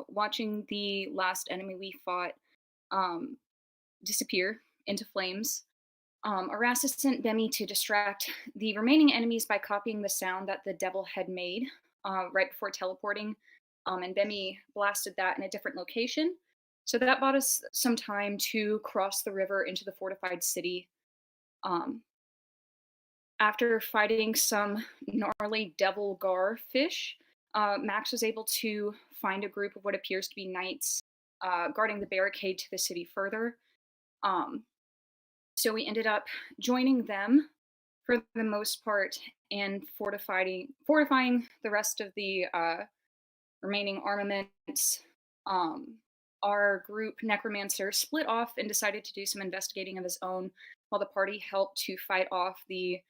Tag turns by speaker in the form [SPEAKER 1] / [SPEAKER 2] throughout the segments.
[SPEAKER 1] watching the last enemy we fought um, disappear into flames. Erastus sent Bemi to distract the remaining enemies by copying the sound that the devil had made right before teleporting. And Bemi blasted that in a different location. So that bought us some time to cross the river into the fortified city. Um, After fighting some gnarly devil gar fish, Max was able to find a group of what appears to be knights guarding the barricade to the city further. Um, so we ended up joining them for the most part and fortifying the rest of the remaining armaments. Um, our group Necromancer split off and decided to do some investigating of his own, while the party helped to fight off the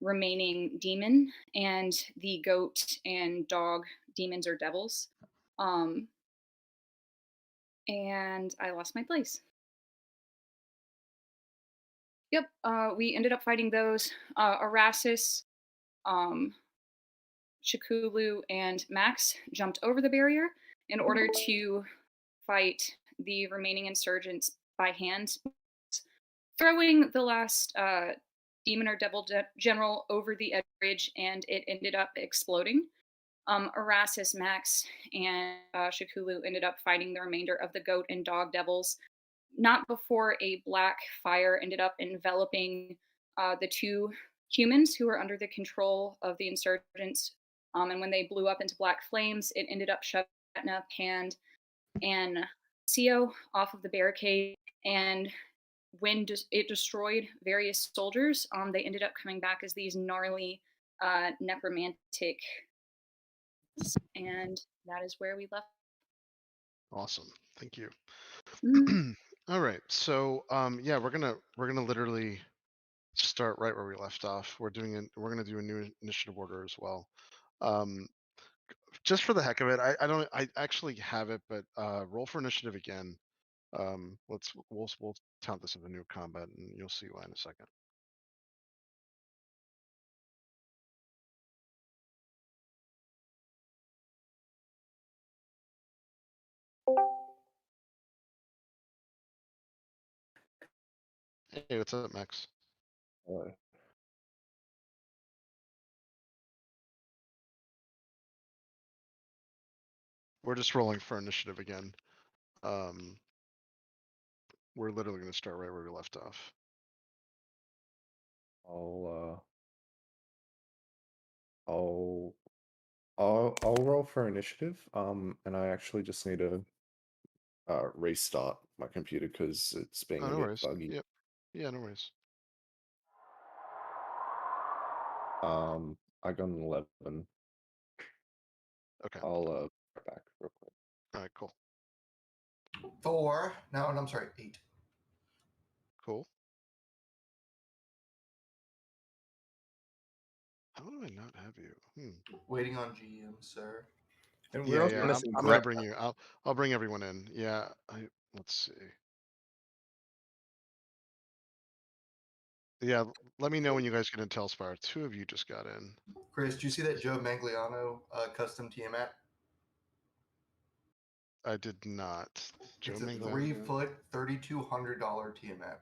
[SPEAKER 1] remaining demon and the goat and dog demons or devils. Um, and I lost my place. Yep, we ended up fighting those. Arasis, um, Shikulu, and Max jumped over the barrier in order to fight the remaining insurgents by hand, throwing the last demon or devil general over the edge bridge, and it ended up exploding. Arasis, Max, and Shikulu ended up fighting the remainder of the goat and dog devils, not before a black fire ended up enveloping the two humans who were under the control of the insurgents. And when they blew up into black flames, it ended up shutting Etna, Pand, and Sio off of the barricade. And when it destroyed various soldiers, they ended up coming back as these gnarly necromantic, and that is where we left.
[SPEAKER 2] Awesome. Thank you.
[SPEAKER 1] Mm.
[SPEAKER 2] All right. So yeah, we're gonna literally start right where we left off. We're gonna do a new initiative order as well. Um just for the heck of it, I actually have it, but roll for initiative again. We'll count this as a new combat and you'll see why in a second. Hey, what's up, Max?
[SPEAKER 3] Uh,
[SPEAKER 2] We're just rolling for initiative again. Um we're literally gonna start right where we left off.
[SPEAKER 3] I'll I'll roll for initiative. And I actually just need to restart my computer because it's being
[SPEAKER 2] Oh,
[SPEAKER 3] a
[SPEAKER 2] no
[SPEAKER 3] bit
[SPEAKER 2] worries.
[SPEAKER 3] buggy.
[SPEAKER 2] Yep. Yeah, no worries.
[SPEAKER 3] I got an 11.
[SPEAKER 2] Okay.
[SPEAKER 3] I'll go back real quick.
[SPEAKER 2] All right, cool.
[SPEAKER 4] 4. No, I'm sorry, 8.
[SPEAKER 2] Cool. How do I not have you?
[SPEAKER 4] Waiting on GM, sir.
[SPEAKER 5] And we're
[SPEAKER 2] Yeah,
[SPEAKER 5] also
[SPEAKER 2] yeah.
[SPEAKER 5] missing
[SPEAKER 2] I'm gonna
[SPEAKER 5] Greg.
[SPEAKER 2] bring you. I'll bring everyone in. Yeah. Let's see. Yeah, let me know when you guys get in Telspire. Two of you just got in.
[SPEAKER 4] Chris, do you see that Joe Mangliano custom Tiamat?
[SPEAKER 2] I did not. Joe
[SPEAKER 4] It's a
[SPEAKER 2] Manganiello.
[SPEAKER 4] 3-foot, $3,200 Tiamat.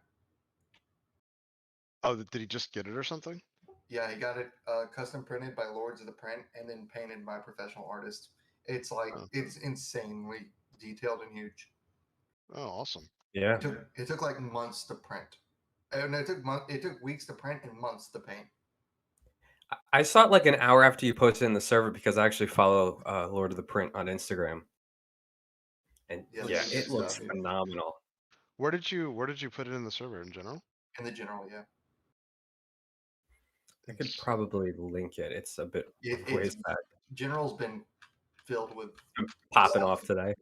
[SPEAKER 2] Oh, did he just get it or something?
[SPEAKER 4] Yeah, he got it custom printed by Lords of the Print and then painted by professional artists. It's like
[SPEAKER 2] Oh,
[SPEAKER 4] it's insanely detailed and huge.
[SPEAKER 2] oh awesome.
[SPEAKER 5] Yeah.
[SPEAKER 4] It took like months to print. No, it took weeks to print and months to paint.
[SPEAKER 5] I saw it like an hour after you posted in the server because I actually follow Lord of the Print on Instagram. And
[SPEAKER 4] Yeah,
[SPEAKER 5] yeah,
[SPEAKER 4] it's
[SPEAKER 5] it looks
[SPEAKER 4] stuff
[SPEAKER 5] phenomenal.
[SPEAKER 2] Where did you put it in the server in general?
[SPEAKER 4] in the general. Yeah,
[SPEAKER 5] I could probably link it. It's a bit
[SPEAKER 4] it's
[SPEAKER 5] ways back.
[SPEAKER 4] general's been filled with
[SPEAKER 5] I'm popping
[SPEAKER 4] stuff.
[SPEAKER 5] off today.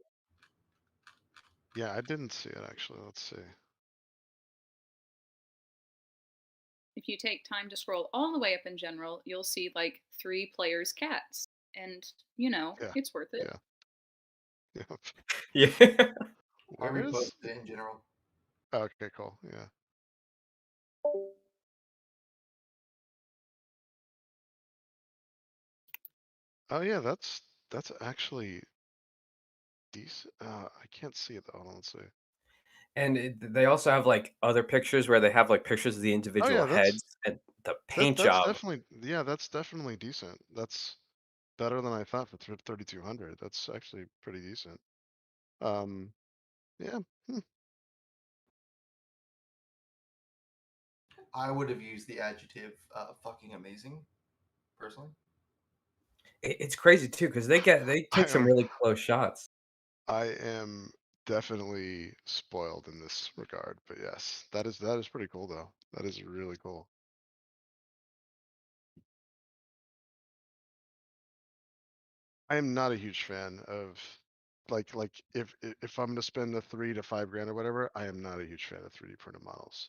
[SPEAKER 2] Yeah, I didn't see it actually. Let's see.
[SPEAKER 1] If you take time to scroll all the way up in general, you'll see like 3 players' cats. And,
[SPEAKER 2] Yeah,
[SPEAKER 1] it's worth it.
[SPEAKER 2] yeah, yeah.
[SPEAKER 5] Yeah.
[SPEAKER 4] I
[SPEAKER 2] Where is?
[SPEAKER 4] reposted it in general.
[SPEAKER 2] Okay, cool. Yeah. Oh yeah, that's actually decent. I can't see it though. Hold on, let's see.
[SPEAKER 5] And they also have like other pictures where they have like pictures of the
[SPEAKER 2] Oh
[SPEAKER 5] individual
[SPEAKER 2] yeah,
[SPEAKER 5] heads and the paint
[SPEAKER 2] that's
[SPEAKER 5] job.
[SPEAKER 2] definitely that's definitely decent. That's better than I thought for 3200. That's actually pretty decent. Yeah.
[SPEAKER 4] I would have used the adjective "fucking amazing," personally.
[SPEAKER 5] It's crazy too because they take some really close shots.
[SPEAKER 2] I am definitely spoiled in this regard, but yes, that is pretty cool though. That is really cool. I am not a huge fan of like if I'm gonna spend the $3 to $5 grand or whatever, I am not a huge fan of 3D printed models.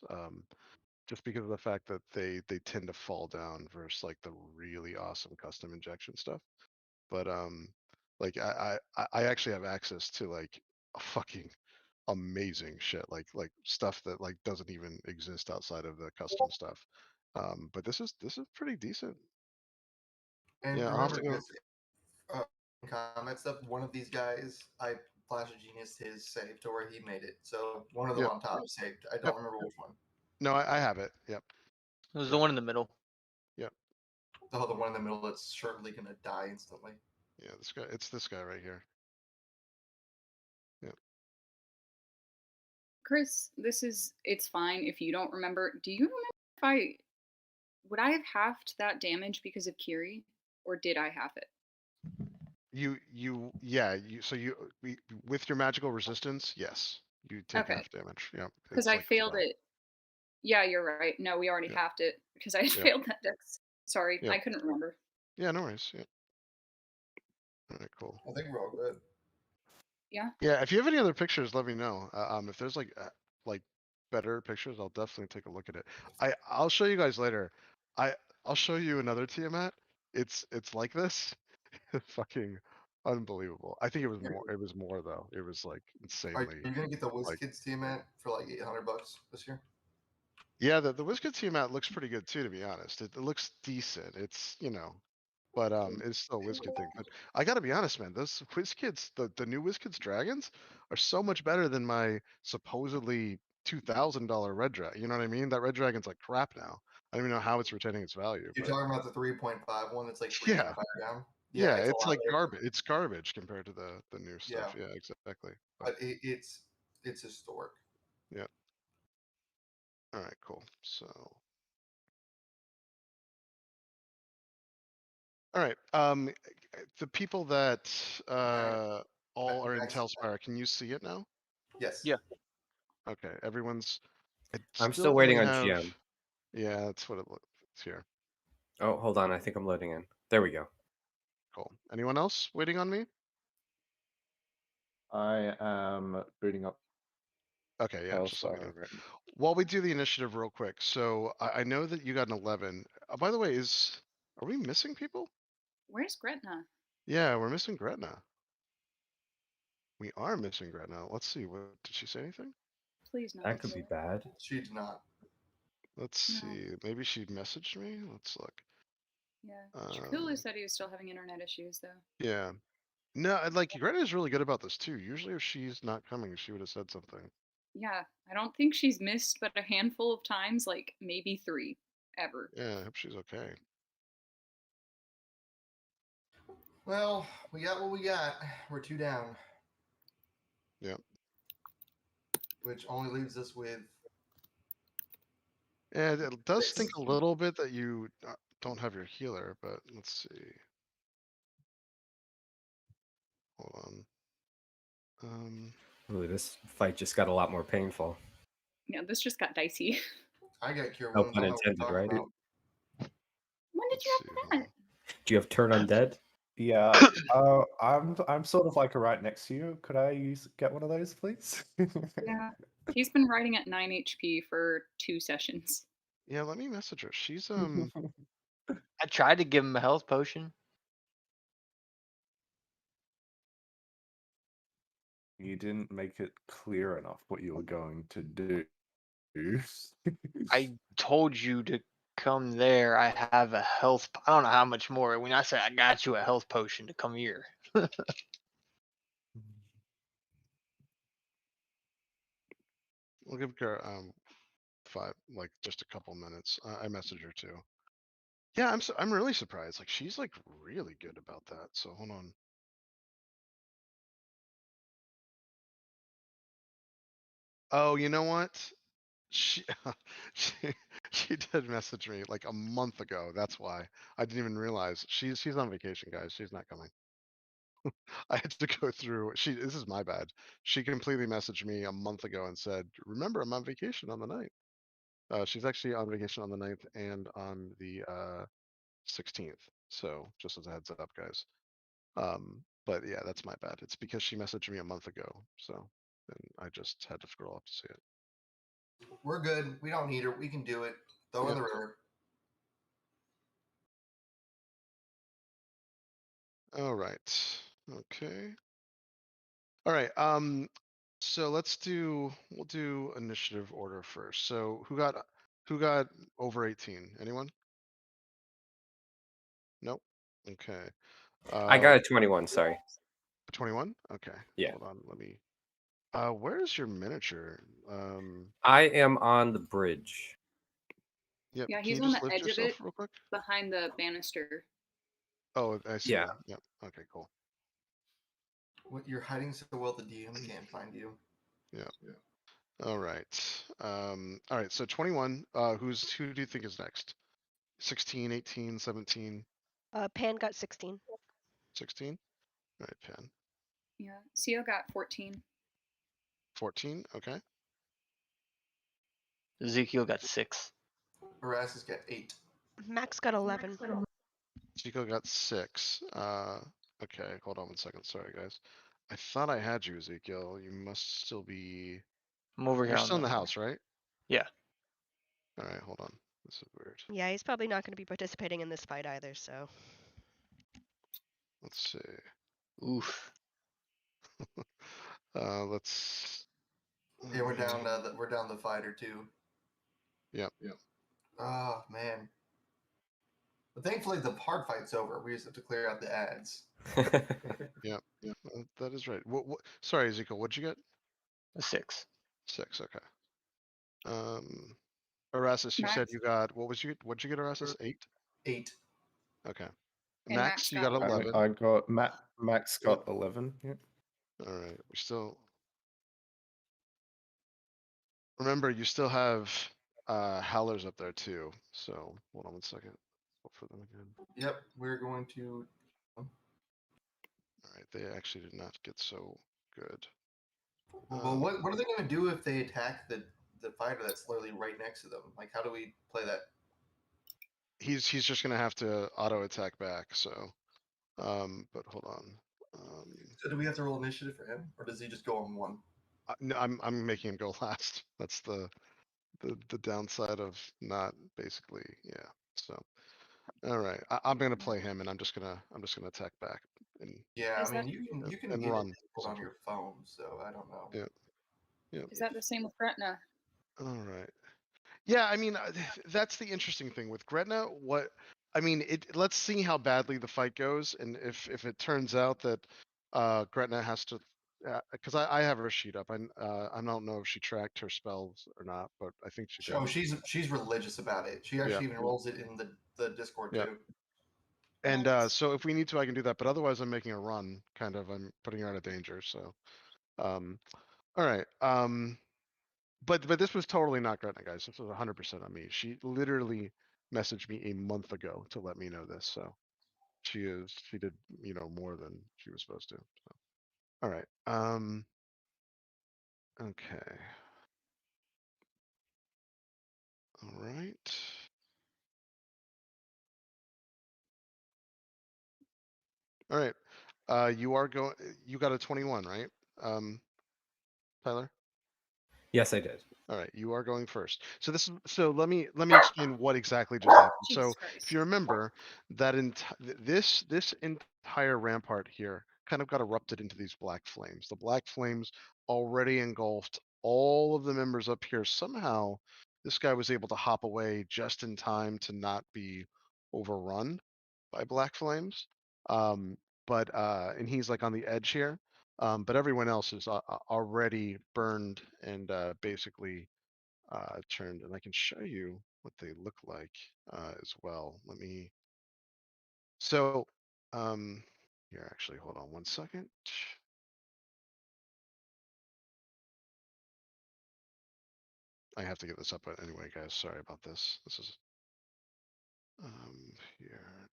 [SPEAKER 2] Just because of the fact that they tend to fall down versus like the really awesome custom injection stuff. But like I actually have access to like a fucking amazing shit, like stuff that like doesn't even exist outside of the custom stuff. But this is pretty decent.
[SPEAKER 4] And
[SPEAKER 2] Yeah, I'll have to
[SPEAKER 4] remember,
[SPEAKER 2] go.
[SPEAKER 4] guys, comment stuff. One of these guys, I Flash of Genius his save to where he made it. So one of them
[SPEAKER 2] Yep.
[SPEAKER 4] on top saved. I don't
[SPEAKER 2] Yep.
[SPEAKER 4] remember which one.
[SPEAKER 2] No, I have it. Yep.
[SPEAKER 6] It was the one in the middle.
[SPEAKER 2] Yep.
[SPEAKER 4] Oh, the one in the middle that's surely gonna die instantly.
[SPEAKER 2] Yeah, this guy. It's this guy right here. Yep.
[SPEAKER 1] Chris, it's fine if you don't remember. Do you remember if would I have halved that damage because of Kiri, or did I halve it?
[SPEAKER 2] Yeah, with your magical resistance, yes, you take
[SPEAKER 1] Okay.
[SPEAKER 2] half damage. Yeah,
[SPEAKER 1] Because I failed it. Yeah, you're right. No, we already halved it because I failed that dex. Sorry, I couldn't remember.
[SPEAKER 2] Yeah, no worries. Yeah. All right, cool.
[SPEAKER 4] I think we're all good.
[SPEAKER 1] Yeah.
[SPEAKER 2] Yeah, if you have any other pictures, let me know. If there's like better pictures, I'll definitely take a look at it. I'll show you guys later. I'll show you another Tiamat. It's like this. Fucking unbelievable. I think it was more. It was more though. It was like
[SPEAKER 4] Are
[SPEAKER 2] insanely.
[SPEAKER 4] you gonna get the
[SPEAKER 2] like-
[SPEAKER 4] WizKids Tiamat for like $800 this year?
[SPEAKER 2] Yeah, the WizKids Tiamat looks pretty good too. To be honest, it looks decent. It's but it's still a WizKid thing. But I gotta be honest, man. Those WizKids, the new WizKids dragons, are so much better than my supposedly $2,000 red dragon. You know what I mean? That red dragon's like crap now. I don't even know how it's retaining its value.
[SPEAKER 4] You're
[SPEAKER 2] but-
[SPEAKER 4] talking about the 3.5 one that's like
[SPEAKER 2] Yeah.
[SPEAKER 4] 3.5 down.
[SPEAKER 2] Yeah,
[SPEAKER 4] it's a
[SPEAKER 2] it's
[SPEAKER 4] lot
[SPEAKER 2] like
[SPEAKER 4] better.
[SPEAKER 2] garbage. It's garbage compared to the new stuff.
[SPEAKER 4] Yeah.
[SPEAKER 2] Yeah, exactly.
[SPEAKER 4] But it's historic.
[SPEAKER 2] Yeah. All right, cool. So. All right. The people that all are in
[SPEAKER 4] Next.
[SPEAKER 2] Telspire, can you see it now?
[SPEAKER 4] Yes.
[SPEAKER 6] Yeah.
[SPEAKER 2] Okay, everyone's.
[SPEAKER 5] I'm still waiting
[SPEAKER 2] only
[SPEAKER 5] on
[SPEAKER 2] have-
[SPEAKER 5] GM.
[SPEAKER 2] Yeah, that's what it looks here.
[SPEAKER 5] Oh, hold on. I think I'm loading in. There we go.
[SPEAKER 2] Cool. Anyone else waiting on me?
[SPEAKER 3] I am booting up
[SPEAKER 2] Okay, yeah, just let me know.
[SPEAKER 3] Hellspire right now.
[SPEAKER 2] While we do the initiative real quick, so I know that you got an 11. By the way, are we missing people?
[SPEAKER 1] Where's Gretna?
[SPEAKER 2] Yeah, we're missing Gretna. We are missing Gretna. Let's see. What did she say anything?
[SPEAKER 1] Please no.
[SPEAKER 5] That could be bad.
[SPEAKER 4] She did not.
[SPEAKER 2] Let's
[SPEAKER 1] No.
[SPEAKER 2] see. Maybe she messaged me. Let's look.
[SPEAKER 1] Yeah. Chikulu said he was still having internet issues though.
[SPEAKER 2] Yeah. No, like Greta is really good about this too. Usually, if she's not coming, she would have said something.
[SPEAKER 1] Yeah, I don't think she's missed but a handful of times, like maybe 3 ever.
[SPEAKER 2] Yeah, I hope she's okay.
[SPEAKER 4] Well, we got what we got. We're 2 down.
[SPEAKER 2] Yep.
[SPEAKER 4] Which only leaves us with.
[SPEAKER 2] And it does stink a little bit that you don't have your healer, but let's see. Hold on.
[SPEAKER 5] Ooh, this fight just got a lot more painful.
[SPEAKER 1] Yeah, this just got dicey.
[SPEAKER 4] I got cure
[SPEAKER 5] No
[SPEAKER 4] wounds.
[SPEAKER 5] pun
[SPEAKER 4] I know what we're
[SPEAKER 5] intended,
[SPEAKER 4] talking
[SPEAKER 5] right?
[SPEAKER 4] about.
[SPEAKER 1] When did
[SPEAKER 2] Let's
[SPEAKER 1] you
[SPEAKER 2] see,
[SPEAKER 1] have
[SPEAKER 2] hold
[SPEAKER 1] that?
[SPEAKER 2] on.
[SPEAKER 5] Do you have turn undead?
[SPEAKER 3] Yeah, I'm sort of like right next to you. Could I get one of those, please?
[SPEAKER 1] Yeah. He's been riding at 9 HP for 2 sessions.
[SPEAKER 2] Yeah, let me message her. She's
[SPEAKER 6] I tried to give him a health potion.
[SPEAKER 3] You didn't make it clear enough what you were going to do.
[SPEAKER 6] I told you to come there. I have a health. I don't know how much more. When I said I got you a health potion to come here.
[SPEAKER 2] We'll give her just a couple minutes. I messaged her too. Yeah, I'm really surprised. Like she's like really good about that. So hold on. Oh, you know what? She she she did message me like a month ago. That's why I didn't even realize she's on vacation, guys. She's not coming. I had to go through. This is my bad. She completely messaged me a month ago and said, "Remember, I'm on vacation on the 9th." She's actually on vacation on the 9th and on the 16th. So just as a heads up, guys. But yeah, that's my bad. It's because she messaged me a month ago. So and I just had to scroll up to see it.
[SPEAKER 4] We're good. We don't need her. We can do it. Throw in the river.
[SPEAKER 2] All right. Okay. All right. So we'll do initiative order first. So who got over 18? Anyone? Nope. Okay.
[SPEAKER 5] I got a 21. Sorry.
[SPEAKER 2] 21? Okay.
[SPEAKER 5] Yeah.
[SPEAKER 2] Hold on. Let me. Where's your miniature?
[SPEAKER 5] I am on the bridge.
[SPEAKER 2] Yep.
[SPEAKER 1] Yeah,
[SPEAKER 2] Can
[SPEAKER 1] he's
[SPEAKER 2] you
[SPEAKER 1] on
[SPEAKER 2] just
[SPEAKER 1] the
[SPEAKER 2] lift
[SPEAKER 1] edge of
[SPEAKER 2] yourself
[SPEAKER 1] it.
[SPEAKER 2] real quick?
[SPEAKER 1] Behind the banister.
[SPEAKER 2] Oh, I see.
[SPEAKER 5] Yeah.
[SPEAKER 2] Yep. Okay. Cool.
[SPEAKER 4] You're hiding so well the DM can't find you.
[SPEAKER 2] Yeah. All right. All right. So 21. Who do you think is next? 16, 18, 17,
[SPEAKER 7] Pan got 16.
[SPEAKER 2] 16? All right, Pan.
[SPEAKER 1] Yeah. Seal got 14.
[SPEAKER 2] 14. Okay.
[SPEAKER 6] Ezekiel got 6.
[SPEAKER 4] Erasmus got 8.
[SPEAKER 7] Max got 11.
[SPEAKER 2] Chico got 6. Okay. Hold on 1 second. Sorry, guys. I thought I had you, Ezekiel. You must still be.
[SPEAKER 6] I'm over here
[SPEAKER 2] You're
[SPEAKER 6] on
[SPEAKER 2] still in the house, right?
[SPEAKER 6] Yeah.
[SPEAKER 2] All right. Hold on. This is weird.
[SPEAKER 7] Yeah, he's probably not going to be participating in this fight either, so.
[SPEAKER 2] Let's see.
[SPEAKER 6] Oof.
[SPEAKER 2] Let's.
[SPEAKER 4] Yeah, we're down. We're down the fighter too.
[SPEAKER 2] Yep.
[SPEAKER 4] Oh man. But thankfully the hard fight's over. We just have to clear out the ads.
[SPEAKER 2] Yep. That is right. Sorry, Ezekiel. What'd you get?
[SPEAKER 6] A 6.
[SPEAKER 2] 6. Okay. Erasmus, you said
[SPEAKER 1] Max?
[SPEAKER 2] you got. What'd you get, Erasmus? 8.
[SPEAKER 4] 8.
[SPEAKER 2] Okay.
[SPEAKER 1] And
[SPEAKER 2] Max,
[SPEAKER 1] Max
[SPEAKER 2] you
[SPEAKER 1] got
[SPEAKER 2] got 11.
[SPEAKER 3] I got Max got 11. Yeah.
[SPEAKER 2] All right. We still. Remember, you still have howlers up there too. So hold on 1 second. Look for them again.
[SPEAKER 4] Yep, we're going to.
[SPEAKER 2] All right. They actually did not get so good.
[SPEAKER 4] Well, what are they going to do if they attack the fighter that's literally right next to them? Like, how do we play that?
[SPEAKER 2] He's just gonna have to auto attack back. So, but hold on.
[SPEAKER 4] So do we have to roll initiative for him, or does he just go on 1?
[SPEAKER 2] No, I'm making him go last. That's the downside of not basically. Yeah. So, all right. I'm gonna play him, and I'm just gonna attack back and
[SPEAKER 4] Yeah,
[SPEAKER 1] Is
[SPEAKER 4] I mean
[SPEAKER 1] that-
[SPEAKER 4] you can
[SPEAKER 2] and
[SPEAKER 4] get
[SPEAKER 2] run,
[SPEAKER 4] it on your phone, so I don't know.
[SPEAKER 2] Yeah.
[SPEAKER 1] Is that the same with Gretna?
[SPEAKER 2] All right. Yeah, I mean, that's the interesting thing with Gretna. Let's see how badly the fight goes, and if it turns out that Gretna has to, because I have her sheet up. I don't know if she tracked her spells or not, but I think she did.
[SPEAKER 4] Oh, she's religious about it. She actually even rolls it in the Discord
[SPEAKER 2] Yeah.
[SPEAKER 4] too.
[SPEAKER 2] And so if we need to, I can do that. But otherwise, I'm making a run. Kind of, I'm putting her out of danger. So, all right. But this was totally not Gretna, guys. This was 100% on me. She literally messaged me a month ago to let me know this. So she did more than she was supposed to. So. All right. Okay. All right. All right. You got a 21, right? Tyler?
[SPEAKER 5] Yes, I did.
[SPEAKER 2] All right, you are going first. So let me explain what exactly just happened. So
[SPEAKER 1] Jesus
[SPEAKER 2] if
[SPEAKER 1] Christ.
[SPEAKER 2] you remember that this entire rampart here kind of got erupted into these black flames. The black flames already engulfed all of the members up here. Somehow this guy was able to hop away just in time to not be overrun by black flames. And he's like on the edge here. But everyone else is already burned and basically turned. And I can show you what they look like as well. Let me. So here, actually, hold on one second. I have to get this up anyway, guys. Sorry about this. This is here.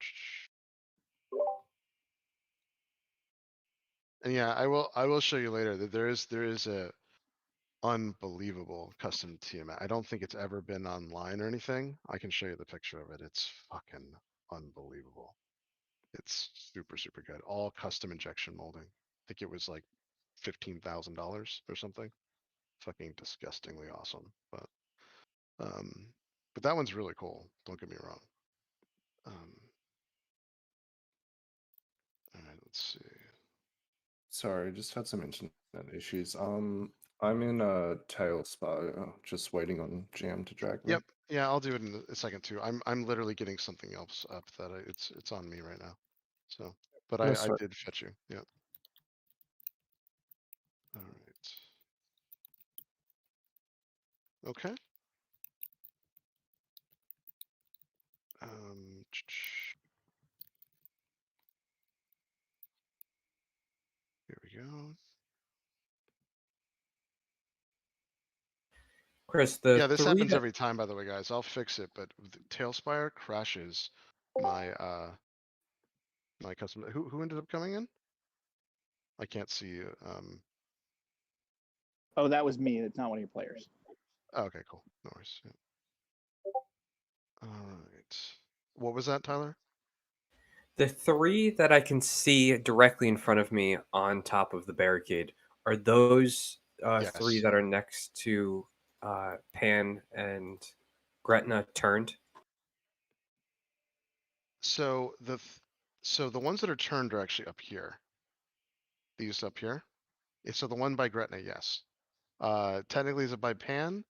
[SPEAKER 2] And yeah, I will show you later that there is a unbelievable custom TMA. I don't think it's ever been online or anything. I can show you the picture of it. It's fucking unbelievable. It's super, super good. All custom injection molding. I think it was like $15,000 or something. Fucking disgustingly awesome. But that one's really cool. Don't get me wrong. All right, let's see.
[SPEAKER 3] Sorry, just had some internet issues. I'm in Tail Spy, just waiting on Jam to drag me.
[SPEAKER 2] Yep. Yeah, I'll do it in a second too. I'm literally getting something else up that it's on me right now. So, but
[SPEAKER 3] No
[SPEAKER 2] I
[SPEAKER 3] sweat.
[SPEAKER 2] did fetch you. Yep. All right. Okay. Here we go.
[SPEAKER 5] Chris, the
[SPEAKER 2] Yeah, this
[SPEAKER 5] three
[SPEAKER 2] happens
[SPEAKER 5] that
[SPEAKER 2] every time, by the way, guys. I'll fix it, but Tailspire crashes my my custom. Who ended up coming in? I can't see you.
[SPEAKER 8] Oh, that was me. It's not one of your players.
[SPEAKER 2] Okay, cool. No worries. Yeah. All right. What was that, Tyler?
[SPEAKER 5] the three that I can see directly in front of me on top of the barricade are those three
[SPEAKER 2] Yes.
[SPEAKER 5] that are next to Pan and Gretna turned.
[SPEAKER 2] So the ones that are turned are actually up here. These up here. So the one by Gretna, yes. Technically, is it by Pan?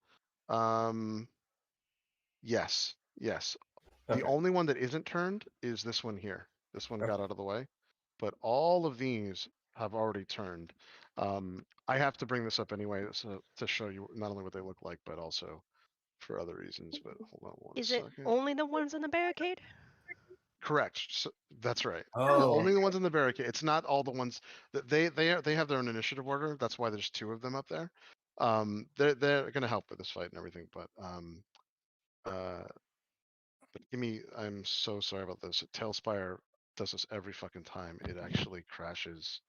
[SPEAKER 2] Yes. Yes.
[SPEAKER 5] Okay.
[SPEAKER 2] The only one that isn't turned is this one here. This one
[SPEAKER 5] Okay.
[SPEAKER 2] got out of the way, but all of these have already turned. I have to bring this up anyway so to show you not only what they look like, but also for other reasons. But hold on one
[SPEAKER 7] Is
[SPEAKER 2] second.
[SPEAKER 7] it only the ones on the barricade?
[SPEAKER 2] Correct. So, that's right.
[SPEAKER 5] Oh.
[SPEAKER 2] Only the ones in the barricade. It's not all the ones that they have their own initiative order. That's why there's 2 of them up there. They're gonna help with this fight and everything, but give me. I'm so sorry about this. Tailspire does this every fucking time. It actually crashes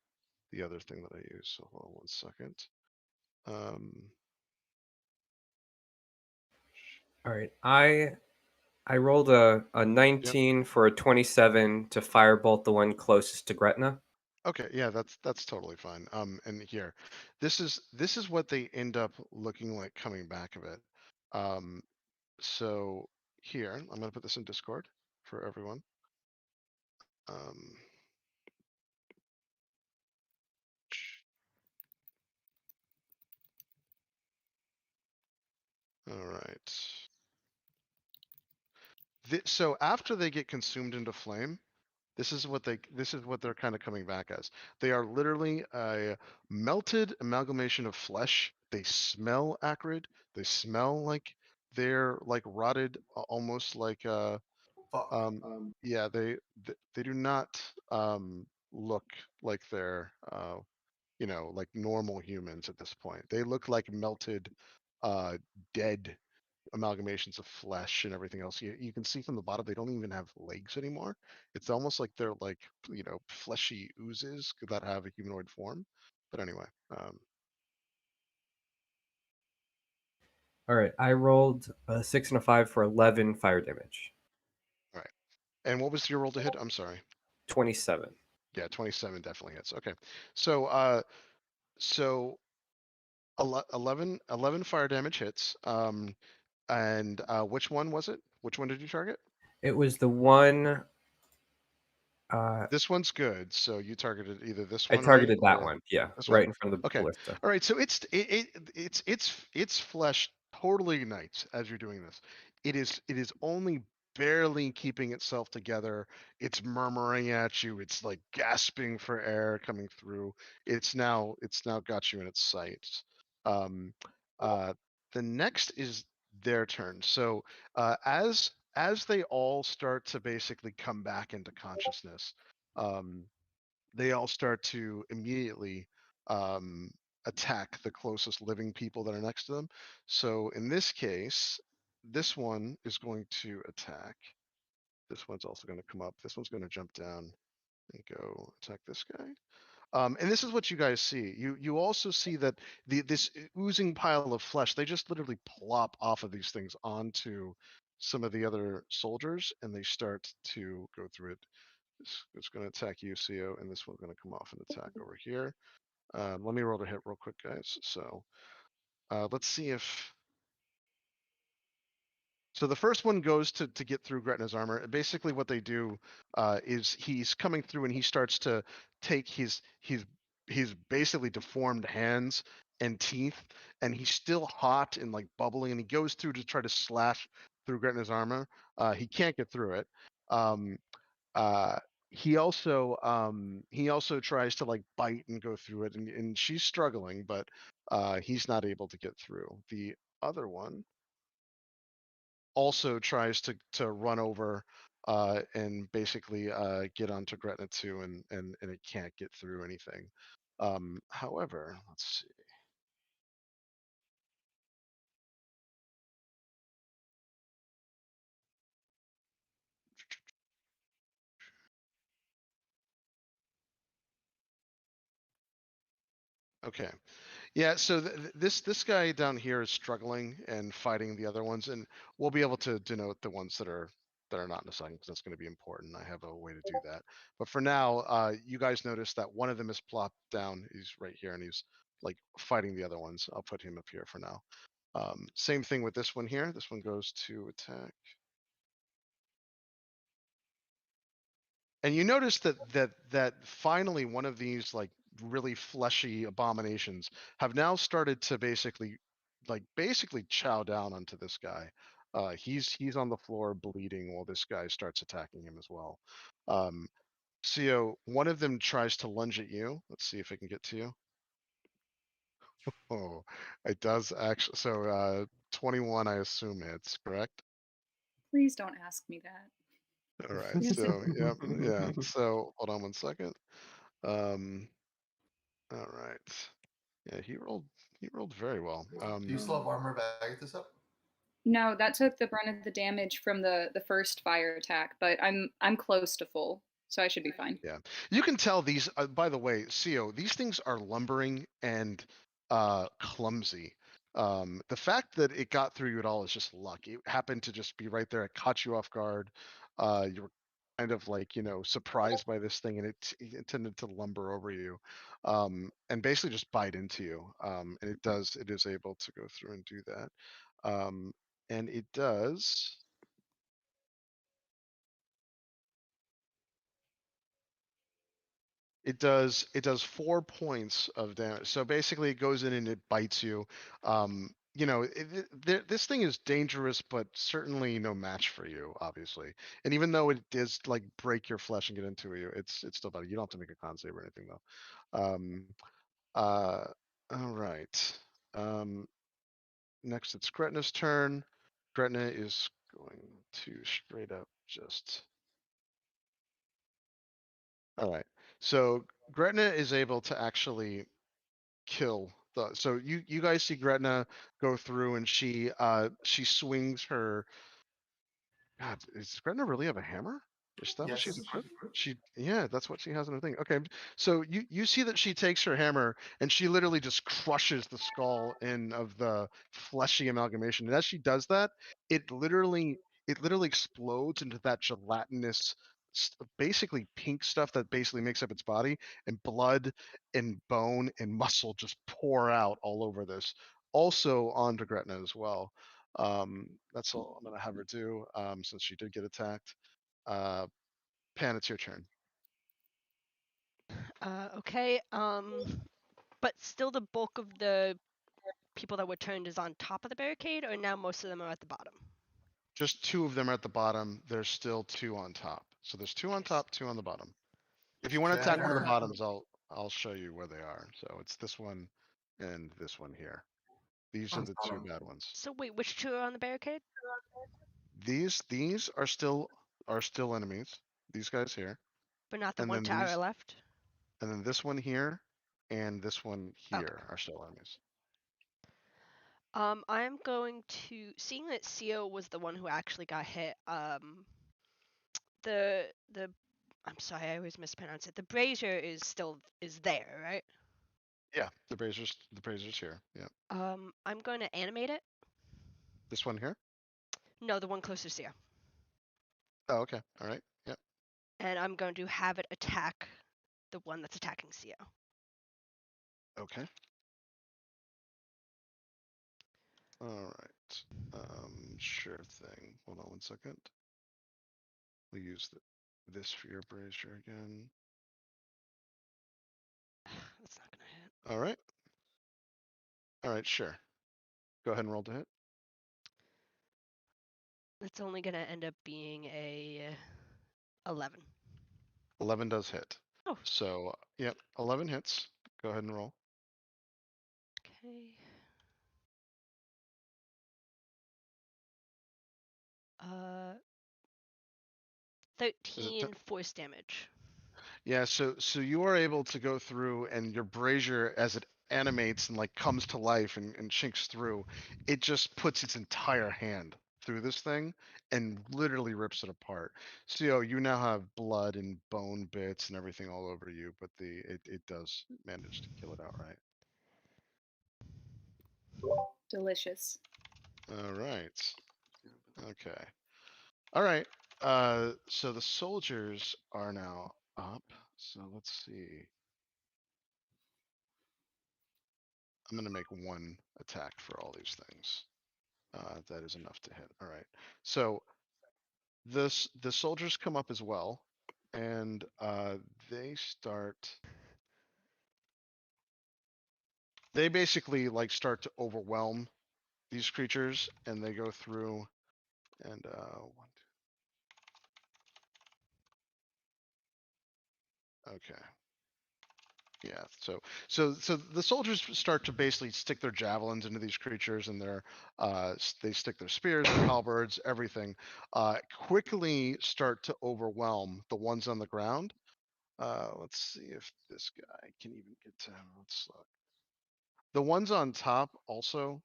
[SPEAKER 2] the other thing that I use. So hold on one second.
[SPEAKER 5] All right. I rolled a 19 for a 27 to firebolt the one closest to Gretna.
[SPEAKER 2] Okay, yeah, that's totally fine. And here, this is what they end up looking like coming back of it. So here, I'm gonna put this in Discord for everyone. All right. So after they get consumed into flame, this is what they're kind of coming back as. They are literally a melted amalgamation of flesh. They smell acrid. They smell like they're like rotted, almost like
[SPEAKER 4] Fuck.
[SPEAKER 2] yeah, they do not look like they're like normal humans at this point. They look like melted dead amalgamations of flesh and everything else. You can see from the bottom they don't even have legs anymore. It's almost like they're like fleshy oozes that have a humanoid form. But anyway,
[SPEAKER 5] All right. I rolled a 6 and a 5 for 11 fire damage.
[SPEAKER 2] all right. And what was your roll to hit? I'm sorry.
[SPEAKER 5] 27.
[SPEAKER 2] Yeah, 27 definitely hits. Okay, so so 11 fire damage hits. And which one was it? Which one did you target?
[SPEAKER 5] It was the one.
[SPEAKER 2] This one's good. So you targeted either this
[SPEAKER 5] I
[SPEAKER 2] one,
[SPEAKER 5] targeted
[SPEAKER 2] right?
[SPEAKER 5] that one. Yeah,
[SPEAKER 2] This
[SPEAKER 5] right
[SPEAKER 2] one?
[SPEAKER 5] in front of the
[SPEAKER 2] Okay.
[SPEAKER 5] ballista.
[SPEAKER 2] All right. So its flesh totally ignites as you're doing this. It is only barely keeping itself together. It's murmuring at you. It's like gasping for air coming through. It's now got you in its sights. Um, the next is their turn. So as they all start to basically come back into consciousness, they all start to immediately attack the closest living people that are next to them. So in this case, this one is going to attack. This one's also going to come up. This one's going to jump down and go attack this guy. And this is what you guys see. You also see that this oozing pile of flesh, they just literally plop off of these things onto some of the other soldiers, and they start to go through it. It's going to attack you, CO, and this one's going to come off and attack over here. Let me roll to hit real quick, guys. So let's see if. So the first one goes to get through Gretna's armor. Basically, what they do is he's coming through and he starts to take his basically deformed hands and teeth, and he's still hot and like bubbling, and he goes through to try to slash through Gretna's armor. He can't get through it. Uh, he also tries to like bite and go through it, and she's struggling, but he's not able to get through. The other one also tries to run over and basically get onto Gretna too, and it can't get through anything. However, let's see. Okay. Yeah, so this guy down here is struggling and fighting the other ones, and we'll be able to denote the ones that are not in a second because that's going to be important. I have a way to do that. But for now, you guys notice that one of them is plopped down. He's right here, and he's like fighting the other ones. I'll put him up here for now. Same thing with this one here. This one goes to attack. And you notice that finally one of these like really fleshy abominations have now started to basically chow down onto this guy. He's on the floor bleeding while this guy starts attacking him as well. CO, one of them tries to lunge at you. Let's see if it can get to you. Oh, it does actually. So 21, I assume hits, correct?
[SPEAKER 1] Please don't ask me that.
[SPEAKER 2] All right. So yeah. So hold on one second. All right. Yeah, he rolled very well.
[SPEAKER 4] Do you still have armor back this up?
[SPEAKER 1] No, that took the brunt of the damage from the first fire attack, but I'm close to full, so I should be fine.
[SPEAKER 2] Yeah, you can tell these. By the way, CO, these things are lumbering and clumsy. The fact that it got through you at all is just luck. It happened to just be right there. It caught you off guard. You were kind of like surprised by this thing, and it tended to lumber over you, and basically just bite into you. And it is able to go through and do that. And it does. It does 4 points of damage. So basically, it goes in and it bites you. This thing is dangerous, but certainly no match for you, obviously. And even though it does like break your flesh and get into you, it's still better. You don't have to make a con save or anything though. All right. Next, it's Gretna's turn. Gretna is going to straight up just. All right. So Gretna is able to actually kill the. So you guys see Gretna go through, and she swings her. God, does Gretna really have a hammer? Is that what she's
[SPEAKER 4] Yes.
[SPEAKER 2] equipped? Yeah, that's what she has in her thing. Okay, so you see that she takes her hammer and she literally just crushes the skull in of the fleshy amalgamation. And as she does that, it literally explodes into that gelatinous, basically pink stuff that basically makes up its body, and blood and bone and muscle just pour out all over this. Also onto Gretna as well. That's all I'm gonna have her do, since she did get attacked. Pan, it's your turn.
[SPEAKER 7] Okay. But still, the bulk of the people that were turned is on top of the barricade, or now most of them are at the bottom.
[SPEAKER 2] Just 2 of them are at the bottom. There's still 2 on top. So there's 2 on top, 2 on the bottom. If you want to attack one of the
[SPEAKER 4] Jack.
[SPEAKER 2] bottoms, I'll show you where they are. So it's this one and this one here. These are
[SPEAKER 4] On
[SPEAKER 2] the 2
[SPEAKER 4] bottom.
[SPEAKER 2] bad ones.
[SPEAKER 7] So wait, which two are on the barricade?
[SPEAKER 2] These are still enemies. These guys here.
[SPEAKER 7] But not the
[SPEAKER 2] And
[SPEAKER 7] one
[SPEAKER 2] then
[SPEAKER 7] tower
[SPEAKER 2] these-
[SPEAKER 7] left?
[SPEAKER 2] And then this one here and this one
[SPEAKER 7] Okay.
[SPEAKER 2] here are still enemies.
[SPEAKER 7] I'm going to, seeing that CO was the one who actually got hit, the I'm sorry, I always mispronounce it. The brazier is there, right?
[SPEAKER 2] Yeah, the brazier's here. Yeah.
[SPEAKER 7] I'm going to animate it.
[SPEAKER 2] This one here?
[SPEAKER 7] No, the one closer to CO.
[SPEAKER 2] Oh, okay. All right. Yep.
[SPEAKER 7] And I'm going to have it attack the one that's attacking CO.
[SPEAKER 2] Okay. All right. Sure thing. Hold on one second. We'll use this for your brazier again.
[SPEAKER 7] That's not gonna hit.
[SPEAKER 2] All right. All right, sure. Go ahead and roll to hit.
[SPEAKER 7] That's only gonna end up being a 11.
[SPEAKER 2] 11 does hit.
[SPEAKER 7] Oh.
[SPEAKER 2] So, yep, 11 hits. Go ahead and roll.
[SPEAKER 7] Okay. 13 force damage.
[SPEAKER 2] Yeah, so you are able to go through and your brazier, as it animates and like comes to life and chinks through, it just puts its entire hand through this thing and literally rips it apart. So you now have blood and bone bits and everything all over you, but it does manage to kill it outright.
[SPEAKER 1] Delicious.
[SPEAKER 2] All right. Okay. All right. So the soldiers are now up. So let's see. I'm gonna make 1 attack for all these things. That is enough to hit. All right. So the soldiers come up as well, and they start. They basically like start to overwhelm these creatures, and they go through and 1, 2. Okay. Yeah, so the soldiers start to basically stick their javelins into these creatures, and they stick their spears, their halberds, everything. Quickly start to overwhelm the ones on the ground. Let's see if this guy can even get to him. Let's look. The ones on top also.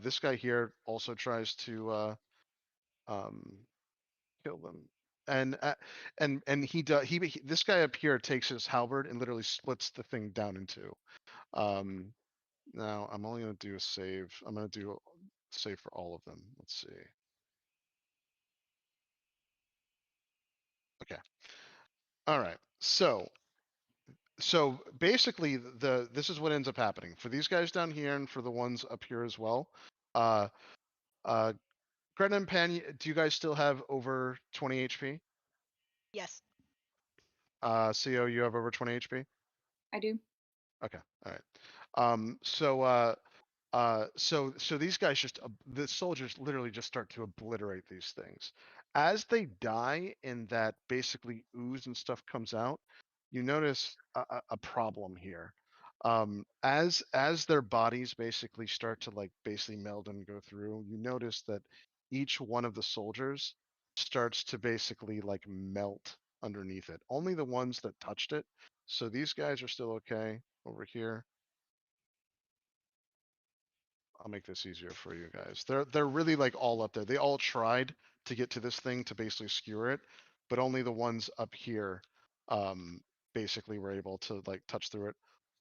[SPEAKER 2] This guy here also tries to kill them. And he does. This guy up here takes his halberd and literally splits the thing down in 2. Now I'm only gonna do a save. I'm gonna do a save for all of them. Let's see. Okay. All right. So basically this is what ends up happening for these guys down here and for the ones up here as well. Greta and Pan, do you guys still have over 20 HP?
[SPEAKER 7] Yes.
[SPEAKER 2] CO, you have over 20 HP?
[SPEAKER 1] I do.
[SPEAKER 2] Okay. All right. So these guys the soldiers literally just start to obliterate these things. As they die and that basically ooze and stuff comes out, you notice a problem here. As their bodies basically start to like basically meld and go through, you notice that each one of the soldiers starts to basically like melt underneath it. Only the ones that touched it. So these guys are still okay over here. I'll make this easier for you guys. They're really like all up there. They all tried to get to this thing to basically skewer it, but only the ones up here basically were able to like touch through it.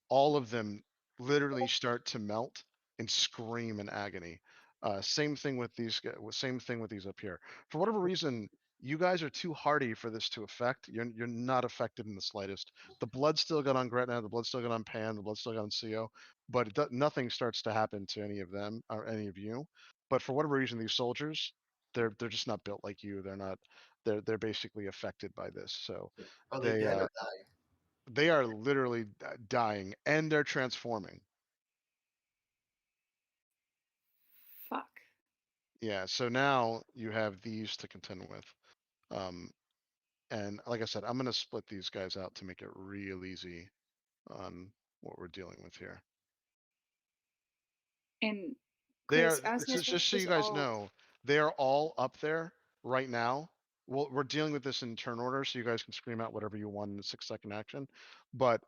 [SPEAKER 2] All of them literally start to melt and scream in agony. Same thing with these guys. Same thing with these up here. For whatever reason, you guys are too hardy for this to affect. You're not affected in the slightest. The blood still got on Gretna. The blood still got on Pan. The blood still got on CO. But nothing starts to happen to any of them or any of you. But for whatever reason, these soldiers, they're just not built like you. They're not. They're basically affected by this. So
[SPEAKER 4] Are they dead or dying?
[SPEAKER 2] they are literally dying and they're transforming.
[SPEAKER 1] Fuck.
[SPEAKER 2] Yeah, so now you have these to contend with. And like I said, I'm gonna split these guys out to make it real easy on what we're dealing with here.
[SPEAKER 1] And
[SPEAKER 2] They are,
[SPEAKER 1] Chris, as
[SPEAKER 2] this is
[SPEAKER 1] this
[SPEAKER 2] just so
[SPEAKER 1] is
[SPEAKER 2] you guys
[SPEAKER 1] all
[SPEAKER 2] know, they are all up there right now. Well, we're dealing with this in turn order, so you guys can scream out whatever you want in a 6-second action. But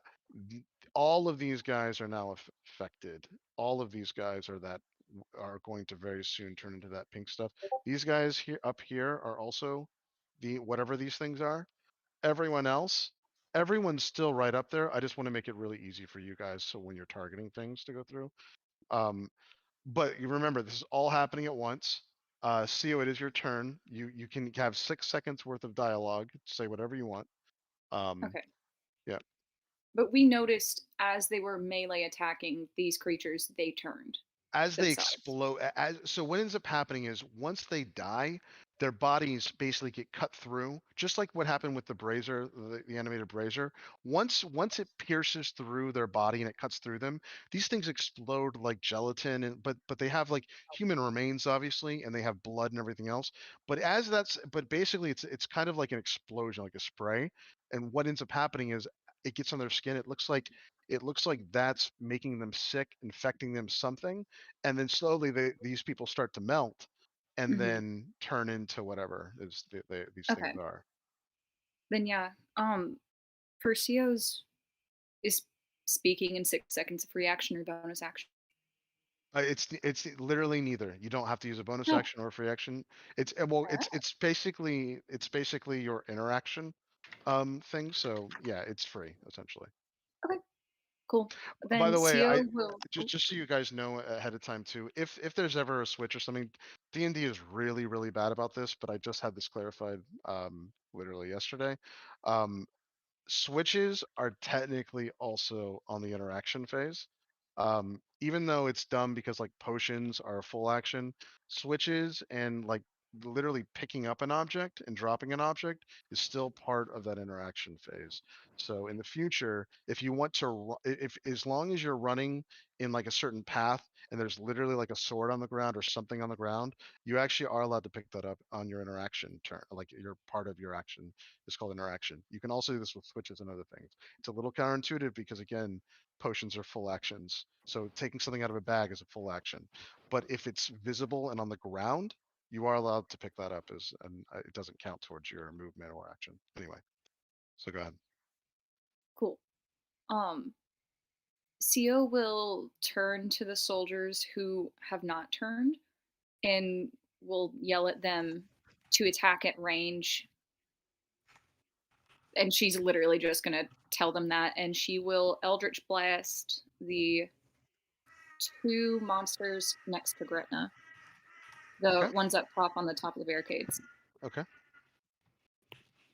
[SPEAKER 2] all of these guys are now affected. All of these guys are going to very soon turn into that pink stuff. These guys here up here are also whatever these things are. Everyone else, everyone's still right up there. I just want to make it really easy for you guys, so when you're targeting things to go through. But you remember, this is all happening at once. CO, it is your turn. You can have 6 seconds worth of dialogue. Say whatever you want.
[SPEAKER 1] okay.
[SPEAKER 2] Yeah.
[SPEAKER 1] But we noticed as they were melee attacking these creatures, they turned.
[SPEAKER 2] As they
[SPEAKER 1] themselves.
[SPEAKER 2] explode, so what ends up happening is once they die, their bodies basically get cut through, just like what happened with the brazier, the animated brazier. Once it pierces through their body and it cuts through them, these things explode like gelatin. And but they have like human remains, obviously, and they have blood and everything else. But basically it's kind of like an explosion, like a spray. And what ends up happening is it gets on their skin. It looks like that's making them sick, infecting them something, and then slowly these people start to melt and
[SPEAKER 1] Mhm.
[SPEAKER 2] then turn into whatever these
[SPEAKER 1] Okay.
[SPEAKER 2] things are.
[SPEAKER 1] Then yeah, Perseus is speaking in 6 seconds of reaction or bonus action.
[SPEAKER 2] It's literally neither. You don't have to use a bonus
[SPEAKER 1] No.
[SPEAKER 2] action or a free action. It's basically your interaction thing. So yeah, it's free essentially.
[SPEAKER 1] Cool. Then
[SPEAKER 2] By the way,
[SPEAKER 1] CO will.
[SPEAKER 2] just so you guys know ahead of time too, if there's ever a switch or something, D&D is really bad about this, but I just had this clarified literally yesterday. Switches are technically also on the interaction phase. Even though it's dumb because like potions are full action, switches and like literally picking up an object and dropping an object is still part of that interaction phase. So in the future, if you want to, if as long as you're running in like a certain path and there's literally like a sword on the ground or something on the ground, you actually are allowed to pick that up on your interaction turn, like your part of your action is called interaction. You can also do this with switches and other things. It's a little counterintuitive because again, potions are full actions. So taking something out of a bag is a full action. But if it's visible and on the ground, you are allowed to pick that up and it doesn't count towards your movement or action. Anyway, so go ahead.
[SPEAKER 1] Cool. CO will turn to the soldiers who have not turned and will yell at them to attack at range. And she's literally just going to tell them that. And she will Eldritch Blast the 2 monsters next to Gretna. The
[SPEAKER 2] Okay.
[SPEAKER 1] ones up top on the top of the barricades.
[SPEAKER 2] Okay.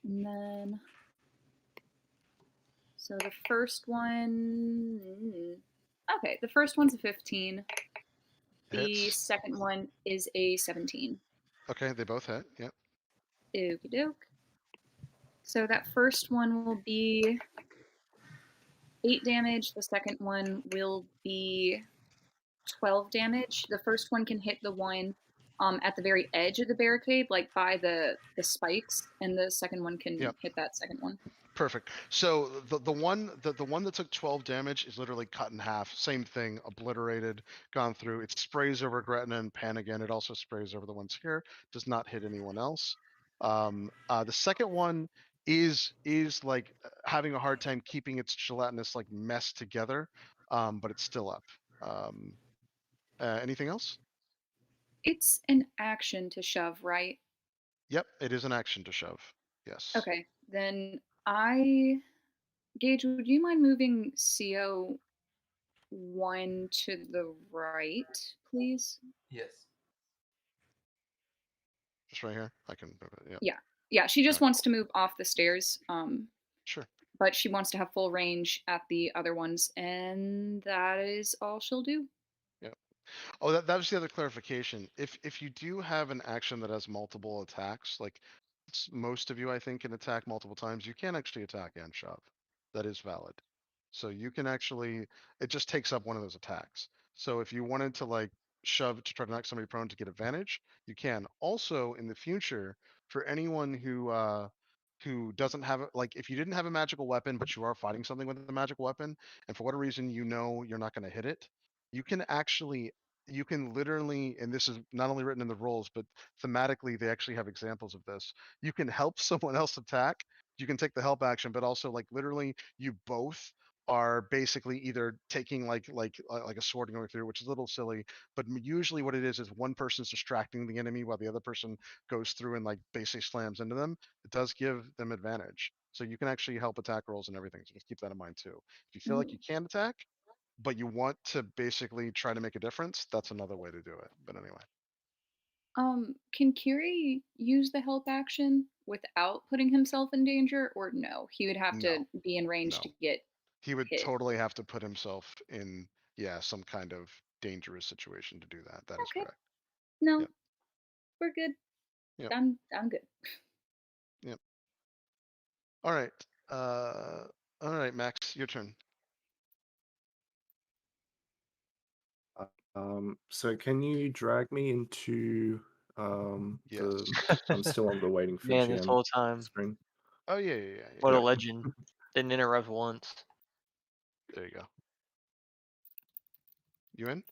[SPEAKER 1] And then. So the first one. Okay, the first one's a 15. The
[SPEAKER 2] Hits.
[SPEAKER 1] second one is a 17.
[SPEAKER 2] Okay, they both hit. Yep.
[SPEAKER 1] Okie doke. So that first one will be 8 damage. The second one will be 12 damage. The first one can hit the one at the very edge of the barricade, like by the spikes, and the second one can hit that second one.
[SPEAKER 2] Perfect. So the one that took 12 damage is literally cut in half. Same thing, obliterated, gone through. It sprays over Gretna and Pan again. It also sprays over the ones here. Does not hit anyone else. The second one is like having a hard time keeping its gelatinous like mess together, but it's still up. Anything else?
[SPEAKER 1] It's an action to shove, right?
[SPEAKER 2] Yep, it is an action to shove. Yes.
[SPEAKER 1] Okay, then Gage, would you mind moving CO 1 to the right, please?
[SPEAKER 4] Yes.
[SPEAKER 2] Just right here. I can move it. Yeah.
[SPEAKER 1] Yeah. She just wants to move off the stairs.
[SPEAKER 2] Sure.
[SPEAKER 1] But she wants to have full range at the other ones, and that is all she'll do.
[SPEAKER 2] Yeah. Oh, that was the other clarification. If you do have an action that has multiple attacks, like most of you, I think, can attack multiple times, you can actually attack and shove. That is valid. So you can actually, it just takes up one of those attacks. So if you wanted to like shove to try to knock somebody prone to get advantage, you can. Also, in the future, for anyone who doesn't have like if you didn't have a magical weapon but you are fighting something with a magical weapon, and for whatever reason you know you're not going to hit it, you can literally, and this is not only written in the rules, but thematically they actually have examples of this. You can help someone else attack. You can take the help action, but also like literally you both are basically either taking like a sword and going through, which is a little silly, but usually what it is one person's distracting the enemy while the other person goes through and like basically slams into them. It does give them advantage, so you can actually help attack rolls and everything. So just keep that in mind too. If you feel like you can attack, but you want to basically try to make a difference, that's another way to do it. But anyway,
[SPEAKER 1] Can Kiri use the help action without putting himself in danger, or no? He would have to
[SPEAKER 2] no,
[SPEAKER 1] be in range to
[SPEAKER 2] no.
[SPEAKER 1] get
[SPEAKER 2] He would
[SPEAKER 1] hit.
[SPEAKER 2] totally have to put himself in, yeah, some kind of dangerous situation to do that. That is
[SPEAKER 1] Okay.
[SPEAKER 2] correct.
[SPEAKER 1] No,
[SPEAKER 2] Yep.
[SPEAKER 1] we're good.
[SPEAKER 2] Yep.
[SPEAKER 1] I'm good.
[SPEAKER 2] Yep. All right. All right, Max, your turn.
[SPEAKER 3] So can you drag me into
[SPEAKER 2] Yes.
[SPEAKER 3] I'm still on the waiting for
[SPEAKER 6] Man, this
[SPEAKER 3] GM
[SPEAKER 6] whole time.
[SPEAKER 3] screen.
[SPEAKER 2] Oh yeah.
[SPEAKER 6] What a
[SPEAKER 3] Yep.
[SPEAKER 6] legend. Didn't interrupt once.
[SPEAKER 2] There you go. You in?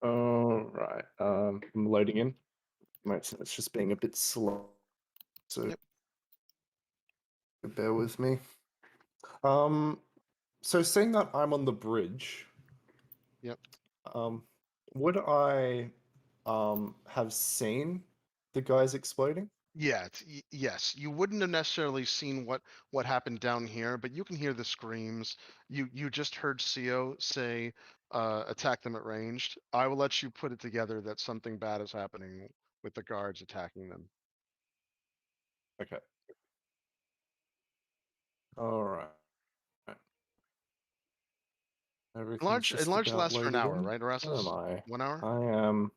[SPEAKER 3] All right. I'm loading in. It's just being a bit slow, so
[SPEAKER 2] Yep.
[SPEAKER 3] bear with me. So seeing that I'm on the bridge,
[SPEAKER 2] Yep.
[SPEAKER 3] would I have seen the guys exploding?
[SPEAKER 2] Yeah, yes. You wouldn't have necessarily seen what happened down here, but you can hear the screams. You just heard CO say, attack them at ranged. I will let you put it together that something bad is happening with the guards attacking them.
[SPEAKER 3] Okay. All right. Everything's just
[SPEAKER 2] Enlarge
[SPEAKER 3] about
[SPEAKER 2] lasts for an
[SPEAKER 3] loaded
[SPEAKER 2] hour,
[SPEAKER 3] in.
[SPEAKER 2] right,
[SPEAKER 3] Where
[SPEAKER 2] Erasmus?
[SPEAKER 3] am I?
[SPEAKER 2] 1 hour?
[SPEAKER 3] I am.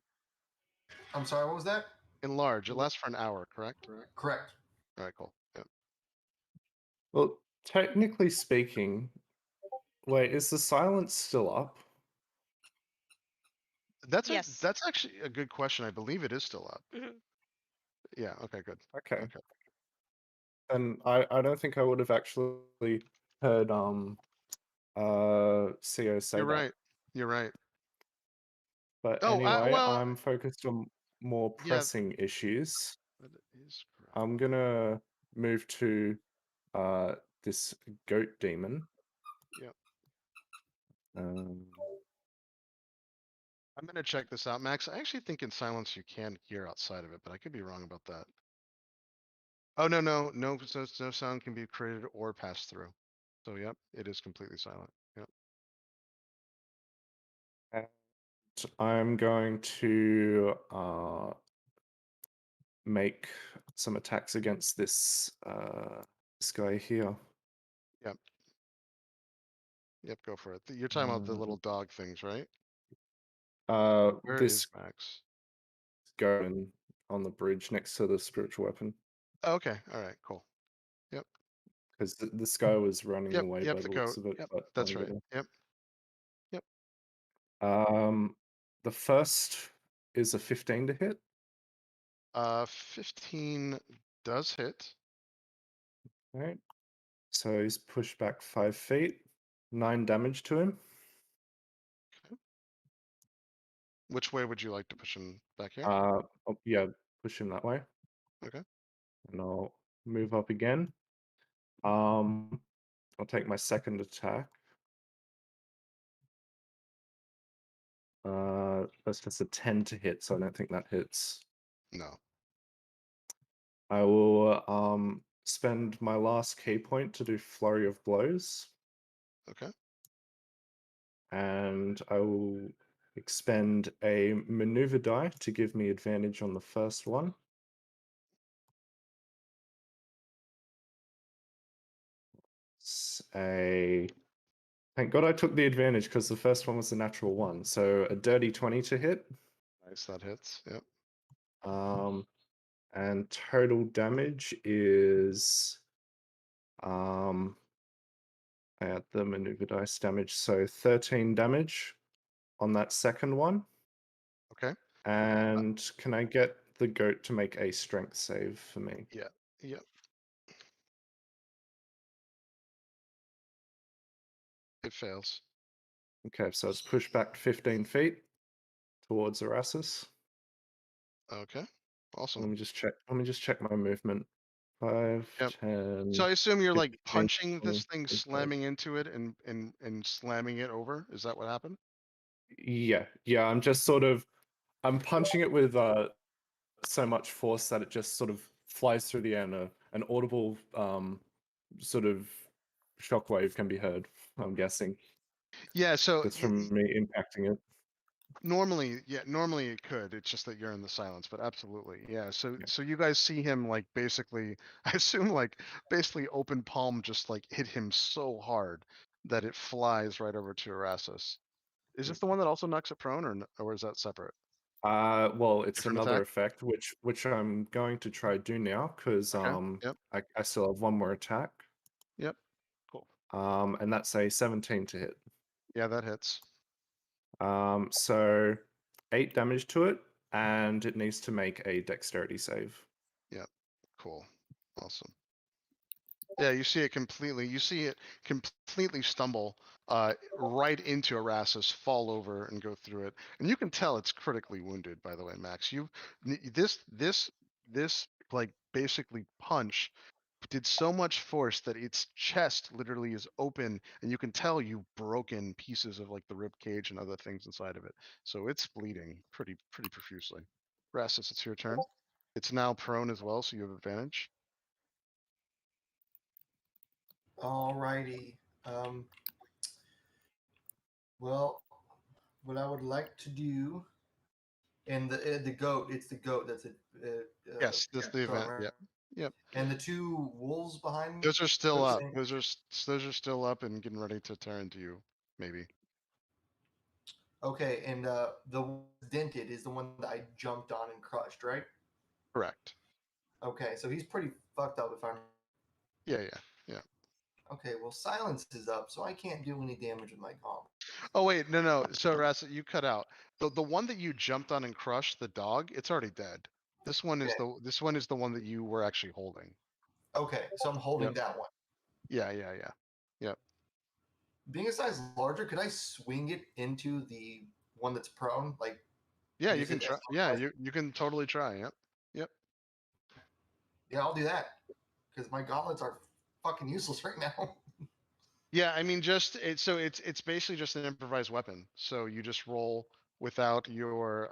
[SPEAKER 4] I'm sorry, what was that?
[SPEAKER 2] Enlarge. It lasts for an hour, correct?
[SPEAKER 4] Correct.
[SPEAKER 2] All right, cool. Yep.
[SPEAKER 3] Well, technically speaking, wait, is the silence still up?
[SPEAKER 7] Yes.
[SPEAKER 2] That's actually a good question. I believe it is still up.
[SPEAKER 7] Mhm.
[SPEAKER 2] Yeah. Okay. Good.
[SPEAKER 3] Okay.
[SPEAKER 2] Okay.
[SPEAKER 3] And I don't think I would have actually heard CO say
[SPEAKER 2] You're
[SPEAKER 3] that.
[SPEAKER 2] right. You're right.
[SPEAKER 3] But
[SPEAKER 2] Oh,
[SPEAKER 3] anyway,
[SPEAKER 2] well,
[SPEAKER 3] I'm focused on more
[SPEAKER 2] yeah.
[SPEAKER 3] pressing issues.
[SPEAKER 2] That is correct.
[SPEAKER 3] I'm gonna move to this goat demon.
[SPEAKER 2] Yep.
[SPEAKER 3] Um,
[SPEAKER 2] I'm gonna check this out, Max. I actually think in silence you can hear outside of it, but I could be wrong about that. Oh no sound can be created or passed through. So yep, it is completely silent. Yep.
[SPEAKER 3] and I'm going to make some attacks against this guy here.
[SPEAKER 2] Yep. Yep. Go for it. You're talking about the little dog things, right? Where
[SPEAKER 3] This
[SPEAKER 2] is Max?
[SPEAKER 3] goat on the bridge next to the spiritual weapon.
[SPEAKER 2] Oh, okay. All right. Cool. Yep.
[SPEAKER 3] Because this guy was running
[SPEAKER 2] Yep.
[SPEAKER 3] away
[SPEAKER 2] Yep.
[SPEAKER 3] by
[SPEAKER 2] The
[SPEAKER 3] the looks
[SPEAKER 2] goat.
[SPEAKER 3] of it.
[SPEAKER 2] Yep.
[SPEAKER 3] But
[SPEAKER 2] That's
[SPEAKER 3] I'm
[SPEAKER 2] right.
[SPEAKER 3] gonna-
[SPEAKER 2] Yep. Yep.
[SPEAKER 3] The first is a 15 to hit.
[SPEAKER 2] 15 does hit.
[SPEAKER 3] Right. So he's pushed back 5 feet. 9 damage to him.
[SPEAKER 2] Which way would you like to push him back here?
[SPEAKER 3] Yeah, push him that way.
[SPEAKER 2] Okay.
[SPEAKER 3] And I'll move up again. I'll take my second attack. That's just a 10 to hit, so I don't think that hits.
[SPEAKER 2] No.
[SPEAKER 3] I will spend my last key point to do flurry of blows.
[SPEAKER 2] Okay.
[SPEAKER 3] And I will expend a maneuver die to give me advantage on the first one. Thank God I took the advantage because the first one was a natural 1. So a dirty 20 to hit.
[SPEAKER 2] Nice, that hits. Yep.
[SPEAKER 3] And total damage is I add the maneuver dice damage, so 13 damage on that second one. And can I get the goat to make a strength save for me?
[SPEAKER 2] Yeah. Yep. It fails.
[SPEAKER 3] Okay, so it's pushed back 15 feet towards Erasmus.
[SPEAKER 2] Okay.
[SPEAKER 3] Let
[SPEAKER 2] Awesome.
[SPEAKER 3] me just check. Let me just check my movement. 5,
[SPEAKER 2] Yep.
[SPEAKER 3] 10.
[SPEAKER 2] So I assume you're like
[SPEAKER 3] 15,
[SPEAKER 2] punching
[SPEAKER 3] 20,
[SPEAKER 2] this thing,
[SPEAKER 3] 25.
[SPEAKER 2] slamming into it, and slamming it over. Is that what happened?
[SPEAKER 3] Yeah, I'm just sort of I'm punching it with so much force that it just sort of flies through the air and an audible sort of shockwave can be heard, I'm guessing.
[SPEAKER 2] Yeah. So
[SPEAKER 3] Just from me impacting it.
[SPEAKER 2] normally it could. It's just that you're in the silence, but absolutely, yeah. So
[SPEAKER 3] Yeah.
[SPEAKER 2] so you guys see him like basically, I assume like basically open palm just like hit him so hard that it flies right over to Erasmus. Is this the one that also knocks it prone, or is that separate?
[SPEAKER 3] Well, it's
[SPEAKER 2] Different
[SPEAKER 3] another
[SPEAKER 2] attack?
[SPEAKER 3] effect which I'm going to try do now because
[SPEAKER 2] Okay. Yep.
[SPEAKER 3] I still have one more attack.
[SPEAKER 2] Yep. Cool.
[SPEAKER 3] And that's a 17 to hit.
[SPEAKER 2] Yeah, that hits.
[SPEAKER 3] So 8 damage to it, and it needs to make a dexterity save.
[SPEAKER 2] Yep. Cool. Awesome. Yeah, you see it completely stumble right into Erasmus, fall over and go through it. And you can tell it's critically wounded, by the way, Max. This like basically punch did so much force that its chest literally is open, and you can tell you've broken pieces of like the rib cage and other things inside of it. So it's bleeding pretty profusely. Erasmus, it's your turn. It's now prone as well, so you have advantage.
[SPEAKER 4] Alrighty. Well, what I would like to do, and the goat, it's the goat that's a
[SPEAKER 2] Yes, this is the
[SPEAKER 4] prone,
[SPEAKER 2] event.
[SPEAKER 4] right?
[SPEAKER 2] Yep. Yep.
[SPEAKER 4] And the 2 wolves behind me.
[SPEAKER 2] Those are still
[SPEAKER 4] those
[SPEAKER 2] up.
[SPEAKER 4] same-
[SPEAKER 2] Those are still up and getting ready to turn to you, maybe.
[SPEAKER 4] Okay, and the dented is the one that I jumped on and crushed, right?
[SPEAKER 2] Correct.
[SPEAKER 4] Okay, so he's pretty fucked up if I'm.
[SPEAKER 2] Yeah.
[SPEAKER 4] Okay, well, silence is up, so I can't do any damage with my gauntlet.
[SPEAKER 2] Oh wait, no. So Ras, you cut out the one that you jumped on and crushed, the dog. It's already dead. This one is
[SPEAKER 4] Okay.
[SPEAKER 2] this one is the one that you were actually holding.
[SPEAKER 4] Okay, so I'm holding
[SPEAKER 2] Yep.
[SPEAKER 4] that one.
[SPEAKER 2] Yeah. Yep.
[SPEAKER 4] Being a size larger, could I swing it into the one that's prone? Like,
[SPEAKER 2] Yeah, you
[SPEAKER 4] use
[SPEAKER 2] can
[SPEAKER 4] it as
[SPEAKER 2] try.
[SPEAKER 4] a
[SPEAKER 2] Yeah,
[SPEAKER 4] weapon?
[SPEAKER 2] you can totally try. Yep.
[SPEAKER 4] Yeah, I'll do that because my gauntlets are fucking useless right now.
[SPEAKER 2] Yeah, I mean, it's basically just an improvised weapon. So you just roll without your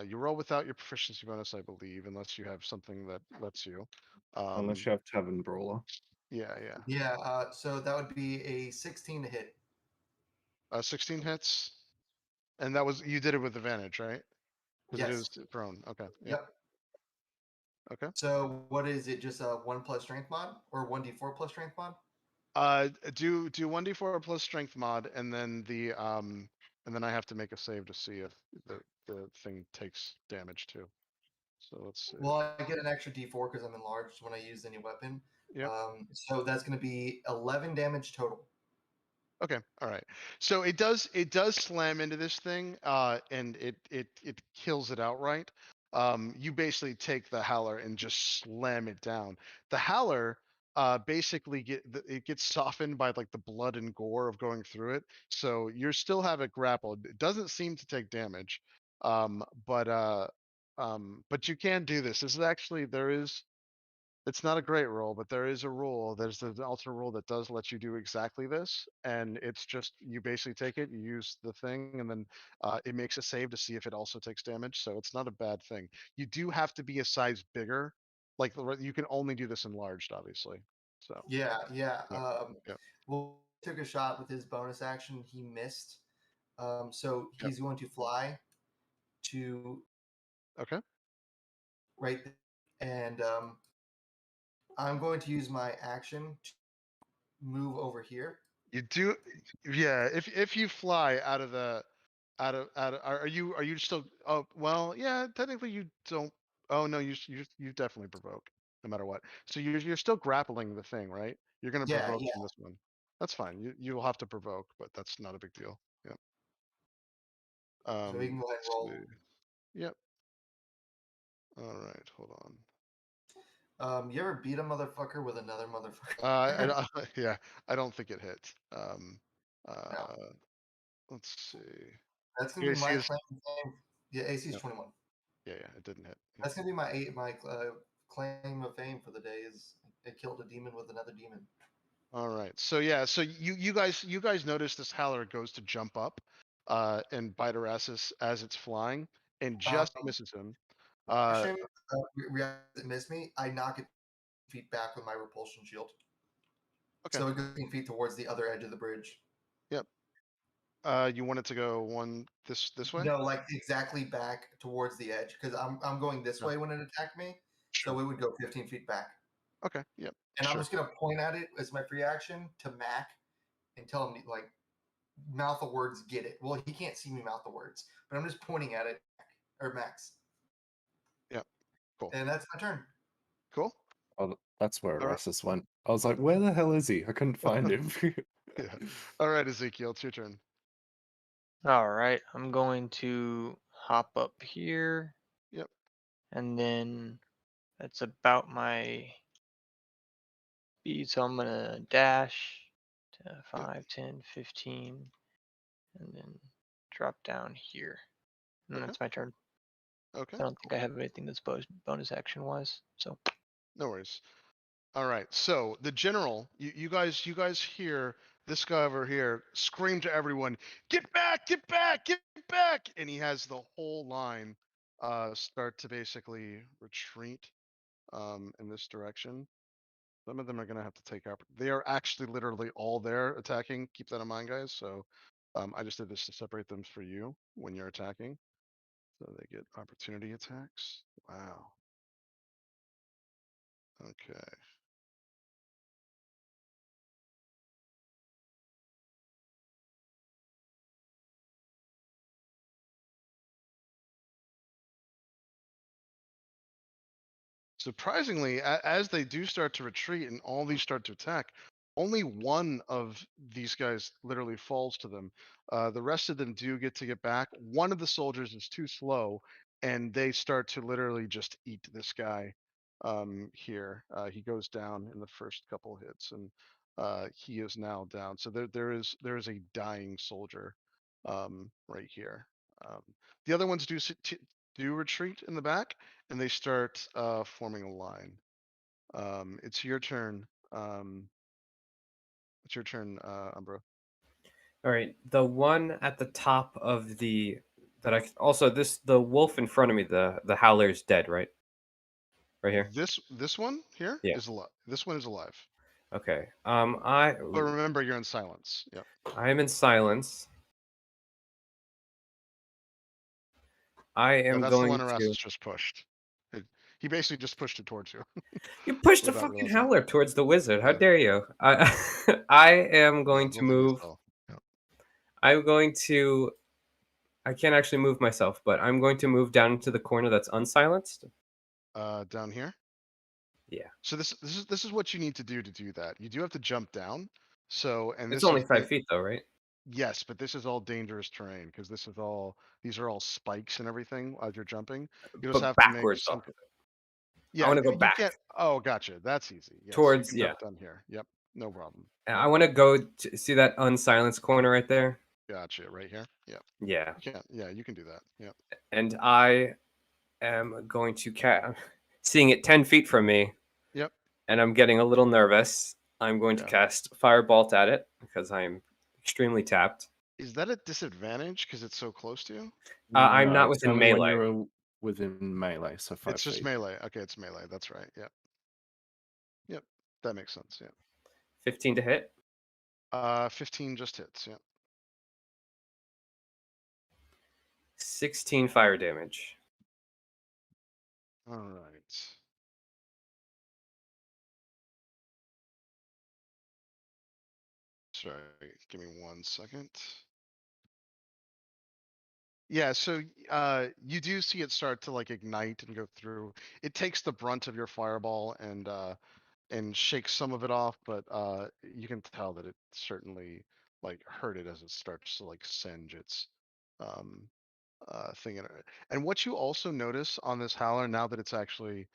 [SPEAKER 2] you roll without your proficiency bonus, I believe, unless you have something that lets you.
[SPEAKER 3] Unless you have Tavern Brawler.
[SPEAKER 2] Yeah.
[SPEAKER 4] Yeah, so that would be a 16 to hit.
[SPEAKER 2] 16 hits, and that was you did it with advantage, right? Because it
[SPEAKER 4] Yes.
[SPEAKER 2] is prone. Okay. Yeah.
[SPEAKER 4] Yep.
[SPEAKER 2] Okay.
[SPEAKER 4] So what is it? Just a 1 plus strength mod or 1d4 plus strength mod?
[SPEAKER 2] Do 1d4 plus strength mod, and then and then I have to make a save to see if the thing takes damage too. So let's see.
[SPEAKER 4] Well, I get an extra d4 because I'm enlarged when I use any weapon.
[SPEAKER 2] Yep.
[SPEAKER 4] So that's going to be 11 damage total.
[SPEAKER 2] Okay. All right. So it does slam into this thing, and it kills it outright. You basically take the howler and just slam it down. The howler basically it gets softened by like the blood and gore of going through it. So you still have it grappled. It doesn't seem to take damage. But you can do this. This is actually it's not a great rule, but there is a rule. There's an alternate rule that does let you do exactly this, and it's just you basically take it, you use the thing, and then it makes a save to see if it also takes damage. So it's not a bad thing. You do have to be a size bigger. Like you can only do this enlarged, obviously. So
[SPEAKER 4] Yeah.
[SPEAKER 2] Yep.
[SPEAKER 4] Well, took a shot with his bonus action. He missed. So
[SPEAKER 2] Yep.
[SPEAKER 4] he's going to fly to
[SPEAKER 2] Okay.
[SPEAKER 4] right there, and I'm going to use my action to move over here.
[SPEAKER 2] You do, yeah. If you fly out of are you still? Oh well, yeah. Technically, you don't. Oh no, you definitely provoke no matter what. So you're still grappling the thing, right? You're gonna
[SPEAKER 4] Yeah,
[SPEAKER 2] provoke
[SPEAKER 4] yeah.
[SPEAKER 2] from this one. That's fine. You'll have to provoke, but that's not a big deal. Yeah.
[SPEAKER 4] So he can go ahead and
[SPEAKER 2] Let's
[SPEAKER 4] roll.
[SPEAKER 2] see. Yep. All right, hold on.
[SPEAKER 4] You ever beat a motherfucker with another motherfucker?
[SPEAKER 2] Yeah, I don't think it hit.
[SPEAKER 4] No.
[SPEAKER 2] Let's see.
[SPEAKER 4] That's gonna be
[SPEAKER 2] AC
[SPEAKER 4] my
[SPEAKER 2] is,
[SPEAKER 4] claim to fame. Yeah, AC is
[SPEAKER 2] yep,
[SPEAKER 4] 21.
[SPEAKER 2] yeah, it didn't hit. Yep.
[SPEAKER 4] That's gonna be my claim of fame for the day. Is it killed a demon with another demon?
[SPEAKER 2] All right. So yeah, so you guys notice this Howler goes to jump up and bite Erastus as it's flying and just misses him.
[SPEAKER 4] Action. It missed me. I knock it feet back with my repulsion shield.
[SPEAKER 2] Okay.
[SPEAKER 4] So it goes 15 feet towards the other edge of the bridge.
[SPEAKER 2] Yep. You want it to go one this way?
[SPEAKER 4] No, like exactly back towards the edge because I'm going this
[SPEAKER 2] No.
[SPEAKER 4] way when it attacked me.
[SPEAKER 2] Sure.
[SPEAKER 4] So it would go 15 feet back.
[SPEAKER 2] Okay. Yep.
[SPEAKER 4] And I'm
[SPEAKER 2] Sure.
[SPEAKER 4] just gonna point at it as my free action to Mac and tell him like mouth the words, get it. Well, he can't see me mouth the words, but I'm just pointing at it or Max.
[SPEAKER 2] Yep. Cool.
[SPEAKER 4] And that's my turn.
[SPEAKER 2] Cool.
[SPEAKER 3] Oh, that's where
[SPEAKER 2] All right.
[SPEAKER 3] Erastus went. I was like, where the hell is he? I couldn't find him.
[SPEAKER 2] Yeah. All right, Ezekiel, it's your turn.
[SPEAKER 6] All right, I'm going to hop up here.
[SPEAKER 2] Yep.
[SPEAKER 6] And then that's about my speed. So I'm gonna dash to 5, 10, 15, and then drop down here. And
[SPEAKER 2] Okay.
[SPEAKER 6] that's my turn.
[SPEAKER 2] Okay.
[SPEAKER 6] I don't think I have anything that's bonus action wise. So
[SPEAKER 2] No worries. All right. So the general, you guys hear this guy over here scream to everyone, "Get back! Get back! Get back!" And he has the whole line start to basically retreat in this direction. Some of them are gonna have to take out. They are actually literally all there attacking. Keep that in mind, guys. So I just did this to separate them for you when you're attacking. So they get opportunity attacks. Wow. Okay. Surprisingly, as they do start to retreat and all these start to attack, only one of these guys literally falls to them. The rest of them do get to get back. One of the soldiers is too slow, and they start to literally just eat this guy here. He goes down in the first couple hits, and he is now down. So there is a dying soldier right here. Um, the other ones do retreat in the back, and they start forming a line. It's your turn. It's your turn, Umbro.
[SPEAKER 5] All right, the one at the top of the that I also the wolf in front of me, the howler is dead, right? Right here.
[SPEAKER 2] This one here
[SPEAKER 5] Yeah.
[SPEAKER 2] is alive. This one is alive.
[SPEAKER 5] Okay.
[SPEAKER 2] But remember, you're in silence. Yep.
[SPEAKER 5] I am in silence. I am
[SPEAKER 2] that's the
[SPEAKER 5] going
[SPEAKER 2] one
[SPEAKER 5] to.
[SPEAKER 2] Erastus just pushed. He basically just pushed it towards you.
[SPEAKER 5] You pushed the
[SPEAKER 2] without
[SPEAKER 5] fucking
[SPEAKER 2] realizing.
[SPEAKER 5] howler towards the wizard. How
[SPEAKER 2] Yeah.
[SPEAKER 5] dare you? I am going to
[SPEAKER 2] We'll do this
[SPEAKER 5] move.
[SPEAKER 2] all. Yep.
[SPEAKER 5] I'm going to. I can't actually move myself, but I'm going to move down into the corner that's unsilenced.
[SPEAKER 2] Down here.
[SPEAKER 5] Yeah.
[SPEAKER 2] So this is what you need to do that. You do have to jump down. So and
[SPEAKER 5] It's
[SPEAKER 2] this
[SPEAKER 5] only
[SPEAKER 2] is
[SPEAKER 5] 5 feet though, right?
[SPEAKER 2] Yes, but this is all dangerous terrain because these are all spikes and everything as you're jumping. You just
[SPEAKER 5] But
[SPEAKER 2] have to make
[SPEAKER 5] backwards.
[SPEAKER 2] some.
[SPEAKER 5] I
[SPEAKER 2] Yeah,
[SPEAKER 5] want to go
[SPEAKER 2] you
[SPEAKER 5] back
[SPEAKER 2] can't. Oh, gotcha. That's easy. Yes,
[SPEAKER 5] towards.
[SPEAKER 2] you can jump down here. Yep, no problem.
[SPEAKER 5] I want to go to see that unsilenced corner right there.
[SPEAKER 2] Gotcha. Right here. Yep.
[SPEAKER 5] Yeah.
[SPEAKER 2] You can. Yeah, you can do that. Yep.
[SPEAKER 5] And I am going to seeing it 10 feet from me.
[SPEAKER 2] Yep.
[SPEAKER 5] And I'm getting a little nervous. I'm going to cast Firebolt at it because I'm extremely tapped.
[SPEAKER 2] Is that a disadvantage because it's so close to you?
[SPEAKER 5] I'm not
[SPEAKER 3] it's
[SPEAKER 5] within
[SPEAKER 3] only when
[SPEAKER 5] melee.
[SPEAKER 3] you're within melee, so 5
[SPEAKER 2] It's just
[SPEAKER 3] feet.
[SPEAKER 2] melee. Okay, it's melee. That's right. Yep. Yep. That makes sense. Yeah.
[SPEAKER 5] 15 to hit.
[SPEAKER 2] 15 just hits. Yeah.
[SPEAKER 5] 16 fire damage.
[SPEAKER 2] All right. Sorry, give me 1 second. Yeah, so you do see it start to like ignite and go through. It takes the brunt of your fireball and shakes some of it off, but you can tell that it certainly like hurt it as it starts to like singe its thing in it. And what you also notice on this Howler, now that it's actually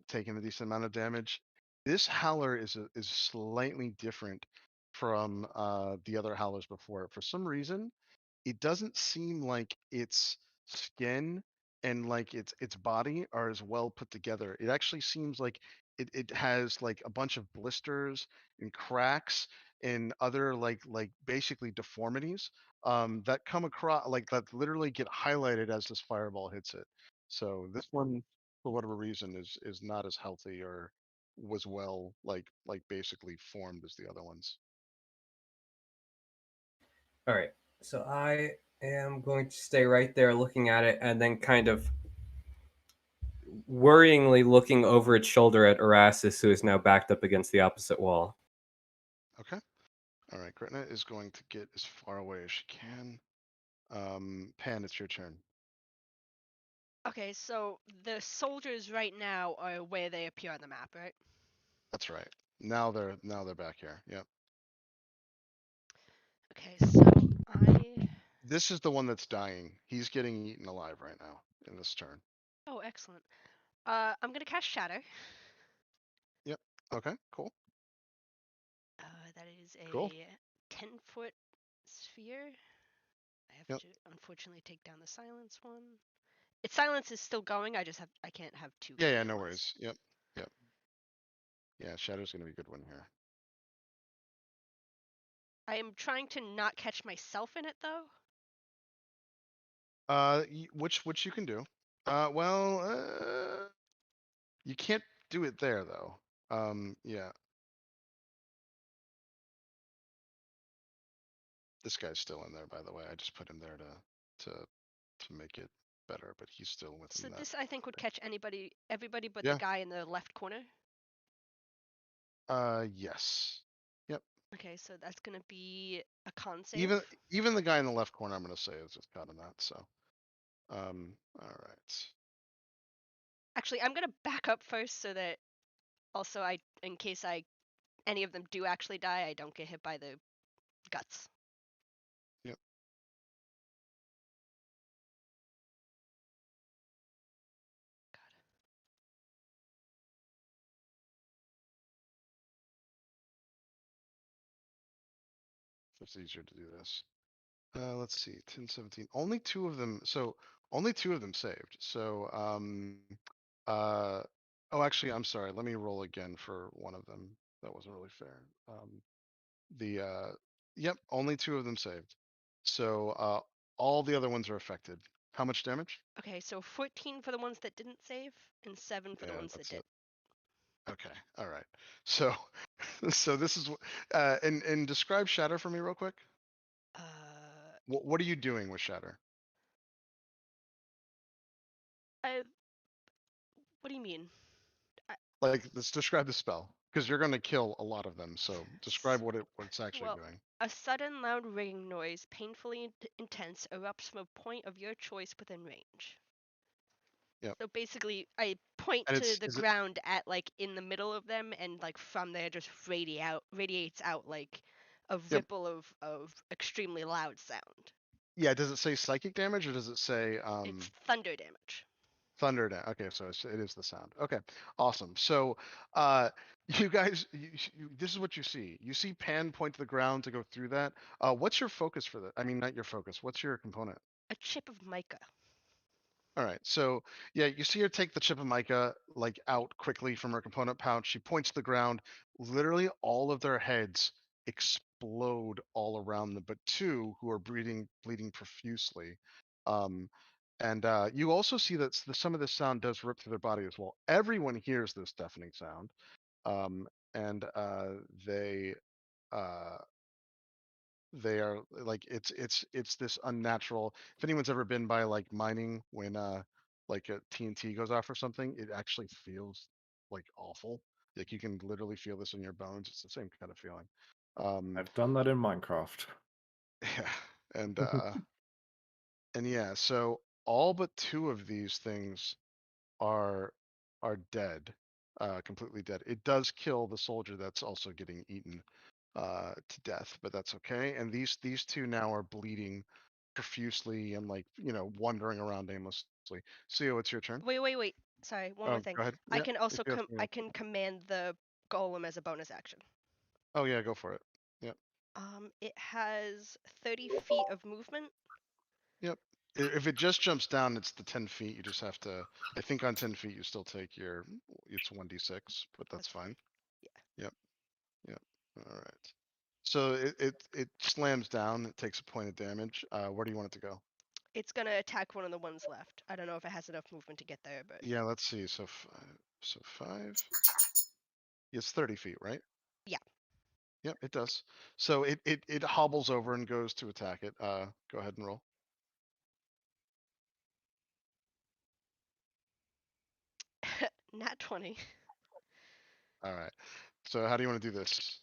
[SPEAKER 2] taking a decent amount of damage, this Howler is slightly different from the other Howlers before. For some reason, it doesn't seem like its skin and like its body are as well put together. It actually seems like it has like a bunch of blisters and cracks and other like basically deformities that come across like that literally get highlighted as this fireball hits it. So this one, for whatever reason, is not as healthy or was well like basically formed as the other ones.
[SPEAKER 5] All right. So I am going to stay right there looking at it and then kind of worryingly looking over its shoulder at Erastus, who is now backed up against the opposite wall.
[SPEAKER 2] Okay. All right. Gretna is going to get as far away as she can. Pan, it's your turn.
[SPEAKER 7] Okay, so the soldiers right now are where they appear on the map, right?
[SPEAKER 2] That's right. Now they're back here. Yep.
[SPEAKER 7] Okay, so I.
[SPEAKER 2] This is the one that's dying. He's getting eaten alive right now in this turn.
[SPEAKER 7] Oh, excellent. I'm gonna cast Shatter.
[SPEAKER 2] Okay, cool.
[SPEAKER 7] That is a
[SPEAKER 2] Cool.
[SPEAKER 7] 10-foot sphere. I have
[SPEAKER 2] Yep.
[SPEAKER 7] to unfortunately take down the silence one. Its silence is still going. I can't have two.
[SPEAKER 2] Yeah,
[SPEAKER 7] going
[SPEAKER 2] yeah,
[SPEAKER 7] at
[SPEAKER 2] no
[SPEAKER 7] once.
[SPEAKER 2] worries. Yep. Yep. Yeah, Shadow's gonna be a good one here.
[SPEAKER 7] I am trying to not catch myself in it though.
[SPEAKER 2] Which you can do. Well, you can't do it there though. Yeah. This guy's still in there, by the way. I just put him there to make it better, but he's still
[SPEAKER 7] So
[SPEAKER 2] within that.
[SPEAKER 7] this I think would catch everybody but
[SPEAKER 2] Yeah.
[SPEAKER 7] the guy in the left corner.
[SPEAKER 2] Yes.
[SPEAKER 7] Okay, so that's gonna be a con save.
[SPEAKER 2] Even the guy in the left corner, I'm gonna say, is just caught in that. So, all right.
[SPEAKER 7] Actually, I'm gonna back up first so that also in case any of them do actually die, I don't get hit by the guts.
[SPEAKER 2] Yep. It's easier to do this. Let's see, 10, 17. Only two of them. So only two of them saved. So oh, actually, I'm sorry. Let me roll again for one of them. That wasn't really fair. Yep, only two of them saved. So all the other ones are affected. How much damage?
[SPEAKER 7] Okay, so 14 for the ones that didn't save, and 7 for the
[SPEAKER 2] Yeah,
[SPEAKER 7] ones that
[SPEAKER 2] that's
[SPEAKER 7] did.
[SPEAKER 2] it. Okay, all right. So, so this is and describe Shatter for me real quick. What are you doing with Shatter?
[SPEAKER 7] What do you mean?
[SPEAKER 2] Like, let's describe the spell because you're going to kill a lot of them. So describe what it's actually
[SPEAKER 7] Well,
[SPEAKER 2] doing.
[SPEAKER 7] a sudden loud ringing noise, painfully intense, erupts from a point of your choice within range.
[SPEAKER 2] Yep.
[SPEAKER 7] So basically, I point
[SPEAKER 2] And
[SPEAKER 7] to the
[SPEAKER 2] is it
[SPEAKER 7] ground at like in the middle of them, and like from there just radiates out like a
[SPEAKER 2] Yep.
[SPEAKER 7] ripple of extremely loud sound.
[SPEAKER 2] Yeah, does it say psychic damage or does it say
[SPEAKER 7] It's thunder damage.
[SPEAKER 2] thunder damage? Okay, so it is the sound. Okay, awesome. So you guys, this is what you see. You see Pan point to the ground to go through that. What's your focus for that? I mean, not your focus. What's your component?
[SPEAKER 7] A chip of mica.
[SPEAKER 2] All right, so yeah, you see her take the chip of mica like out quickly from her component pouch. She points to the ground. Literally, all of their heads explode all around them, but two who are bleeding profusely. And you also see that some of this sound does rip through their body as well. Everyone hears this deafening sound, and uh, they are like it's this unnatural. If anyone's ever been by like mining when like a TNT goes off or something, it actually feels like awful. Like you can literally feel this in your bones. It's the same kind of feeling.
[SPEAKER 3] I've done that in Minecraft.
[SPEAKER 2] Yeah, and yeah, so all but two of these things are dead, completely dead. It does kill the soldier that's also getting eaten to death, but that's okay. And these two now are bleeding profusely and like wandering around aimlessly. Seo, it's your turn.
[SPEAKER 7] Wait. Sorry, one more thing.
[SPEAKER 2] Go ahead.
[SPEAKER 7] I
[SPEAKER 2] Yeah,
[SPEAKER 7] can
[SPEAKER 2] if
[SPEAKER 7] also
[SPEAKER 2] you have something
[SPEAKER 7] I
[SPEAKER 2] else.
[SPEAKER 7] can command the golem as a bonus action.
[SPEAKER 2] Oh yeah, go for it. Yep.
[SPEAKER 7] It has 30 feet of movement.
[SPEAKER 2] Yep. If it just jumps down, it's the 10 feet. You just have to. I think on 10 feet you still take your. It's 1d6, but that's fine.
[SPEAKER 7] Yeah.
[SPEAKER 2] Yep. All right. So it slams down. It takes a point of damage. Where do you want it to go?
[SPEAKER 7] It's gonna attack one of the ones left. I don't know if it has enough movement to get there, but
[SPEAKER 2] Yeah. Let's see. So 5. It's 30 feet, right?
[SPEAKER 7] yeah.
[SPEAKER 2] Yep, it does. So it hobbles over and goes to attack it. Go ahead and roll.
[SPEAKER 7] Nat 20.
[SPEAKER 2] All right. So how do you want to do this?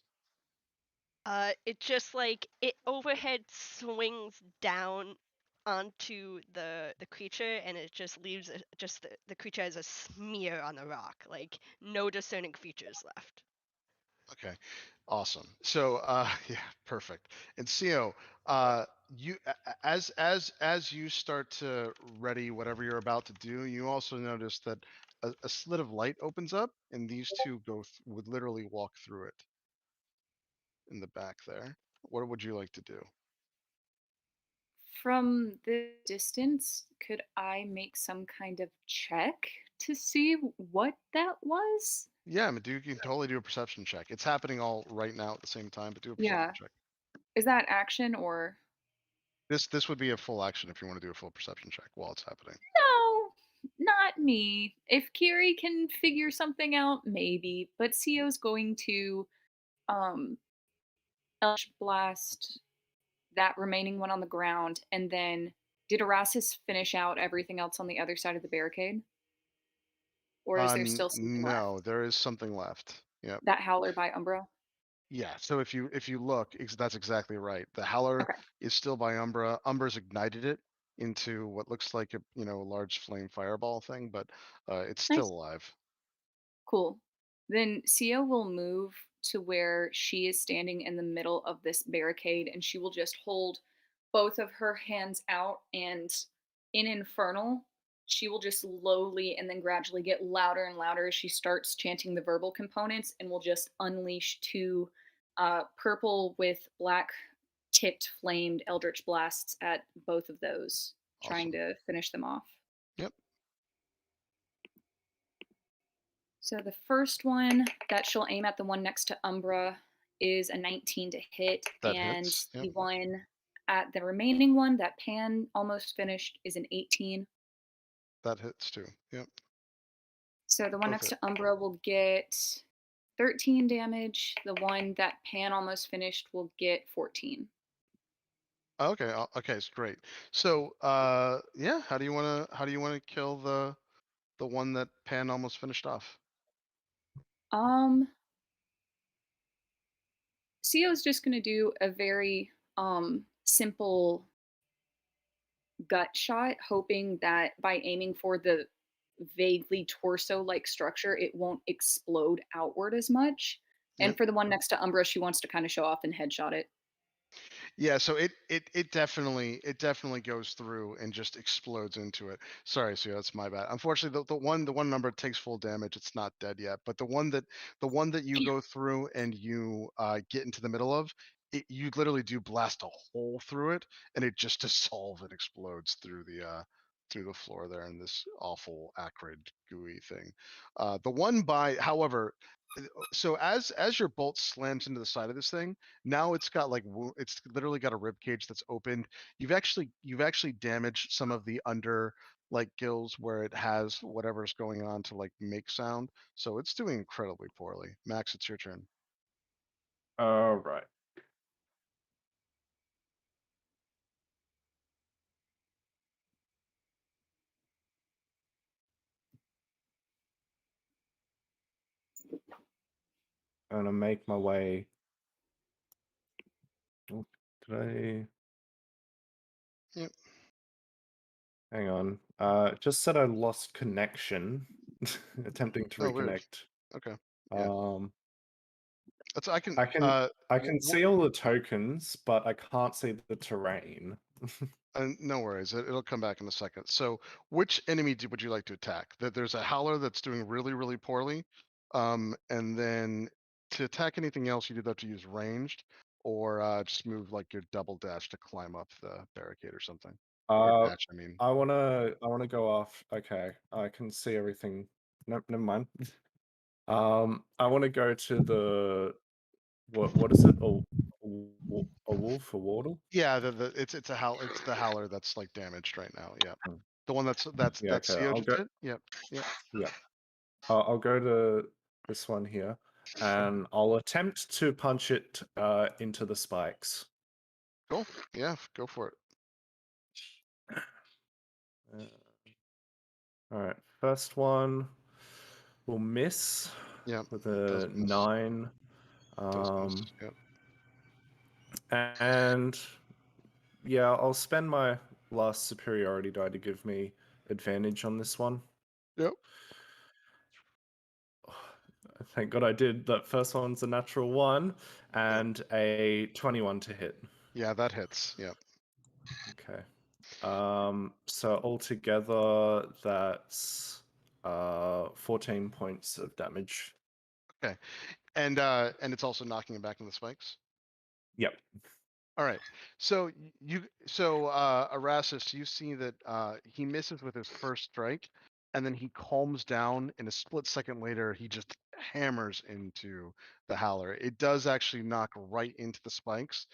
[SPEAKER 7] It just like it overhead swings down onto the creature, and it just leaves just the creature as a smear on the rock, like no discerning features left.
[SPEAKER 2] Okay, awesome. So yeah, perfect. And Seo, you as you start to ready whatever you're about to do, you also notice that a slit of light opens up, and these two would literally walk through it in the back there. What would you like to do?
[SPEAKER 1] From the distance, could I make some kind of check to see what that was?
[SPEAKER 2] Yeah, Madhu, you can totally do a perception check. It's happening all right now at the same time, but do a perception
[SPEAKER 1] Yeah.
[SPEAKER 2] check.
[SPEAKER 1] Is that action or
[SPEAKER 2] This would be a full action if you want to do a full perception check while it's happening.
[SPEAKER 1] no? Not me. If Kiri can figure something out, maybe. But Sio's going to um Eldritch Blast that remaining one on the ground, and then did Erasmus finish out everything else on the other side of the barricade? Or is there still something left?
[SPEAKER 2] No, there is something left. Yep.
[SPEAKER 1] That howler by Umbra?
[SPEAKER 2] Yeah. So if you look, that's exactly right. The Howler
[SPEAKER 1] Okay.
[SPEAKER 2] is still by Umbra. Umbra's ignited it into what looks like a large flame fireball thing, but it's
[SPEAKER 1] Nice.
[SPEAKER 2] still alive.
[SPEAKER 1] Cool. Then Sia will move to where she is standing in the middle of this barricade, and she will just hold both of her hands out, and in Infernal, she will just slowly and then gradually get louder and louder as she starts chanting the verbal components, and will just unleash two purple with black tipped flamed eldritch blasts at both of those, trying
[SPEAKER 2] Awesome.
[SPEAKER 1] to finish them off.
[SPEAKER 2] Yep.
[SPEAKER 1] So the first one that she'll aim at, the one next to Umbra, is a 19 to hit,
[SPEAKER 2] That
[SPEAKER 1] and
[SPEAKER 2] hits.
[SPEAKER 1] the
[SPEAKER 2] Yep.
[SPEAKER 1] one at the remaining one that Pan almost finished is an 18.
[SPEAKER 2] That hits too. Yep.
[SPEAKER 1] So the one
[SPEAKER 2] Both
[SPEAKER 1] next
[SPEAKER 2] hit.
[SPEAKER 1] to Umbra will get 13 damage. The one that Pan almost finished will get 14.
[SPEAKER 2] Okay. Okay. It's great. So yeah, how do you want to kill the one that Pan almost finished off?
[SPEAKER 1] Sio's just gonna do a very simple gut shot, hoping that by aiming for the vaguely torso-like structure, it won't explode outward as much.
[SPEAKER 2] Yep.
[SPEAKER 1] And for the one next to Umbra, she wants to kind of show off and headshot it.
[SPEAKER 2] Yeah, so it definitely goes through and just explodes into it. Sorry, so that's my bad. Unfortunately, the one number takes full damage. It's not dead yet, but the one that you go through and you get into the middle of, you literally do blast a hole through it, and it just dissolves and explodes through the floor there in this awful acrid gooey thing. The one by, however, so as your bolt slams into the side of this thing, now it's got like it's literally got a rib cage that's opened. You've actually damaged some of the under like gills where it has whatever's going on to like make sound. So it's doing incredibly poorly. Max, it's your turn.
[SPEAKER 3] All right. I'm gonna make my way. Oh, did I?
[SPEAKER 2] Yep.
[SPEAKER 3] Hang on. Just said I lost connection. Attempting to
[SPEAKER 2] Oh, weird.
[SPEAKER 3] reconnect.
[SPEAKER 2] Okay. Yeah. That's I can
[SPEAKER 3] I can see all the tokens, but I can't see the terrain.
[SPEAKER 2] No worries. It'll come back in a second. So, which enemy would you like to attack? There's a howler that's doing really, really poorly. And then to attack anything else, you'd either have to use ranged or just move like your double dash to climb up the barricade or something. Or
[SPEAKER 3] Uh,
[SPEAKER 2] dash, I mean.
[SPEAKER 3] I wanna go off. Okay, I can see everything. Nope, never mind. I want to go to the what is it? A wolf, a wardle?
[SPEAKER 2] Yeah, it's it's the howler that's like damaged right now. Yeah,
[SPEAKER 3] Hmm.
[SPEAKER 2] the one that's
[SPEAKER 3] Yeah, okay.
[SPEAKER 2] CO
[SPEAKER 3] I'll
[SPEAKER 2] just
[SPEAKER 3] go.
[SPEAKER 2] hit. Yep, yep.
[SPEAKER 3] Yeah, I'll go to this one here, and I'll attempt to punch it into the spikes.
[SPEAKER 2] Cool. Yeah, go for it.
[SPEAKER 3] All right, first one will miss.
[SPEAKER 2] Yep,
[SPEAKER 3] with
[SPEAKER 2] does
[SPEAKER 3] a
[SPEAKER 2] miss.
[SPEAKER 3] 9.
[SPEAKER 2] Does miss. Yep.
[SPEAKER 3] And yeah, I'll spend my last superiority die to give me advantage on this one.
[SPEAKER 2] Yep.
[SPEAKER 3] Thank God I did. That first one's a natural 1 and a 21 to hit.
[SPEAKER 2] Yeah, that hits. Yep.
[SPEAKER 3] Okay. So altogether that's 14 points of damage.
[SPEAKER 2] Okay. And it's also knocking him back in the spikes.
[SPEAKER 3] Yep.
[SPEAKER 2] All right. So Arasis, you see that he misses with his first strike, and then he calms down. In a split second later, he just hammers into the howler. It does actually knock right into the spikes,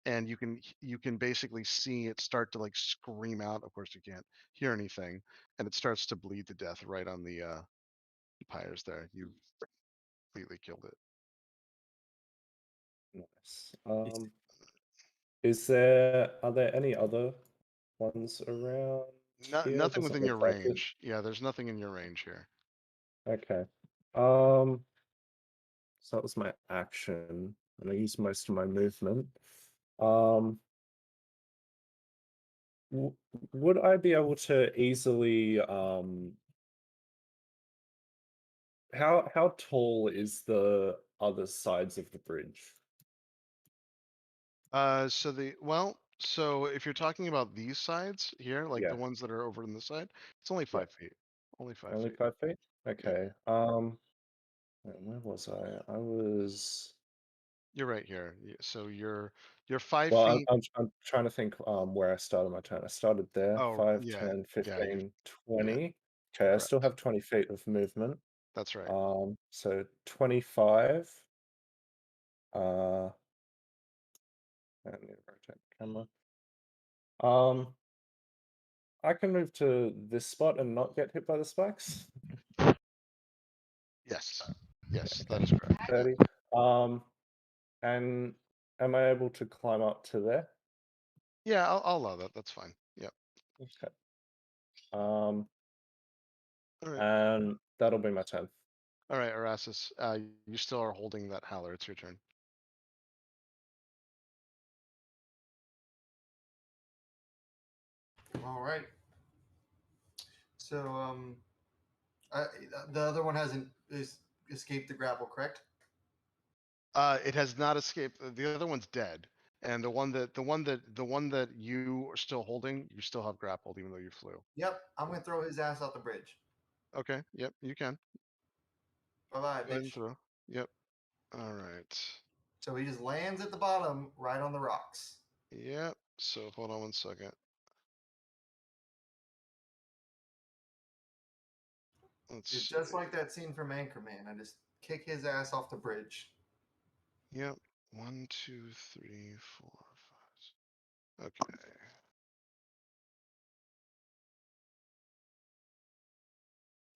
[SPEAKER 2] and you can basically see it start to like scream out. Of course, you can't hear anything, and it starts to bleed to death right on the pyres there. You completely killed it.
[SPEAKER 3] Nice. Are there any other ones around here?
[SPEAKER 2] Nothing
[SPEAKER 3] Doesn't
[SPEAKER 2] within
[SPEAKER 3] look
[SPEAKER 2] your
[SPEAKER 3] like it.
[SPEAKER 2] range. Yeah, there's nothing in your range here.
[SPEAKER 3] Okay. So that was my action, and I used most of my movement. Would I be able to easily how tall is the other sides of the bridge?
[SPEAKER 2] So if you're talking about these sides here, like the
[SPEAKER 3] Yeah.
[SPEAKER 2] ones that are over on this side, it's only 5 feet. Only 5
[SPEAKER 3] Only
[SPEAKER 2] feet.
[SPEAKER 3] 5 feet? Okay. Where was I? I was.
[SPEAKER 2] You're right here. So you're 5
[SPEAKER 3] Well,
[SPEAKER 2] feet.
[SPEAKER 3] I'm trying to think where I started my turn. I started there.
[SPEAKER 2] Oh,
[SPEAKER 3] 5,
[SPEAKER 2] yeah,
[SPEAKER 3] 10,
[SPEAKER 2] yeah, you're
[SPEAKER 3] 15, 20. Okay, I still
[SPEAKER 2] correct.
[SPEAKER 3] have 20 feet of movement.
[SPEAKER 2] That's right.
[SPEAKER 3] So 25. And then rotate the camera. I can move to this spot and not get hit by the spikes.
[SPEAKER 2] Yes. Yes, that is correct.
[SPEAKER 3] 30. And am I able to climb up to there?
[SPEAKER 2] Yeah, I'll allow that. That's fine. Yep.
[SPEAKER 3] Okay.
[SPEAKER 2] All right.
[SPEAKER 3] And that'll be my turn.
[SPEAKER 2] All right, Arasis, you still are holding that howler. It's your turn.
[SPEAKER 4] All right. So the other one hasn't escaped the grapple, correct?
[SPEAKER 2] It has not escaped. The other one's dead, and the one that you are still holding, you still have grappled, even though you flew.
[SPEAKER 4] Yep. I'm gonna throw his ass off the bridge.
[SPEAKER 2] Okay. Yep. You can.
[SPEAKER 4] Bye bye,
[SPEAKER 2] Go ahead and
[SPEAKER 4] bitch.
[SPEAKER 2] throw. Yep. All right.
[SPEAKER 4] So he just lands at the bottom, right on the rocks.
[SPEAKER 2] Yep. So hold on 1 second. Let's
[SPEAKER 4] It's
[SPEAKER 2] see.
[SPEAKER 4] just like that scene from Anchorman. I just kick his ass off the bridge.
[SPEAKER 2] Yep. 1, 2, 3, 4, 5. Okay.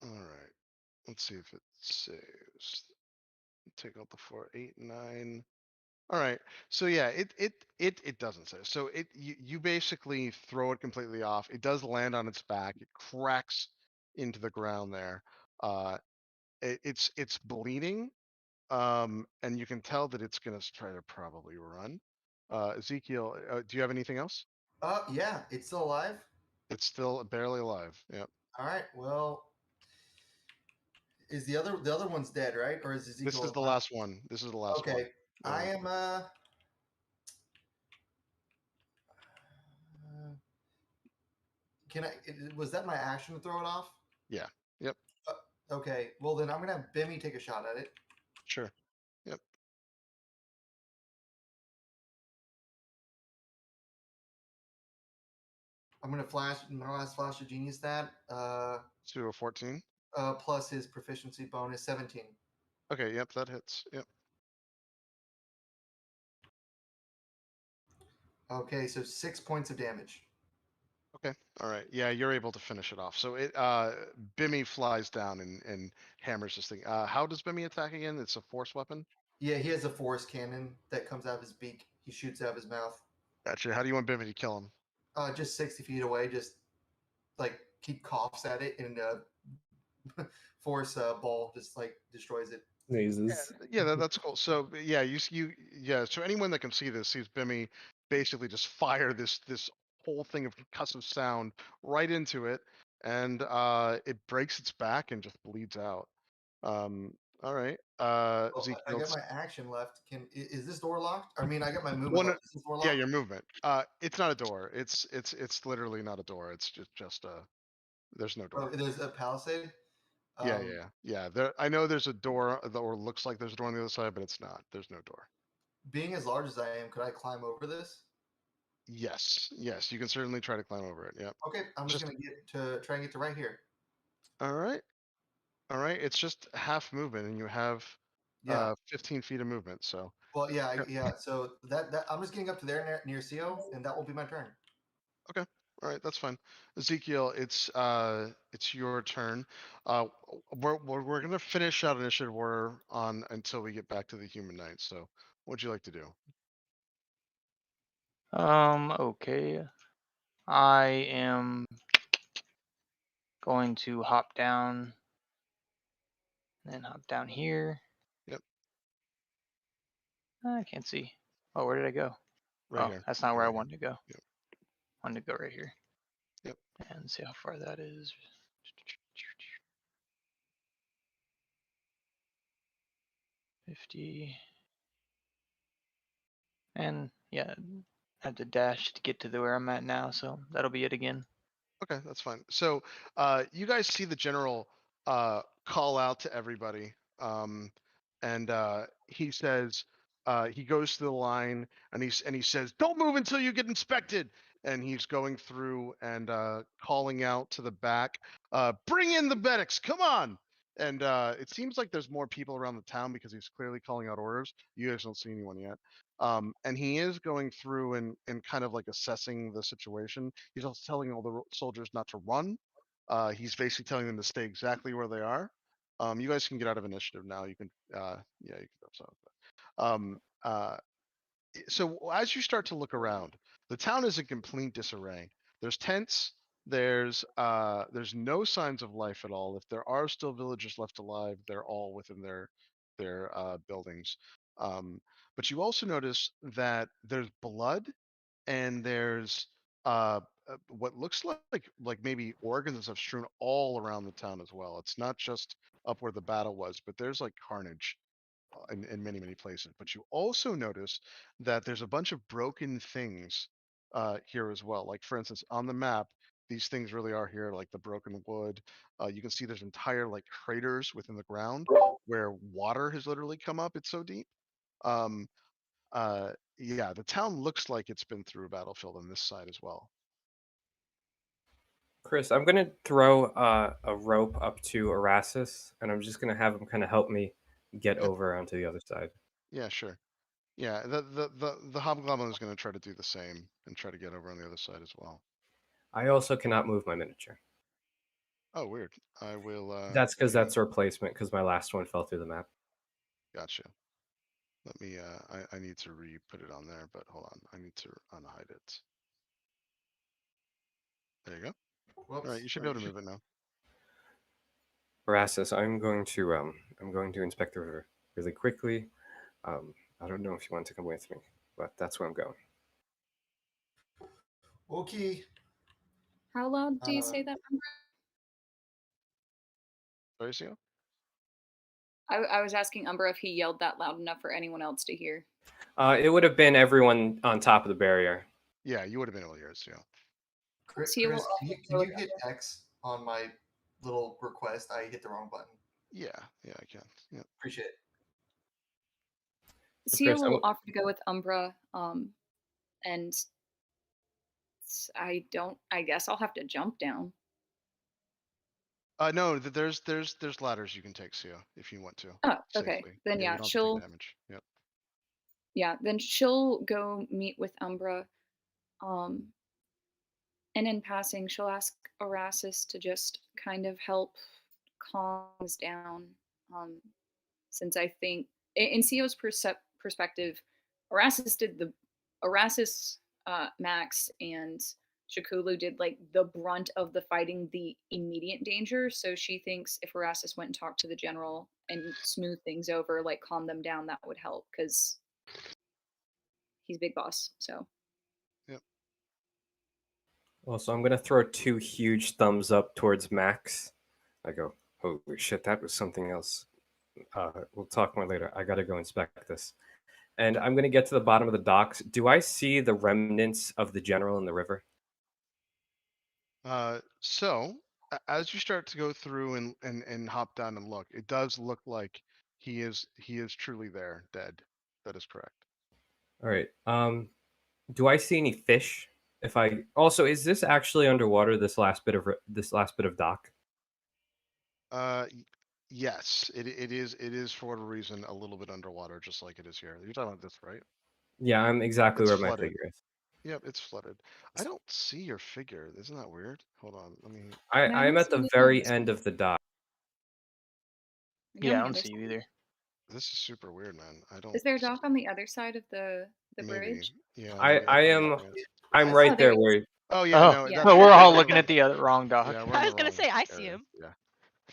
[SPEAKER 2] All right. Let's see if it saves. Take out the 4, 8, 9. All right. So yeah, it doesn't say. So you basically throw it completely off. It does land on its back. It cracks into the ground there. It's bleeding. And you can tell that it's gonna try to probably run. Ezekiel, do you have anything else?
[SPEAKER 4] Yeah, it's still alive.
[SPEAKER 2] It's still barely alive. Yep.
[SPEAKER 4] All right. Well, is the other one's dead, right? Or is Ezekiel?
[SPEAKER 2] This is the last one. This is the last one.
[SPEAKER 4] Okay. I am Was that my action to throw it off?
[SPEAKER 2] Yeah. Yep.
[SPEAKER 4] Okay. Well, then I'm gonna have Bimmy take a shot at it.
[SPEAKER 2] Sure. Yep.
[SPEAKER 4] I'm gonna flash my last flash of genius stat.
[SPEAKER 2] To a 14.
[SPEAKER 4] Plus his proficiency bonus, 17.
[SPEAKER 2] Okay. Yep. That hits. Yep.
[SPEAKER 4] Okay, so 6 points of damage.
[SPEAKER 2] Okay. All right. Yeah, you're able to finish it off. So it Bimmy flies down and hammers this thing. How does Bimmy attack again? It's a force weapon.
[SPEAKER 4] Yeah, he has a force cannon that comes out of his beak. He shoots out of his mouth.
[SPEAKER 2] Gotcha. How do you want Bimmy to kill him?
[SPEAKER 4] Just 60 feet away. Just like he coughs at it and force ball just like destroys it.
[SPEAKER 3] Sneezes.
[SPEAKER 2] Yeah, that's cool. So yeah, yeah. So anyone that can see this sees Bimmy basically just fire this whole thing of concussive sound right into it, and it breaks its back and just bleeds out. All right.
[SPEAKER 4] I
[SPEAKER 2] Ezekiel.
[SPEAKER 4] got my action left. Is this door locked? I mean, I got my movement
[SPEAKER 2] One,
[SPEAKER 4] left. Is this door
[SPEAKER 2] yeah,
[SPEAKER 4] locked?
[SPEAKER 2] your movement. It's not a door. It's literally not a door. It's just there's no door.
[SPEAKER 4] Oh, there's a palisade.
[SPEAKER 2] Yeah. There, I know there's a door that or looks like there's a door on the other side, but it's not. There's no door.
[SPEAKER 4] Being as large as I am, could I climb over this?
[SPEAKER 2] Yes, you can certainly try to climb over it. Yep.
[SPEAKER 4] Okay, I'm just gonna try and get to right here.
[SPEAKER 2] All right. It's just half movement, and you have
[SPEAKER 4] Yeah.
[SPEAKER 2] 15 feet of movement. So
[SPEAKER 4] Well, yeah,
[SPEAKER 2] Yep.
[SPEAKER 4] yeah. So that I'm just getting up to there near CO, and that will be my turn.
[SPEAKER 2] okay. All right, that's fine. Ezekiel, it's your turn. We're gonna finish out initiative order on until we get back to the human knight. So, what'd you like to do?
[SPEAKER 6] Okay. I am going to hop down, then hop down here.
[SPEAKER 2] Yep.
[SPEAKER 6] I can't see. Oh, where did I go?
[SPEAKER 2] Right
[SPEAKER 6] Oh,
[SPEAKER 2] here.
[SPEAKER 6] that's not where I
[SPEAKER 2] Right here.
[SPEAKER 6] wanted to go.
[SPEAKER 2] Yep.
[SPEAKER 6] I wanted to go right here.
[SPEAKER 2] Yep.
[SPEAKER 6] And see how far that is. 50. And yeah, I have to dash to get to where I'm at now, so that'll be it again.
[SPEAKER 2] Okay, that's fine. So, you guys see the general call out to everybody, and he says, he goes to the line and he says, "Don't move until you get inspected." And he's going through and calling out to the back, "Bring in the medics! Come on!" And it seems like there's more people around the town because he's clearly calling out orders. You guys don't see anyone yet. And he is going through and kind of like assessing the situation. He's also telling all the soldiers not to run. He's basically telling them to stay exactly where they are. You guys can get out of initiative now. You can, yeah, you can. Um, uh, so as you start to look around, the town is in complete disarray. There's tents. There's no signs of life at all. If there are still villagers left alive, they're all within their buildings. But you also notice that there's blood and there's what looks like maybe organs have strewn all around the town as well. It's not just up where the battle was, but there's like carnage in many places. But you also notice that there's a bunch of broken things here as well. Like for instance, on the map, these things really are here, like the broken wood. You can see there's entire like craters within the ground where water has literally come up. It's so deep. Um, yeah, the town looks like it's been through a battlefield on this side as well.
[SPEAKER 5] Chris, I'm gonna throw a rope up to Erastus, and I'm just gonna have him kind of help me get
[SPEAKER 2] Yeah.
[SPEAKER 5] over onto the other side.
[SPEAKER 2] Yeah, sure. Yeah, the hobgoblin is going to try to do the same and try to get over on the other side as well.
[SPEAKER 5] I also cannot move my miniature.
[SPEAKER 2] Oh, weird. I will.
[SPEAKER 5] That's because that's a replacement, because my last one fell through the map.
[SPEAKER 2] Gotcha. Let me. I need to re-put it on there, but hold on. I need to unhide it. There you go.
[SPEAKER 4] Whoops.
[SPEAKER 2] All right, you should be able to move it now.
[SPEAKER 5] Erastus, I'm going to inspect the river really quickly. I don't know if you want to come with me, but that's where I'm going.
[SPEAKER 4] Okay.
[SPEAKER 1] How loud do you say that?
[SPEAKER 2] Sorry, Sio?
[SPEAKER 1] I was asking Umbra if he yelled that loud enough for anyone else to hear.
[SPEAKER 5] It would have been everyone on top of the barrier.
[SPEAKER 2] Yeah, you would have been able to hear it, Sio.
[SPEAKER 1] Seal will
[SPEAKER 4] Chris,
[SPEAKER 1] also
[SPEAKER 4] can
[SPEAKER 1] go
[SPEAKER 4] you
[SPEAKER 1] with
[SPEAKER 4] hit X on my little request? I hit the wrong button.
[SPEAKER 2] Yeah, I can. Yeah.
[SPEAKER 4] Appreciate it.
[SPEAKER 5] So,
[SPEAKER 1] Seal
[SPEAKER 5] Chris,
[SPEAKER 1] will offer to go with Umbra, and I guess I'll have to jump down.
[SPEAKER 2] No, there's ladders you can take, Sia, if you want to.
[SPEAKER 1] Oh, okay.
[SPEAKER 2] Safely.
[SPEAKER 1] Then
[SPEAKER 2] Yeah,
[SPEAKER 1] yeah,
[SPEAKER 2] you don't have to
[SPEAKER 1] she'll
[SPEAKER 2] take damage. Yep.
[SPEAKER 1] then she'll go meet with Umbra. And in passing, she'll ask Erastus to just kind of help calm things down. Since I think, in Sio's perspective, Erastus, Max, and Shakulu did like the brunt of the fighting the immediate danger. So she thinks if Erastus went and talked to the general and smooth things over, like calm them down, that would help because he's big boss. So
[SPEAKER 5] well, so I'm gonna throw 2 huge thumbs up towards Max. I go, holy shit, that was something else. We'll talk more later. I gotta go inspect this. And I'm gonna get to the bottom of the docks. Do I see the remnants of the general in the river?
[SPEAKER 2] So as you start to go through and hop down and look, it does look like he is truly there, dead. That is correct.
[SPEAKER 5] All right. Do I see any fish? If I also, is this actually underwater? This last bit of dock.
[SPEAKER 2] Yes, it is for whatever reason a little bit underwater, just like it is here. You're talking about this, right?
[SPEAKER 5] Yeah, I'm exactly
[SPEAKER 2] It's
[SPEAKER 5] where my
[SPEAKER 2] flooded.
[SPEAKER 5] figure is.
[SPEAKER 2] Yep, it's flooded. I don't see your figure. Isn't that weird? Hold on, let me.
[SPEAKER 5] I am at the very end of the dock.
[SPEAKER 6] Yeah, I don't see you either.
[SPEAKER 2] This is super weird, man. I don't.
[SPEAKER 1] is there a dock on the other side of the
[SPEAKER 2] Maybe.
[SPEAKER 1] bridge?
[SPEAKER 2] Yeah.
[SPEAKER 5] I'm right
[SPEAKER 1] there
[SPEAKER 5] there
[SPEAKER 1] he
[SPEAKER 5] where.
[SPEAKER 2] Oh yeah,
[SPEAKER 6] Oh,
[SPEAKER 2] no.
[SPEAKER 1] yeah.
[SPEAKER 6] well,
[SPEAKER 2] That's
[SPEAKER 6] we're
[SPEAKER 2] right.
[SPEAKER 6] all
[SPEAKER 2] We're
[SPEAKER 6] looking
[SPEAKER 2] wrong.
[SPEAKER 6] at the wrong dog.
[SPEAKER 2] Yeah, we're
[SPEAKER 7] I
[SPEAKER 2] in
[SPEAKER 7] was
[SPEAKER 2] the
[SPEAKER 7] gonna
[SPEAKER 2] wrong
[SPEAKER 7] say I see
[SPEAKER 2] area.
[SPEAKER 7] him.
[SPEAKER 2] Yeah.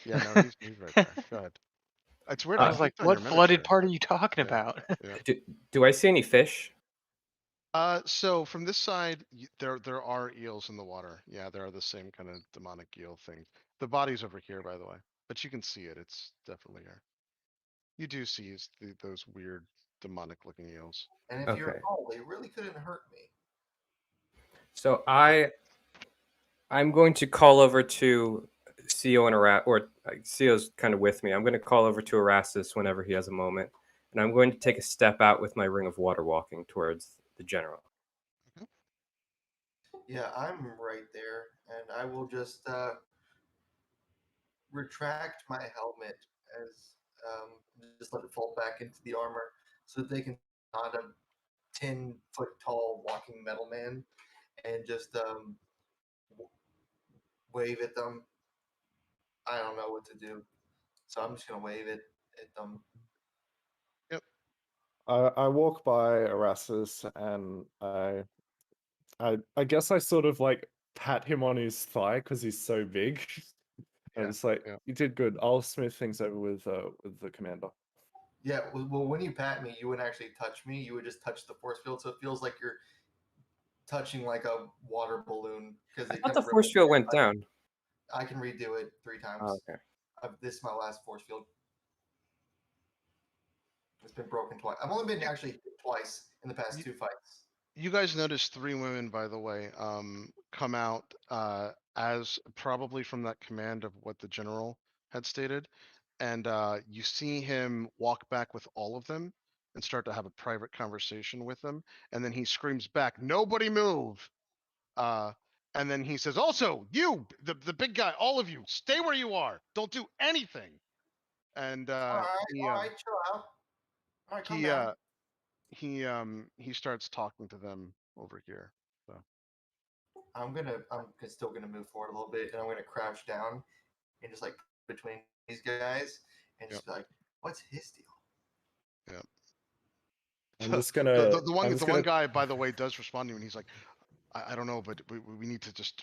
[SPEAKER 2] Yeah, no, he's right there. Go ahead. It's weird.
[SPEAKER 6] I
[SPEAKER 2] I
[SPEAKER 6] was like,
[SPEAKER 2] clicked on your
[SPEAKER 6] what flooded
[SPEAKER 2] miniature.
[SPEAKER 6] part are you talking
[SPEAKER 2] Yeah.
[SPEAKER 6] about?
[SPEAKER 2] Yeah.
[SPEAKER 5] Do I see any fish?
[SPEAKER 2] So from this side, there are eels in the water. Yeah, there are the same kind of demonic eel things. The body's over here, by the way, but you can see it. It's definitely here. You do see those weird demonic-looking eels.
[SPEAKER 4] And if you
[SPEAKER 5] Okay.
[SPEAKER 4] recall, they really couldn't hurt me.
[SPEAKER 5] So I'm going to call over to Cio and Cio's kind of with me. I'm going to call over to Erastus whenever he has a moment, and I'm going to take a step out with my ring of water walking towards the general.
[SPEAKER 4] Yeah, I'm right there, and I will just retract my helmet as just let it fall back into the armor, so that they can not a 10-foot tall walking metal man, and just wave at them. I don't know what to do, so I'm just gonna wave it at them.
[SPEAKER 2] Yep.
[SPEAKER 3] I walk by Erastus and I guess I sort of like pat him on his thigh because he's so big. And
[SPEAKER 2] Yeah,
[SPEAKER 3] it's like,
[SPEAKER 2] yeah.
[SPEAKER 3] you did good. I'll smooth things over with the commander.
[SPEAKER 4] Yeah, well, when you pat me, you wouldn't actually touch me. You would just touch the force field, so it feels like you're touching like a water balloon because
[SPEAKER 5] I
[SPEAKER 4] it
[SPEAKER 5] thought
[SPEAKER 4] kind
[SPEAKER 5] the
[SPEAKER 4] of
[SPEAKER 5] force field went down.
[SPEAKER 4] I can redo it 3 times.
[SPEAKER 5] Oh, okay.
[SPEAKER 4] This is my last force field. It's been broken twice. I've only been actually hit twice in the past 2 fights.
[SPEAKER 2] You guys noticed 3 women, by the way, come out as probably from that command of what the general had stated, and you see him walk back with all of them and start to have a private conversation with them, and then he screams back, "Nobody move!" And then he says, "Also, you, the big guy, all of you, stay where you are. Don't do anything." And
[SPEAKER 4] All right, chill out. All right, calm down.
[SPEAKER 2] he starts talking to them over here. So
[SPEAKER 4] I'm still gonna move forward a little bit, and I'm gonna crouch down and just like between these guys and just be like, "What's his deal?"
[SPEAKER 2] yeah.
[SPEAKER 3] I'm just gonna.
[SPEAKER 2] The one guy, by the way, does respond to you, and he's like, I don't know, but we need to just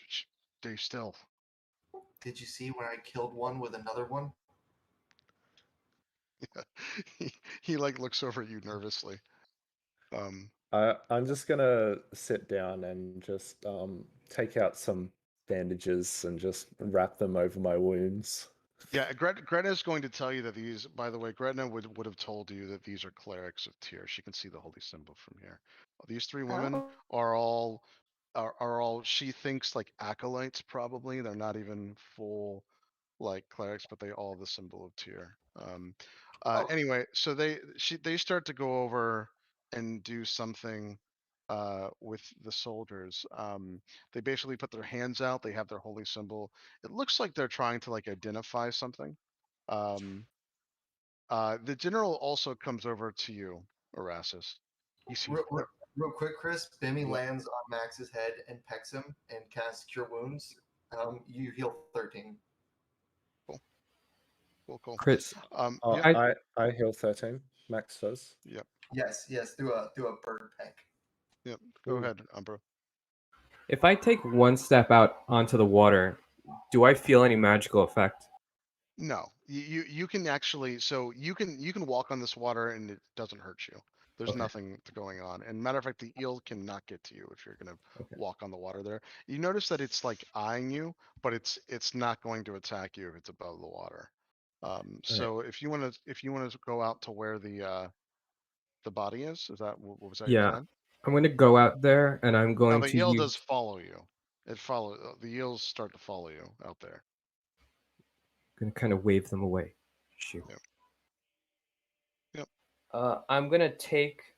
[SPEAKER 2] stay still."
[SPEAKER 4] Did you see when I killed one with another one?
[SPEAKER 2] He like looks over at you nervously.
[SPEAKER 3] I'm just gonna sit down and just take out some bandages and just wrap them over my wounds.
[SPEAKER 2] Yeah, Gretna is going to tell you that these, by the way, Gretna would have told you that these are clerics of Tyr. She can see the holy symbol from here. These 3 women
[SPEAKER 1] Oh.
[SPEAKER 2] are all are all, she thinks, like acolytes. Probably they're not even full like clerics, but they all have the symbol of Tyr.
[SPEAKER 4] Oh.
[SPEAKER 2] Anyway, so they start to go over and do something with the soldiers. They basically put their hands out. They have their holy symbol. It looks like they're trying to like identify something. The general also comes over to you, Erastus. You see,
[SPEAKER 4] Real quick, Chris. Bimmy
[SPEAKER 2] Yeah.
[SPEAKER 4] lands on Max's head and pecks him and casts Cure Wounds. You heal 13.
[SPEAKER 2] cool.
[SPEAKER 5] Chris,
[SPEAKER 2] Yeah,
[SPEAKER 3] I heal 13. Max does.
[SPEAKER 4] Yes, through a bird peck.
[SPEAKER 2] go
[SPEAKER 3] Ooh.
[SPEAKER 2] ahead, Umbro.
[SPEAKER 5] if I take one step out onto the water, do I feel any magical effect?
[SPEAKER 2] No, you can actually, so you can walk on this water and it doesn't hurt you. There's
[SPEAKER 5] Okay.
[SPEAKER 2] nothing going on. And matter of fact, the eel cannot get to you if you're gonna
[SPEAKER 5] Okay.
[SPEAKER 2] walk on the water there. You notice that it's like eyeing you, but it's not going to attack you if it's above the water. So if you want to go out to where the body is that what was that your
[SPEAKER 5] Yeah,
[SPEAKER 2] plan?
[SPEAKER 5] I'm going to go out there and I'm
[SPEAKER 2] Now
[SPEAKER 5] going
[SPEAKER 2] the
[SPEAKER 5] to
[SPEAKER 2] eel
[SPEAKER 5] use.
[SPEAKER 2] does follow you. The eels start to follow you out there.
[SPEAKER 5] Going to kind of wave them away. Shoot.
[SPEAKER 2] Yep.
[SPEAKER 5] I'm going to take.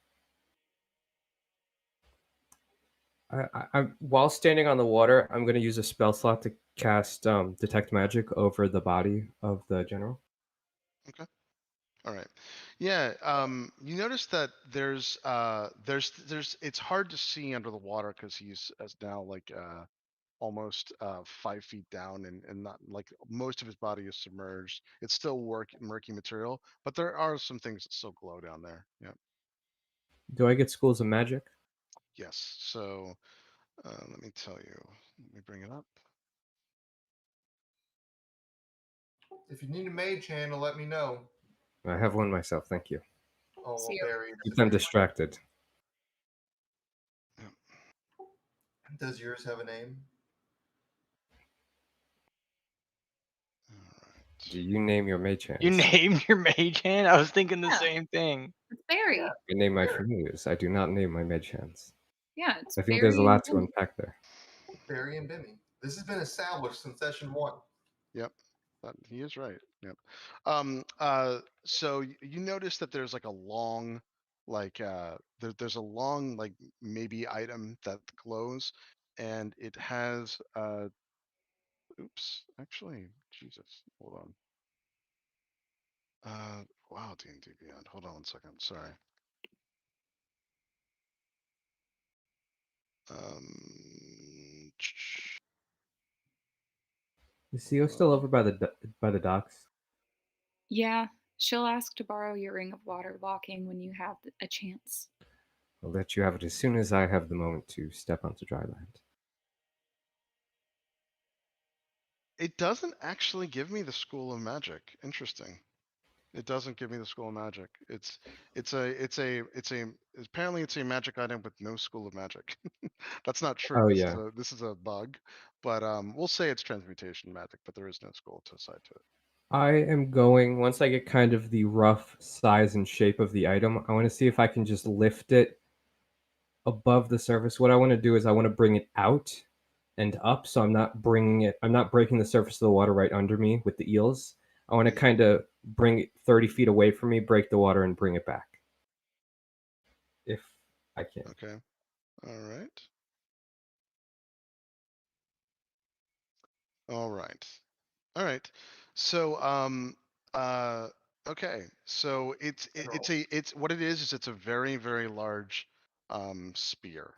[SPEAKER 5] While standing on the water, I'm going to use a spell slot to cast Detect Magic over the body of the general.
[SPEAKER 2] All right. Yeah. You notice that there's it's hard to see under the water because he's as now like almost 5 feet down and not like most of his body is submerged. It's still murky material, but there are some things that still glow down there. Yeah.
[SPEAKER 5] Do I get Schools of Magic?
[SPEAKER 2] Yes. So let me tell you. Let me bring it up.
[SPEAKER 4] If you need a mage hand, let me know.
[SPEAKER 5] I have one myself, thank you.
[SPEAKER 4] Oh,
[SPEAKER 1] See
[SPEAKER 4] well,
[SPEAKER 1] you.
[SPEAKER 4] Barry.
[SPEAKER 5] Keep them distracted.
[SPEAKER 4] Does yours have a name?
[SPEAKER 2] All right.
[SPEAKER 5] Do you name your mage hands?
[SPEAKER 6] You named your mage hand? I was thinking the
[SPEAKER 1] Yeah.
[SPEAKER 6] same thing.
[SPEAKER 1] It's Barry.
[SPEAKER 4] Yeah.
[SPEAKER 5] I name my familiars. I do not name my mage hands.
[SPEAKER 1] Yeah, it's
[SPEAKER 5] I think
[SPEAKER 1] Barry
[SPEAKER 5] there's a lot
[SPEAKER 1] and
[SPEAKER 5] to
[SPEAKER 1] Bimmy.
[SPEAKER 5] unpack there.
[SPEAKER 4] Barry and Bimmy. This has been established since session 1.
[SPEAKER 2] Yep. He is right. Yep. So you notice that there's like a long, like there's a long like maybe item that glows, and it has oops, actually, Jesus, hold on. Wow, D&D Beyond. Hold on one second. Sorry.
[SPEAKER 5] Is Theo still over by the docks?
[SPEAKER 1] Yeah, she'll ask to borrow your ring of water walking when you have a chance.
[SPEAKER 5] I'll let you have it as soon as I have the moment to step onto dry land.
[SPEAKER 2] It doesn't actually give me the School of Magic. Interesting. It doesn't give me the School of Magic. Apparently it's a magic item with no School of Magic. That's not true.
[SPEAKER 5] Oh,
[SPEAKER 2] This
[SPEAKER 5] yeah.
[SPEAKER 2] this is a bug, but we'll say it's transmutation magic, but there is no school to side to it.
[SPEAKER 5] I am going, once I get kind of the rough size and shape of the item, I want to see if I can just lift it above the surface. What I want to do is I want to bring it out and up, so I'm not breaking the surface of the water right under me with the eels. I want to kind of bring it 30 feet away from me, break the water, and bring it back. If I can.
[SPEAKER 2] Okay. All right. All right. All right. So okay. So it's what it is it's a very, very large spear.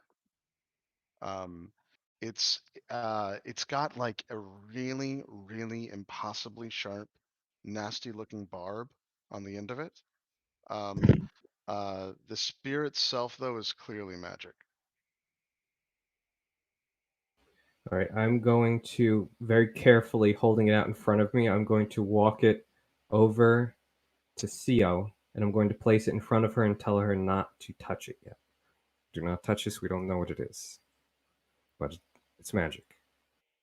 [SPEAKER 2] Um it's got like a really, really impossibly sharp, nasty looking barb on the end of it. The spear itself though is clearly magic.
[SPEAKER 5] All right, I'm going to, very carefully holding it out in front of me, I'm going to walk it over to Theo, and I'm going to place it in front of her and tell her not to touch it yet. Do not touch this, we don't know what it is. But it's magic.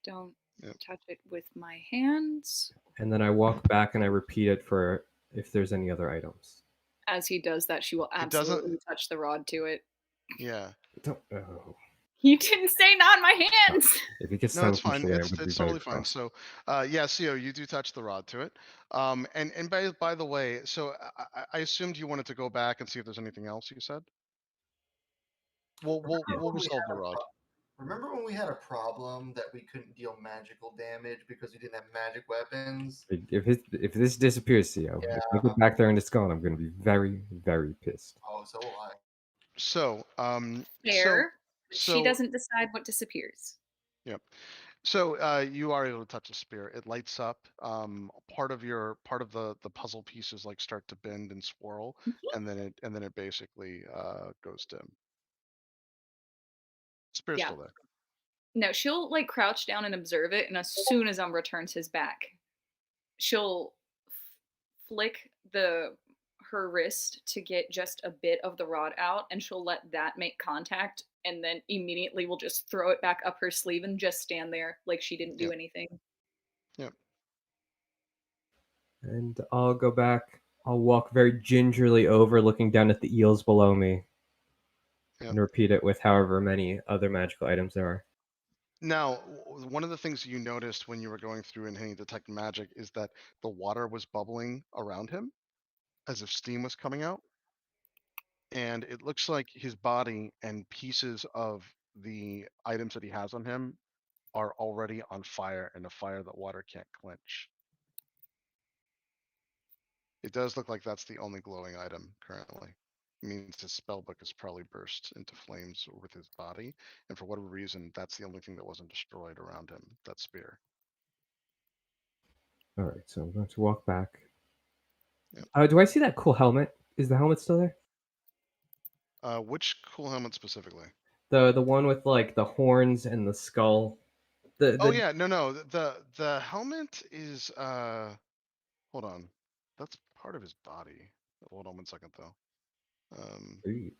[SPEAKER 1] Don't
[SPEAKER 2] Yep.
[SPEAKER 1] touch it with my hands.
[SPEAKER 5] And then I walk back and I repeat it for if there's any other items.
[SPEAKER 1] As he does that, she will
[SPEAKER 2] It doesn't-
[SPEAKER 1] absolutely touch the rod to it.
[SPEAKER 2] Yeah.
[SPEAKER 5] Don't, oh.
[SPEAKER 1] You didn't say not in my hands.
[SPEAKER 5] If he gets
[SPEAKER 2] No,
[SPEAKER 5] time
[SPEAKER 2] it's fine.
[SPEAKER 5] control, I
[SPEAKER 2] It's
[SPEAKER 5] would be
[SPEAKER 2] it's
[SPEAKER 5] very
[SPEAKER 2] totally fine.
[SPEAKER 5] cross.
[SPEAKER 2] So, yeah, Co, you do touch the rod to it. And by the way, so I assumed you wanted to go back and see if there's anything else you said. We'll
[SPEAKER 4] Remember when we
[SPEAKER 2] resolve
[SPEAKER 4] had
[SPEAKER 2] the
[SPEAKER 4] a
[SPEAKER 2] rod.
[SPEAKER 4] Remember when we had a problem that we couldn't deal magical damage because we didn't have magic weapons?
[SPEAKER 5] If this disappears, Theo, if I
[SPEAKER 4] Yeah.
[SPEAKER 5] get back there and it's gone, I'm gonna be very, very pissed.
[SPEAKER 4] Oh, so will I.
[SPEAKER 2] So,
[SPEAKER 1] Fair.
[SPEAKER 2] so
[SPEAKER 1] She doesn't decide what disappears.
[SPEAKER 2] Yep. So you are able to touch a spear. It lights up. Part of the puzzle pieces like start to bend and swirl, and then it basically goes dim. Spear's
[SPEAKER 1] Yeah.
[SPEAKER 2] still there.
[SPEAKER 1] No, she'll like crouch down and observe it, and as soon as Umbra turns his back, she'll flick her wrist to get just a bit of the rod out, and she'll let that make contact, and then immediately will just throw it back up her sleeve and just stand there like she didn't do
[SPEAKER 2] Yep.
[SPEAKER 1] anything.
[SPEAKER 2] Yep.
[SPEAKER 5] And I'll go back. I'll walk very gingerly over, looking down at the eels below me,
[SPEAKER 2] Yep.
[SPEAKER 5] and repeat it with however many other magical items there are.
[SPEAKER 2] Now, one of the things you noticed when you were going through and hitting detect magic is that the water was bubbling around him, as if steam was coming out, and it looks like his body and pieces of the items that he has on him are already on fire, and a fire that water can't quench. It does look like that's the only glowing item currently. It means his spellbook has probably burst into flames with his body, and for whatever reason, that's the only thing that wasn't destroyed around him, that spear.
[SPEAKER 5] All right, so I'm going to walk back.
[SPEAKER 2] Yep.
[SPEAKER 5] Do I see that cool helmet? Is the helmet still there?
[SPEAKER 2] Which cool helmet specifically?
[SPEAKER 5] The one with like the horns and the skull.
[SPEAKER 2] Oh yeah, no. The helmet is hold on. That's part of his body. Hold on 1 second though.
[SPEAKER 5] Ooh.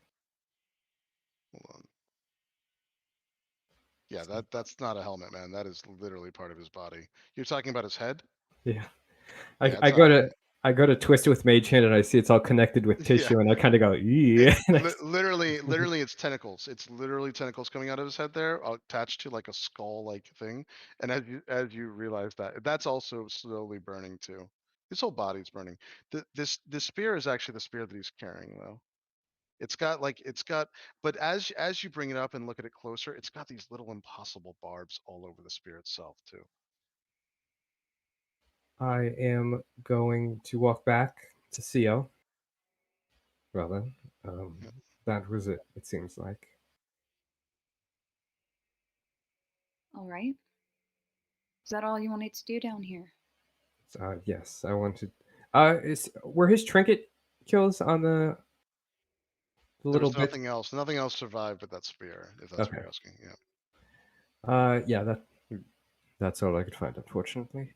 [SPEAKER 2] Hold on. Yeah, that's not a helmet, man. That is literally part of his body. You're talking about his head?
[SPEAKER 5] Yeah.
[SPEAKER 2] Yeah,
[SPEAKER 5] I go to twist it with Mage Hand, and I see it's all connected with tissue, and I kind of go, yeah.
[SPEAKER 2] Literally, it's tentacles. It's literally tentacles coming out of his head there, attached to like a skull-like thing. And as you realize that, that's also slowly burning too. His whole body's burning. This spear is actually the spear that he's carrying, though. But as you bring it up and look at it closer, it's got these little impossible barbs all over the spear itself too.
[SPEAKER 5] I am going to walk back to Co. Well then, that was it. It seems like.
[SPEAKER 1] All right. Is that all you wanted to do down here?
[SPEAKER 5] Yes, I wanted. Were his trinket kills on the
[SPEAKER 2] There
[SPEAKER 5] little
[SPEAKER 2] was
[SPEAKER 5] bit?
[SPEAKER 2] nothing else survived but that spear, if that's what
[SPEAKER 5] Okay.
[SPEAKER 2] you're asking. Yeah.
[SPEAKER 5] Yeah, that's all I could find, unfortunately.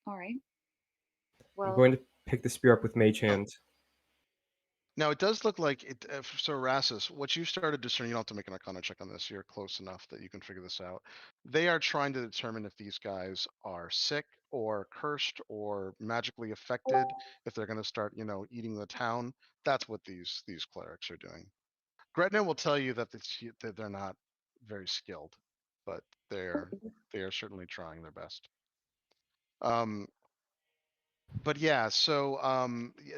[SPEAKER 1] All right.
[SPEAKER 5] I'm
[SPEAKER 1] Well,
[SPEAKER 5] going to pick the spear up with Mage Hand.
[SPEAKER 2] Now it does look like it. So Rassus, what you started discerning, you don't have to make an Arcana check on this. You're close enough that you can figure this out. They are trying to determine if these guys are sick or cursed or magically affected. If they're going to start, eating the town. That's what these clerics are doing. Gretna will tell you that that they're not very skilled, but they are certainly trying their best. But yeah, so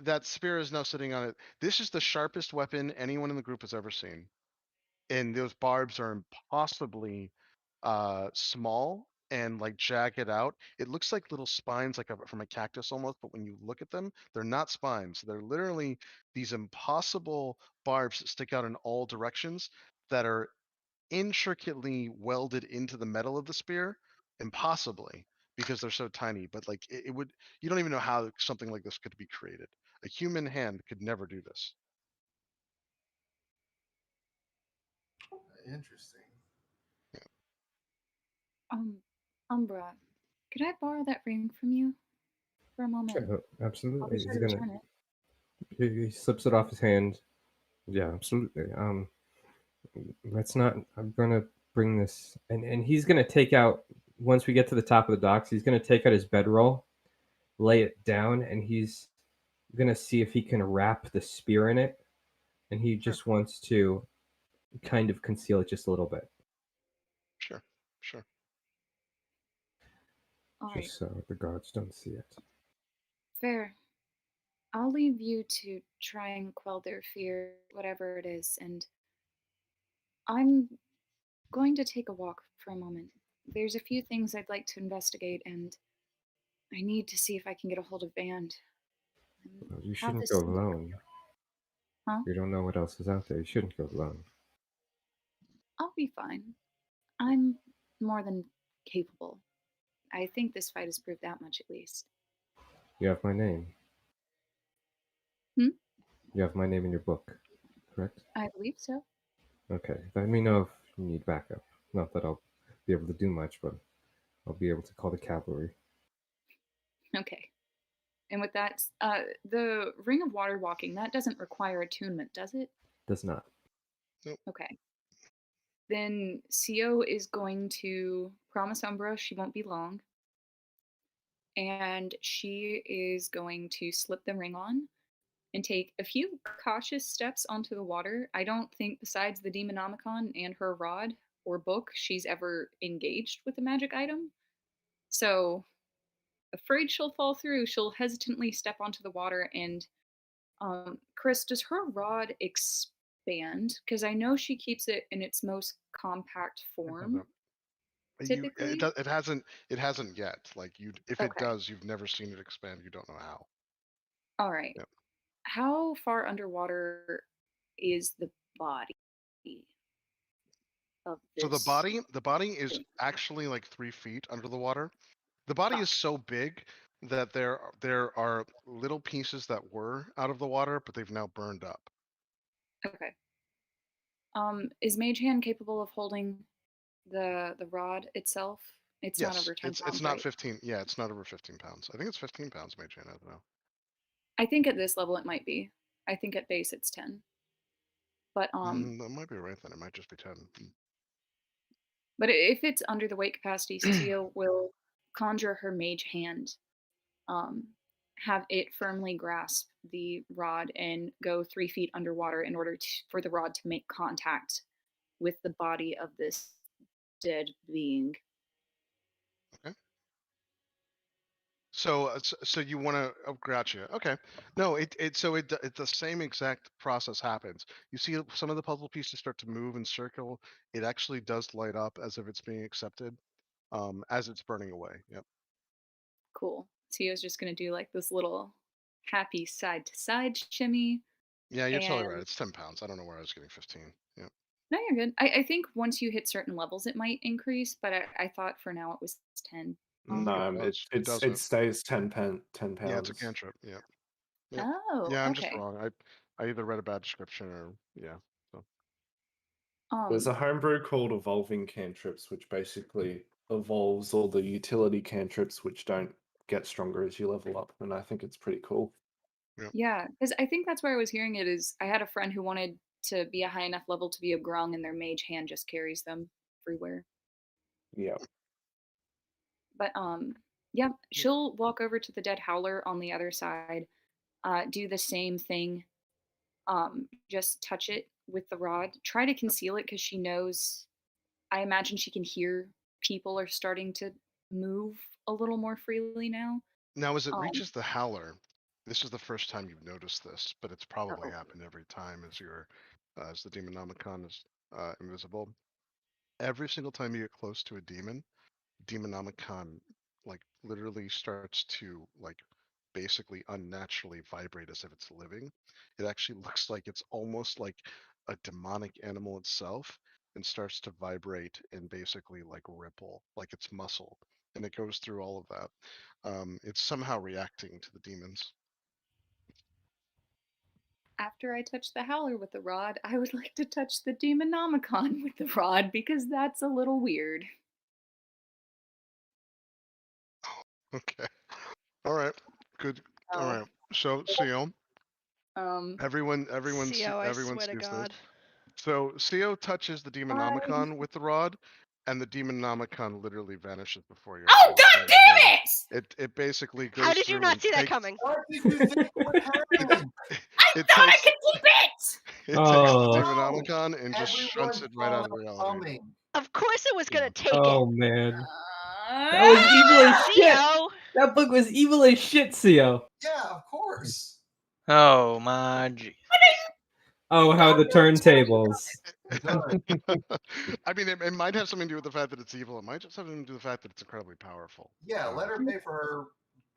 [SPEAKER 2] that spear is now sitting on it. This is the sharpest weapon anyone in the group has ever seen, and those barbs are impossibly small and like jagged out. It looks like little spines, like from a cactus almost, but when you look at them, they're not spines. They're literally these impossible barbs that stick out in all directions that are intricately welded into the metal of the spear, impossibly, because they're so tiny. But like it would, you don't even know how something like this could be created. A human hand could never do this.
[SPEAKER 4] Interesting.
[SPEAKER 1] Umbra, could I borrow that ring from you for a moment?
[SPEAKER 5] Sure,
[SPEAKER 1] I'll
[SPEAKER 5] absolutely.
[SPEAKER 1] be sure
[SPEAKER 5] He's
[SPEAKER 1] to
[SPEAKER 5] gonna.
[SPEAKER 1] return it.
[SPEAKER 5] He slips it off his hand. Yeah, absolutely. Let's not. I'm gonna bring this, and he's gonna take out. Once we get to the top of the docks, he's gonna take out his bedroll, lay it down, and he's gonna see if he can wrap the spear in it. And he just wants to kind of conceal it just a little bit,
[SPEAKER 2] Sure. Sure.
[SPEAKER 1] All right,
[SPEAKER 5] just so the guards don't see it.
[SPEAKER 1] fair. I'll leave you to try and quell their fear, whatever it is, and I'm going to take a walk for a moment. There's a few things I'd like to investigate, and I need to see if I can get a hold of Band. And
[SPEAKER 5] Well, you
[SPEAKER 1] how
[SPEAKER 5] shouldn't
[SPEAKER 1] this
[SPEAKER 5] go
[SPEAKER 1] thing-
[SPEAKER 5] alone.
[SPEAKER 1] Huh?
[SPEAKER 5] You don't know what else is out there. You shouldn't go alone.
[SPEAKER 1] I'll be fine. I'm more than capable. I think this fight has proved that much at least.
[SPEAKER 5] You have my name.
[SPEAKER 1] Hmm?
[SPEAKER 5] You have my name in your book, correct?
[SPEAKER 1] I believe so.
[SPEAKER 5] Okay. Let me know if you need backup. Not that I'll be able to do much, but I'll be able to call the cavalry.
[SPEAKER 1] Okay. And with that, the Ring of Water walking, that doesn't require attunement, does it?
[SPEAKER 5] Does not.
[SPEAKER 1] Okay. Then Sio is going to promise Umbra she won't be long. And she is going to slip the ring on and take a few cautious steps onto the water. I don't think, besides the Demonomicon and her rod or book, she's ever engaged with a magic item. So, afraid she'll fall through, she'll hesitantly step onto the water. And Chris, does her rod expand? Because I know she keeps it in its most compact form. Typically,
[SPEAKER 2] It hasn't yet. Like if it
[SPEAKER 1] Okay.
[SPEAKER 2] does, you've never seen it expand. You don't know how.
[SPEAKER 1] All right.
[SPEAKER 2] Yep.
[SPEAKER 1] How far underwater is the body of
[SPEAKER 2] So
[SPEAKER 1] this?
[SPEAKER 2] the body is
[SPEAKER 1] thing?
[SPEAKER 2] actually like 3 feet under the water. The body
[SPEAKER 1] Ah.
[SPEAKER 2] is so big that there are little pieces that were out of the water, but they've now burned up.
[SPEAKER 1] Okay. Is Mage Hand capable of holding the rod itself? It's not
[SPEAKER 2] Yes,
[SPEAKER 1] over 10
[SPEAKER 2] it's
[SPEAKER 1] pounds,
[SPEAKER 2] not
[SPEAKER 1] right?
[SPEAKER 2] 15. Yeah, it's not over 15 pounds. I think it's 15 pounds, Mage Hand. I don't know.
[SPEAKER 1] I think at this level it might be. I think at base it's 10. But
[SPEAKER 2] That might be right then. It might just be 10.
[SPEAKER 1] but if it's under the weight capacity, Sio will conjure her Mage Hand, have it firmly grasp the rod and go 3 feet underwater in order for the rod to make contact with the body of this dead being.
[SPEAKER 2] So you want to? Oh, gotcha. Okay. No, it the same exact process happens. You see some of the puzzle pieces start to move and circle. It actually does light up as if it's being accepted, as it's burning away. Yep.
[SPEAKER 1] Cool. Sio's just gonna do like this little happy side to side shimmy.
[SPEAKER 2] Yeah, you're totally right.
[SPEAKER 1] And
[SPEAKER 2] It's 10 pounds. I don't know where I was getting 15. Yep.
[SPEAKER 1] no, you're good. I think once you hit certain levels, it might increase, but I thought for now it was 10.
[SPEAKER 3] No,
[SPEAKER 2] It doesn't.
[SPEAKER 3] it stays 10
[SPEAKER 2] Yeah, it's a
[SPEAKER 3] pounds.
[SPEAKER 2] cantrip. Yep. Yep.
[SPEAKER 1] Oh,
[SPEAKER 2] Yeah, I'm just
[SPEAKER 1] okay.
[SPEAKER 2] wrong. I either read a bad description or yeah. So
[SPEAKER 3] There's a
[SPEAKER 1] Um,
[SPEAKER 3] homebrew called Evolving Cantrips, which basically evolves all the utility cantrips, which don't get stronger as you level up, and I think it's pretty cool.
[SPEAKER 1] yeah, because I think that's where I was hearing it is I had a friend who wanted to be a high enough level to be a grung, and their mage hand just carries them everywhere.
[SPEAKER 3] Yeah.
[SPEAKER 1] But yeah, she'll walk over to the dead howler on the other side, do the same thing. Just touch it with the rod. Try to conceal it because she knows. I imagine she can hear people are starting to move a little more freely now.
[SPEAKER 2] now as it
[SPEAKER 1] Um,
[SPEAKER 2] reaches the howler, this is the first time you've noticed this, but it's probably
[SPEAKER 1] uh-oh.
[SPEAKER 2] happened every time as the Demonomicon is invisible. Every single time you get close to a demon, Demonomicon like literally starts to like basically unnaturally vibrate as if it's living. It actually looks like it's almost like a demonic animal itself and starts to vibrate and basically like ripple like it's muscle. And it goes through all of that. It's somehow reacting to the demons.
[SPEAKER 1] After I touch the howler with the rod, I would like to touch the Demonomicon with the rod because that's a little weird.
[SPEAKER 2] Okay. All right. Good. All
[SPEAKER 1] Oh.
[SPEAKER 2] right. So Sio,
[SPEAKER 1] Um,
[SPEAKER 2] everyone
[SPEAKER 7] Sio, I
[SPEAKER 2] everyone
[SPEAKER 7] swear to
[SPEAKER 2] sees this.
[SPEAKER 7] God.
[SPEAKER 2] So Sio touches the Demonomicon with the rod, and the Demonomicon literally vanishes before your
[SPEAKER 1] Oh
[SPEAKER 2] eyes.
[SPEAKER 1] god damn it!
[SPEAKER 2] It basically goes
[SPEAKER 7] How did you
[SPEAKER 2] through
[SPEAKER 7] not
[SPEAKER 2] and
[SPEAKER 7] see that
[SPEAKER 2] takes-
[SPEAKER 7] coming?
[SPEAKER 4] What did you think would happen?
[SPEAKER 1] I
[SPEAKER 2] It
[SPEAKER 1] thought I
[SPEAKER 2] takes
[SPEAKER 1] could keep it!
[SPEAKER 2] it takes
[SPEAKER 5] Oh.
[SPEAKER 2] the Demonomicon and just shunts
[SPEAKER 4] Everyone
[SPEAKER 2] it right out of
[SPEAKER 4] saw it
[SPEAKER 2] reality.
[SPEAKER 4] coming.
[SPEAKER 7] Of course it was gonna
[SPEAKER 2] Yeah.
[SPEAKER 7] take
[SPEAKER 5] Oh
[SPEAKER 7] it.
[SPEAKER 5] man. That was evil as shit.
[SPEAKER 7] Theo!
[SPEAKER 5] That book was evil as shit, Theo.
[SPEAKER 4] Yeah, of course.
[SPEAKER 6] Oh my G.
[SPEAKER 5] Oh, how the turntables.
[SPEAKER 4] Good.
[SPEAKER 2] I mean, it might have something to do with the fact that it's evil. It might just have something to do with the fact that it's incredibly powerful.
[SPEAKER 4] Yeah, let her pay for her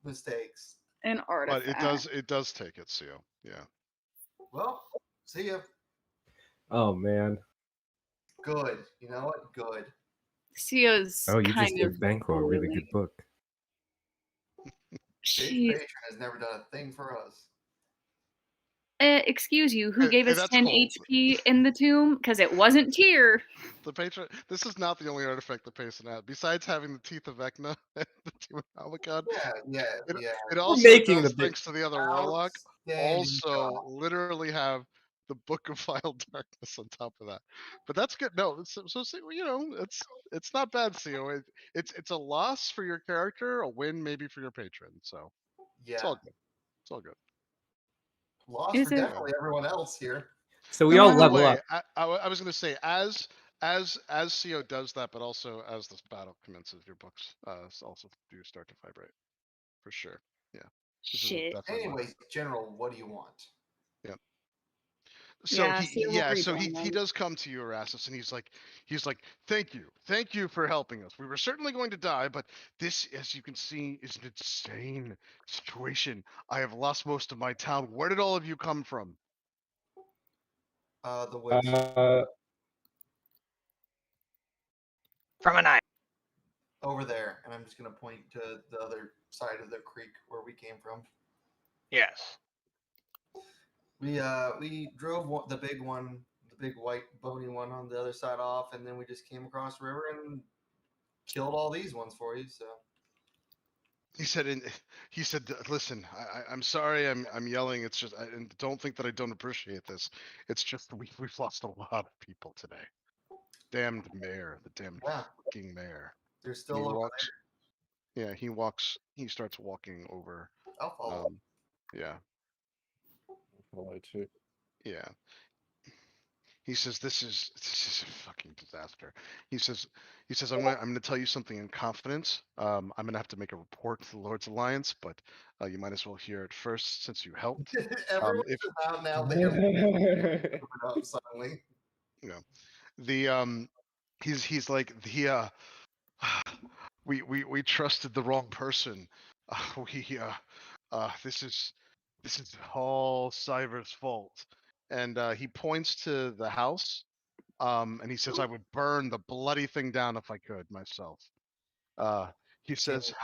[SPEAKER 4] mistakes.
[SPEAKER 1] An artifact.
[SPEAKER 2] But it does take it, Seal. Yeah.
[SPEAKER 4] Well, see ya.
[SPEAKER 5] Oh man.
[SPEAKER 4] Good. You know what? Good.
[SPEAKER 1] Sio's
[SPEAKER 5] Oh, you
[SPEAKER 1] kind
[SPEAKER 5] just
[SPEAKER 1] of
[SPEAKER 5] gave Banquo a really good book.
[SPEAKER 4] Big
[SPEAKER 1] She,
[SPEAKER 4] Patron has never done a thing for us.
[SPEAKER 1] excuse you, who
[SPEAKER 2] Hey,
[SPEAKER 1] gave
[SPEAKER 2] hey,
[SPEAKER 1] us
[SPEAKER 2] that's
[SPEAKER 1] 10
[SPEAKER 2] cool.
[SPEAKER 1] HP in the tomb? Because it wasn't Tyr.
[SPEAKER 2] The patron. This is not the only artifact that Payson had. Besides having the Teeth of Vecna and the Demonomicon,
[SPEAKER 4] Yeah.
[SPEAKER 2] it also
[SPEAKER 5] making
[SPEAKER 2] does,
[SPEAKER 5] the big-
[SPEAKER 2] thanks to the other warlock,
[SPEAKER 4] Outstanding
[SPEAKER 2] also
[SPEAKER 4] job.
[SPEAKER 2] literally have the Book of Vile Darkness on top of that. But that's good. No, so you know, it's not bad, Theo. It's a loss for your character, a win maybe for your patron. So
[SPEAKER 4] Yeah.
[SPEAKER 2] it's all good. It's all good.
[SPEAKER 4] Lost
[SPEAKER 1] Is
[SPEAKER 4] for
[SPEAKER 1] it-
[SPEAKER 4] definitely everyone else here.
[SPEAKER 5] So we
[SPEAKER 2] And
[SPEAKER 5] all
[SPEAKER 2] by the
[SPEAKER 5] level
[SPEAKER 2] way,
[SPEAKER 5] up.
[SPEAKER 2] I was going to say, as CO does that, but also as this battle commences, your books also do start to vibrate, for sure. Yeah. This is
[SPEAKER 1] Shit.
[SPEAKER 2] definitely one.
[SPEAKER 4] Anyways, General, what do you want?
[SPEAKER 2] So
[SPEAKER 1] Yeah, CO will
[SPEAKER 2] so
[SPEAKER 1] rejoin
[SPEAKER 2] he
[SPEAKER 1] them.
[SPEAKER 2] does come to you, Erastus, and he's like, thank you for helping us. We were certainly going to die, but this, as you can see, is an insane situation. I have lost most of my town. Where did all of you come from?
[SPEAKER 4] The woods.
[SPEAKER 6] From an eye.
[SPEAKER 4] Over there, and I'm just gonna point to the other side of the creek where we came from.
[SPEAKER 6] Yes.
[SPEAKER 4] We drove the big white bony one on the other side off, and then we just came across the river and killed all these ones for you. So
[SPEAKER 2] He said, listen, I'm sorry, I'm yelling. It's just, and don't think that I don't appreciate this. It's just we've lost a lot of people today. Damned mayor, the damned
[SPEAKER 4] yeah,
[SPEAKER 2] fucking mayor.
[SPEAKER 4] they're
[SPEAKER 2] And
[SPEAKER 4] still
[SPEAKER 2] he
[SPEAKER 4] over
[SPEAKER 2] walks. Yeah, he starts walking over.
[SPEAKER 4] there. I'll follow.
[SPEAKER 2] Yeah,
[SPEAKER 3] Follow too.
[SPEAKER 2] yeah. He says this is a fucking disaster. He says I'm gonna tell you something in confidence. I'm gonna have to make a report to the Lord's Alliance, but you might as well hear it first since you helped.
[SPEAKER 4] Everyone's
[SPEAKER 2] if-
[SPEAKER 4] out now. They have up suddenly.
[SPEAKER 2] The he's like we trusted the wrong person. This is all Cyber's fault. And he points to the house. And he says, I would burn the bloody thing down if I could myself. He says,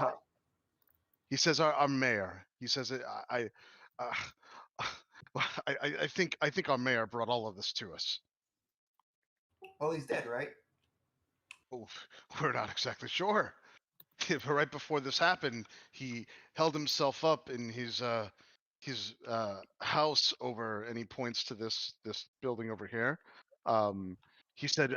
[SPEAKER 2] he says our mayor. He says I think our mayor brought all of this to us.
[SPEAKER 4] Well, he's dead, right?
[SPEAKER 2] Oh, we're not exactly sure. But right before this happened, he held himself up in his house over, and he points to this building over here. He said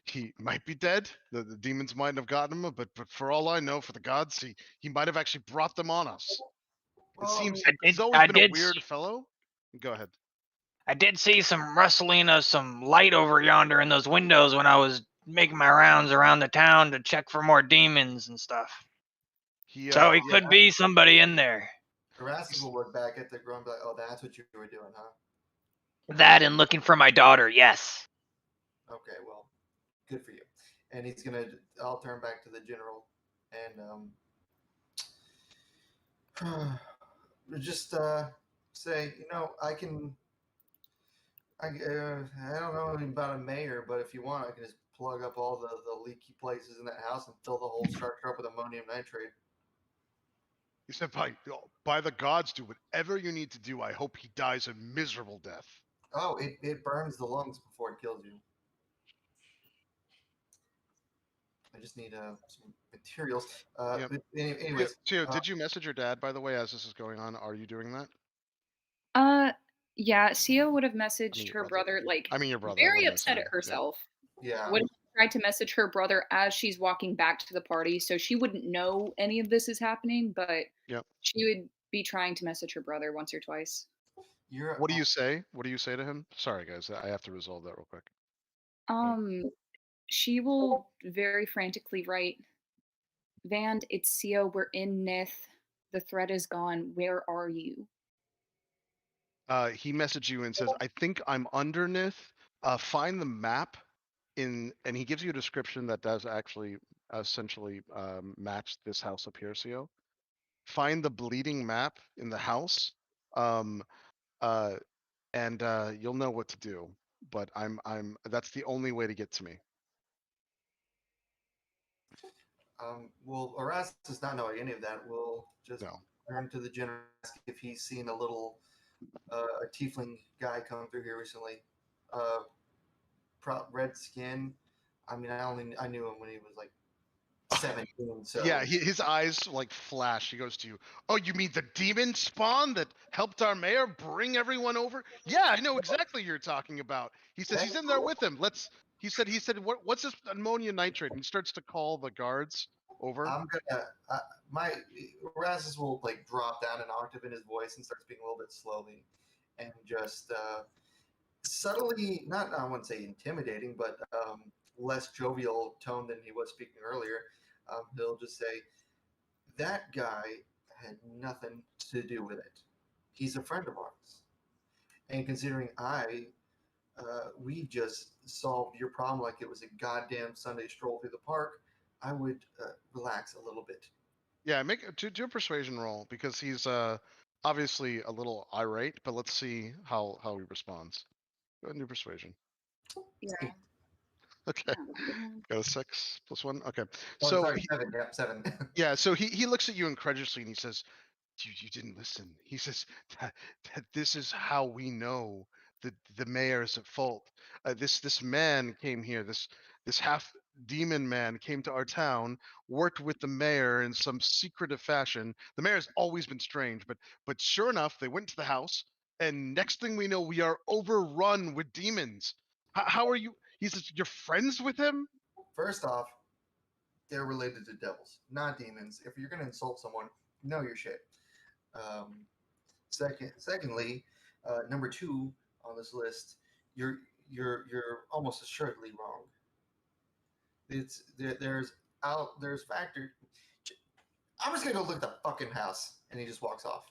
[SPEAKER 2] he might be dead. The demons might have gotten him, but for all I know, for the gods, he might have actually brought them on us. It
[SPEAKER 4] Well,
[SPEAKER 2] seems
[SPEAKER 6] I
[SPEAKER 2] he's
[SPEAKER 6] did-
[SPEAKER 2] always
[SPEAKER 6] I
[SPEAKER 2] been a
[SPEAKER 6] did
[SPEAKER 2] weird
[SPEAKER 6] see-
[SPEAKER 2] fellow. Go ahead.
[SPEAKER 6] I did see some rustling of some light over yonder in those windows when I was making my rounds around the town to check for more demons and stuff. So it could be somebody in there.
[SPEAKER 4] Erasmus will look back at the girl and be like, "Oh, that's what you were doing, huh?"
[SPEAKER 6] That and looking for my daughter, yes.
[SPEAKER 4] Okay, well, good for you. And I'll turn back to the general and just say, I don't know anything about a mayor, but if you want, I can just plug up all the leaky places in that house and fill the whole structure up with ammonium nitrate.
[SPEAKER 2] He said, by the gods, do whatever you need to do. I hope he dies a miserable death.
[SPEAKER 4] Oh, it burns the lungs before it kills you. I just need some materials.
[SPEAKER 2] Yep.
[SPEAKER 4] But anyways,
[SPEAKER 2] Tio, did you message your dad, by the way, as this is going on? Are you doing that?
[SPEAKER 1] Yeah, Sia would have messaged
[SPEAKER 2] your
[SPEAKER 1] her
[SPEAKER 2] brother.
[SPEAKER 1] brother, like,
[SPEAKER 2] I mean, your brother.
[SPEAKER 1] very
[SPEAKER 2] what am I
[SPEAKER 1] upset
[SPEAKER 2] saying?
[SPEAKER 1] at herself.
[SPEAKER 4] yeah.
[SPEAKER 1] Would have tried to message her brother as she's walking back to the party, so she wouldn't know any of this is happening, but
[SPEAKER 2] Yep.
[SPEAKER 1] she would be trying to message her brother once or twice.
[SPEAKER 4] You're
[SPEAKER 2] What do you say? What do you say to him? Sorry, guys, I have to resolve that real quick.
[SPEAKER 1] She will very frantically write, Vand, it's Sio, we're in Nith. The threat is gone. Where are you?
[SPEAKER 2] He messaged you and says, "I think I'm underneath. Find the map and he gives you a description that does actually essentially match this house up here, Sio. Find the bleeding map in the house, um, and you'll know what to do. But that's the only way to get to me."
[SPEAKER 4] Well, Aras does not know any of that. We'll just
[SPEAKER 2] No.
[SPEAKER 4] turn to the general, ask if he's seen a little a tiefling guy come through here recently. Red skin. I mean, I knew him when he was like 17. So
[SPEAKER 2] Yeah, his eyes like flash. He goes to you. "Oh, you mean the demon spawn that helped our mayor bring everyone over? Yeah, I know exactly what you're talking about." He says he's in there with him. He said, what's this ammonia nitrate? And he starts to call the guards over.
[SPEAKER 4] I'm gonna my Erasmus will like drop down an octave in his voice and start speaking a little bit slowly, and just subtly, not I wouldn't say intimidating, but less jovial tone than he was speaking earlier. He'll just say, "That guy had nothing to do with it. He's a friend of ours, and considering we just solved your problem like it was a goddamn Sunday stroll through the park, I would relax a little bit."
[SPEAKER 2] Yeah, do a persuasion roll because he's obviously a little irate, but let's see how he responds. Go ahead and do persuasion.
[SPEAKER 1] Yeah.
[SPEAKER 2] Okay. Got a 6 + 1. Okay.
[SPEAKER 4] Oh,
[SPEAKER 2] So
[SPEAKER 4] sorry, 7. Yep, 7.
[SPEAKER 2] yeah, so he looks at you incredulously and he says, you didn't listen. He says that this is how we know that the mayor is at fault. This man came here. This half demon man came to our town, worked with the mayor in some secretive fashion. The mayor's always been strange, but sure enough, they went to the house, and next thing we know, we are overrun with demons. How are you? He says, "You're friends with him?"
[SPEAKER 4] First off, they're related to devils, not demons. If you're going to insult someone, know your shit. Secondly, number 2 on this list, you're almost assuredly wrong. There's factor. I'm just gonna go look at the fucking house, and he just walks off.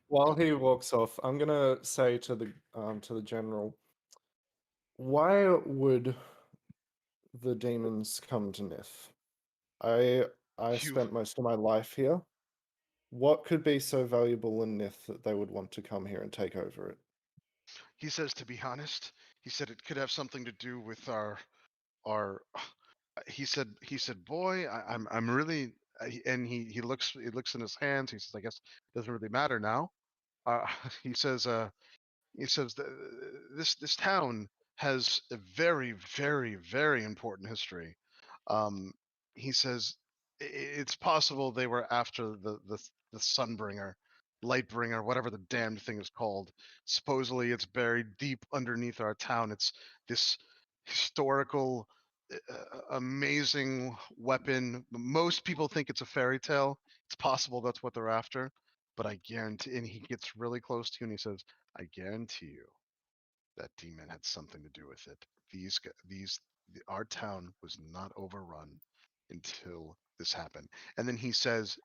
[SPEAKER 3] While he walks off, I'm gonna say to the general, why would the demons come to Nith? I
[SPEAKER 2] You-
[SPEAKER 3] spent most of my life here. What could be so valuable in Nith that they would want to come here and take over it?
[SPEAKER 2] He says, to be honest, he said it could have something to do with our he said, boy, I'm really and he looks in his hands. He says, I guess it doesn't really matter now. He says this town has a very, very, very important history. He says it's possible they were after the Sunbringer, Lightbringer, whatever the damned thing is called. Supposedly, it's buried deep underneath our town. It's this historical, amazing weapon. Most people think it's a fairy tale. It's possible that's what they're after, but I guarantee. And he gets really close to you and he says, "I guarantee you that demon had something to do with it. Our town was not overrun until this happened." And then he says,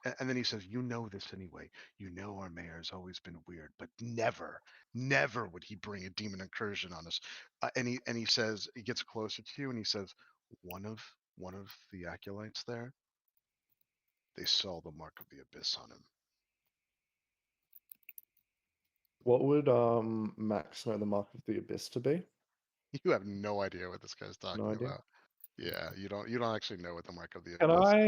[SPEAKER 2] "You know this anyway. You know our mayor's always been weird, but never, never would he bring a demon incursion on us." And he says, he gets closer to you and he says, one of the acolytes there, they saw the mark of the abyss on him.
[SPEAKER 3] What would Max know the mark of the abyss to be?
[SPEAKER 2] You have no idea what this guy's talking
[SPEAKER 3] No idea.
[SPEAKER 2] about. Yeah, you don't actually know what the mark of the
[SPEAKER 3] Can
[SPEAKER 2] abyss.
[SPEAKER 3] I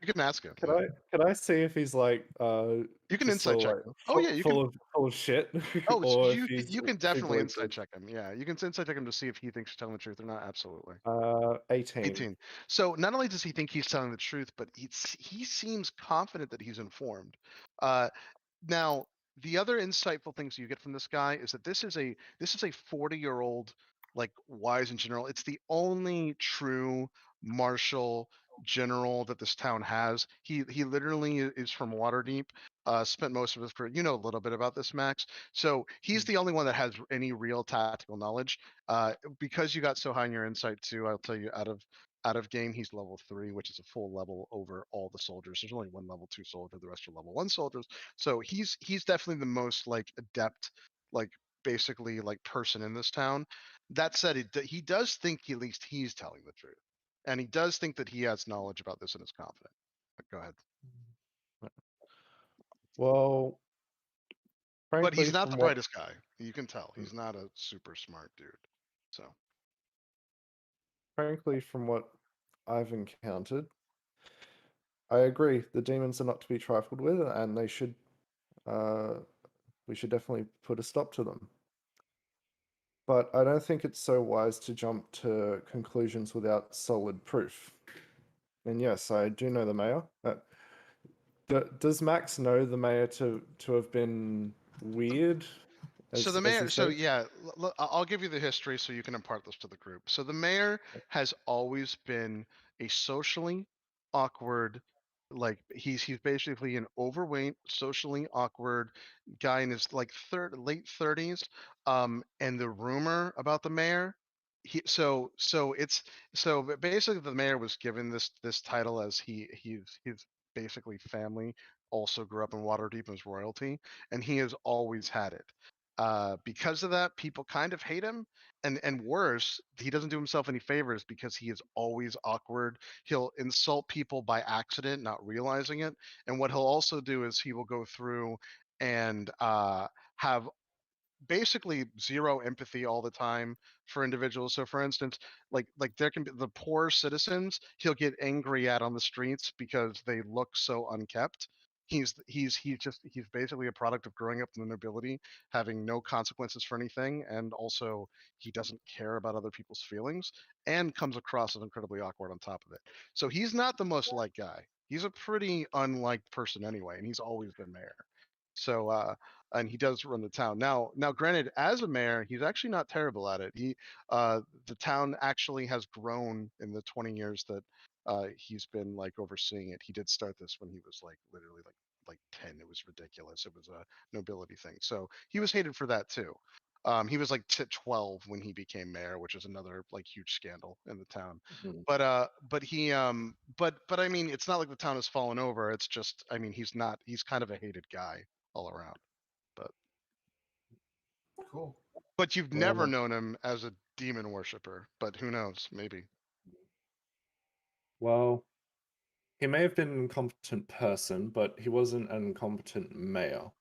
[SPEAKER 2] You can ask him.
[SPEAKER 3] can I see if he's like
[SPEAKER 2] You can
[SPEAKER 3] just
[SPEAKER 2] insight
[SPEAKER 3] sort of,
[SPEAKER 2] check
[SPEAKER 3] like,
[SPEAKER 2] him. Oh yeah, you can.
[SPEAKER 3] full of shit?
[SPEAKER 2] Oh,
[SPEAKER 3] or
[SPEAKER 2] you
[SPEAKER 3] if he's
[SPEAKER 2] can
[SPEAKER 3] if he's
[SPEAKER 2] definitely
[SPEAKER 3] legit?
[SPEAKER 2] insight check him. Yeah, you can insight check him to see if he thinks you're telling the truth or not. Absolutely.
[SPEAKER 3] 18.
[SPEAKER 2] 18. So not only does he think he's telling the truth, but he seems confident that he's informed. Now, the other insightful things you get from this guy is that this is a 40-year-old, like, wise in general. It's the only true martial general that this town has. He literally is from Waterdeep. Spent most of his career. You know a little bit about this, Max. So he's the only one that has any real tactical knowledge. Because you got so high in your insight too, I'll tell you out of game, he's level 3, which is a full level over all the soldiers. There's only one level 2 soldier, the rest are level 1 soldiers. So he's definitely the most like adept, like basically like person in this town. That said, he does think at least he's telling the truth, and he does think that he has knowledge about this and is confident. Go ahead.
[SPEAKER 3] Well,
[SPEAKER 2] But he's
[SPEAKER 3] frankly,
[SPEAKER 2] not
[SPEAKER 3] from
[SPEAKER 2] the
[SPEAKER 3] what
[SPEAKER 2] brightest guy. You can tell he's not a super smart dude. So
[SPEAKER 3] frankly, from what I've encountered, I agree. The demons are not to be trifled with, and they should. We should definitely put a stop to them. But I don't think it's so wise to jump to conclusions without solid proof. And yes, I do know the mayor. Does Max know the mayor to have been weird?
[SPEAKER 2] So the
[SPEAKER 3] as
[SPEAKER 2] mayor,
[SPEAKER 3] he
[SPEAKER 2] so
[SPEAKER 3] said?
[SPEAKER 2] yeah, I'll give you the history so you can impart this to the group. So the mayor has always been a socially awkward, like he's basically an overweight, socially awkward guy in his like late 30s. And the rumor about the mayor, basically the mayor was given this title as he's basically family also grew up in Waterdeep as royalty, and he has always had it. Because of that, people kind of hate him, and worse, he doesn't do himself any favors because he is always awkward. He'll insult people by accident, not realizing it. And what he'll also do is he will go through and have basically zero empathy all the time for individuals. So for instance, like there can be the poor citizens he'll get angry at on the streets because they look so unkept. He's basically a product of growing up in the nobility, having no consequences for anything, and also he doesn't care about other people's feelings and comes across as incredibly awkward on top of it. So he's not the most liked guy. He's a pretty unliked person anyway, and he's always been mayor. So and he does run the town. Now, granted, as a mayor, he's actually not terrible at it. The town actually has grown in the 20 years that he's been like overseeing it. He did start this when he was like literally like 10. It was ridiculous. It was a nobility thing. So he was hated for that too. He was like 12 when he became mayor, which is another like huge scandal in the town.
[SPEAKER 3] Mhm.
[SPEAKER 2] But I mean, it's not like the town has fallen over. It's just, I mean, he's kind of a hated guy all around.
[SPEAKER 4] Cool.
[SPEAKER 2] But you've
[SPEAKER 3] Well,
[SPEAKER 2] never known him as a demon worshiper. But who knows? Maybe.
[SPEAKER 3] Well, he may have been an incompetent person, but he wasn't an incompetent mayor.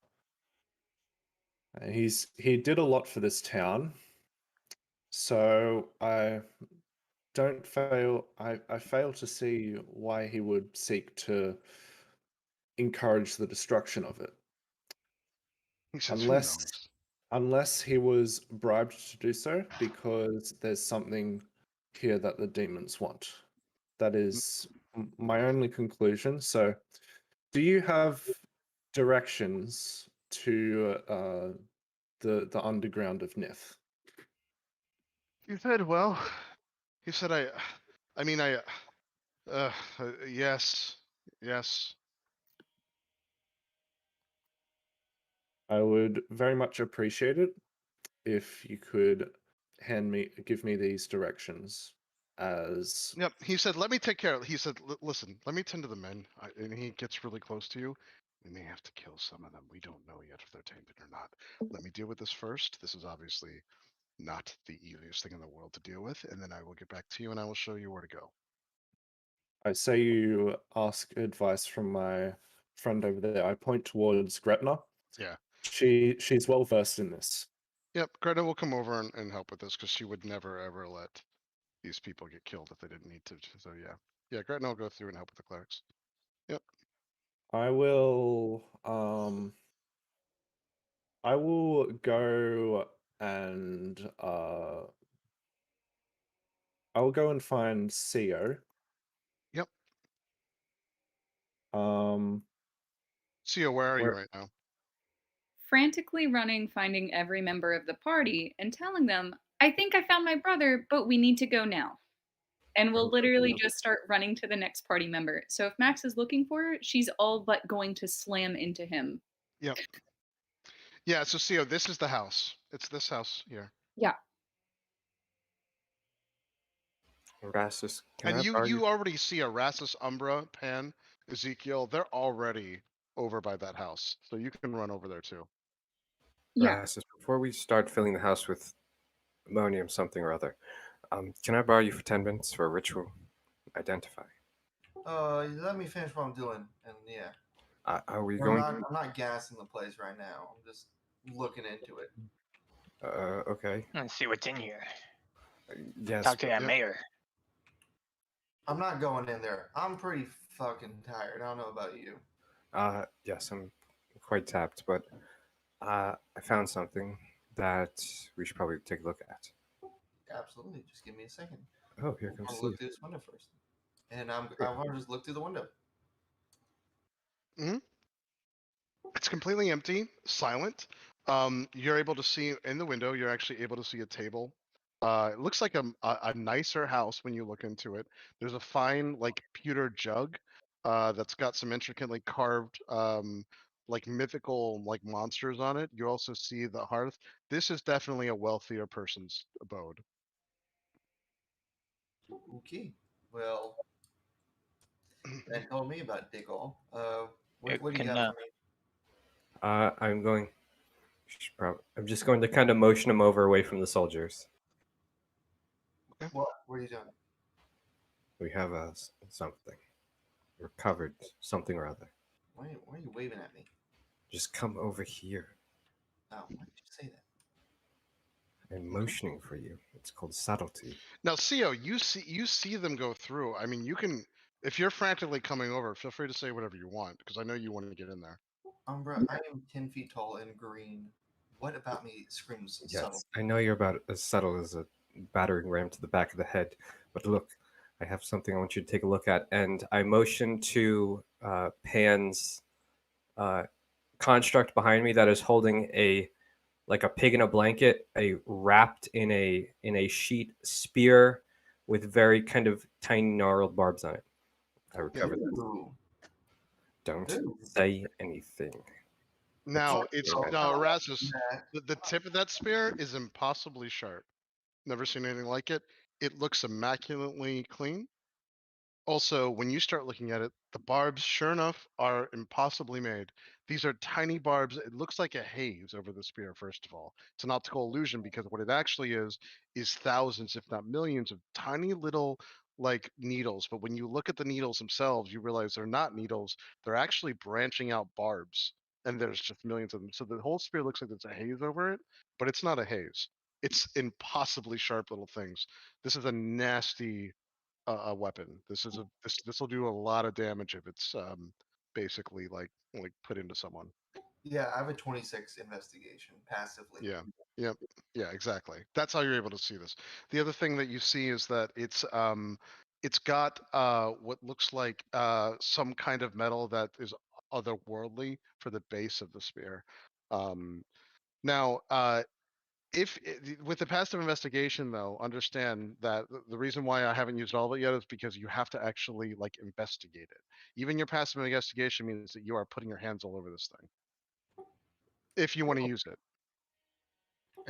[SPEAKER 3] He did a lot for this town, so I fail to see why he would seek to encourage the destruction of it.
[SPEAKER 2] He says,
[SPEAKER 3] Unless
[SPEAKER 2] who knows?
[SPEAKER 3] unless he was bribed to do so, because there's something here that the demons want. That is my only conclusion. So, do you have directions to the underground of Nith?
[SPEAKER 2] He said, well, he said, I mean, yes.
[SPEAKER 3] I would very much appreciate it if you could give me these directions as
[SPEAKER 2] Yep. He said, let me take care of it. He said, listen, let me tend to the men. And he gets really close to you. We may have to kill some of them. We don't know yet if they're tainted or not. Let me deal with this first. This is obviously not the easiest thing in the world to deal with. And then I will get back to you and I will show you where to go.
[SPEAKER 3] I say you ask advice from my friend over there. I point towards Gretna.
[SPEAKER 2] Yeah.
[SPEAKER 3] She's well versed in this.
[SPEAKER 2] Yep. Greta will come over and help with this because she would never, ever let these people get killed if they didn't need to. So yeah. Yeah, Gretna will go through and help with the clerics. Yep.
[SPEAKER 3] I will go and I will go and find CO.
[SPEAKER 2] Yep.
[SPEAKER 3] CO,
[SPEAKER 2] where are you right now?
[SPEAKER 1] Frantically running, finding every member of the party, and telling them, I think I found my brother, but we need to go now. and will
[SPEAKER 5] Oh,
[SPEAKER 1] literally
[SPEAKER 5] no.
[SPEAKER 1] just start running to the next party member. So if Max is looking for her, she's all but going to slam into him.
[SPEAKER 2] Yep. Yeah. So Theo, this is the house. It's this house here.
[SPEAKER 1] Yeah.
[SPEAKER 5] Rastus, can
[SPEAKER 2] And
[SPEAKER 5] I
[SPEAKER 2] you
[SPEAKER 5] borrow
[SPEAKER 2] you already see Erastus, Umbra, Pan, Ezekiel. They're already over by that house, so you can run over there too.
[SPEAKER 1] Yeah.
[SPEAKER 5] Rastus, before we start filling the house with ammonium something or other, can I borrow you for 10 minutes for a ritual identify?
[SPEAKER 4] Let me finish what I'm doing, and yeah.
[SPEAKER 5] Are we
[SPEAKER 4] I'm
[SPEAKER 5] going
[SPEAKER 4] not, I'm not gassing the place right now. I'm just looking into it.
[SPEAKER 5] okay.
[SPEAKER 6] Let's see what's in here.
[SPEAKER 5] Yes.
[SPEAKER 6] Talk to that
[SPEAKER 2] Yep.
[SPEAKER 6] mayor.
[SPEAKER 4] I'm not going in there. I'm pretty fucking tired. I don't know about you.
[SPEAKER 5] Yes, I'm quite tapped, but I found something that we should probably take a look at.
[SPEAKER 4] Absolutely. Just give me a second.
[SPEAKER 5] Oh, here
[SPEAKER 4] I
[SPEAKER 5] comes
[SPEAKER 4] want to look
[SPEAKER 5] Steve.
[SPEAKER 4] through this window first. And I want to just look through the window.
[SPEAKER 2] It's completely empty, silent. You're able to see in the window. You're actually able to see a table. It looks like a nicer house when you look into it. There's a fine like pewter jug that's got some intricately carved like mythical like monsters on it. You also see the hearth. This is definitely a wealthier person's abode.
[SPEAKER 4] Okay. Well, that told me about Diggle.
[SPEAKER 6] It
[SPEAKER 4] What do you
[SPEAKER 6] can,
[SPEAKER 4] got for me?
[SPEAKER 5] I'm just going to kind of motion him over away from the soldiers.
[SPEAKER 4] What are you doing?
[SPEAKER 5] We have something. We're covered something or other.
[SPEAKER 4] Why are you waving at me?
[SPEAKER 5] Just come over here.
[SPEAKER 4] Oh, why did you say that?
[SPEAKER 5] I'm motioning for you. It's called subtlety.
[SPEAKER 2] Now, Theo, you see them go through. I mean, you can if you're frantically coming over, feel free to say whatever you want because I know you want to get in there.
[SPEAKER 4] Umbra, I am 10 feet tall and green. What about me screams subtle?
[SPEAKER 5] Yes, I know you're about as subtle as a battering ram to the back of the head, but look, I have something I want you to take a look at. And I motion to Pan's construct behind me that is holding a pig in a blanket, wrapped in a sheet spear with very kind of tiny gnarled barbs on it. I recover that.
[SPEAKER 4] Ooh.
[SPEAKER 5] Don't
[SPEAKER 4] Ooh.
[SPEAKER 5] say anything.
[SPEAKER 2] Now it's
[SPEAKER 5] Okay.
[SPEAKER 2] now Erasmus.
[SPEAKER 4] Yeah.
[SPEAKER 2] The tip of that spear is impossibly sharp. Never seen anything like it. It looks immaculately clean. Also, when you start looking at it, the barbs, sure enough, are impossibly made. These are tiny barbs. It looks like a haze over the spear, first of all. It's an optical illusion because what it actually is thousands, if not millions, of tiny little like needles. But when you look at the needles themselves, you realize they're not needles. They're actually branching out barbs. And there's just millions of them. So the whole spear looks like there's a haze over it, but it's not a haze. It's impossibly sharp little things. This is a nasty a weapon. This will do a lot of damage if it's basically like put into someone.
[SPEAKER 4] Yeah, I have a 26 investigation passively.
[SPEAKER 2] Yeah. Yep. Yeah, exactly. That's how you're able to see this. The other thing that you see is that it's got what looks like some kind of metal that is otherworldly for the base of the spear. Now if with the passive investigation though, understand that the reason why I haven't used all of it yet is because you have to actually like investigate it. Even your passive investigation means that you are putting your hands all over this thing if you want to use it.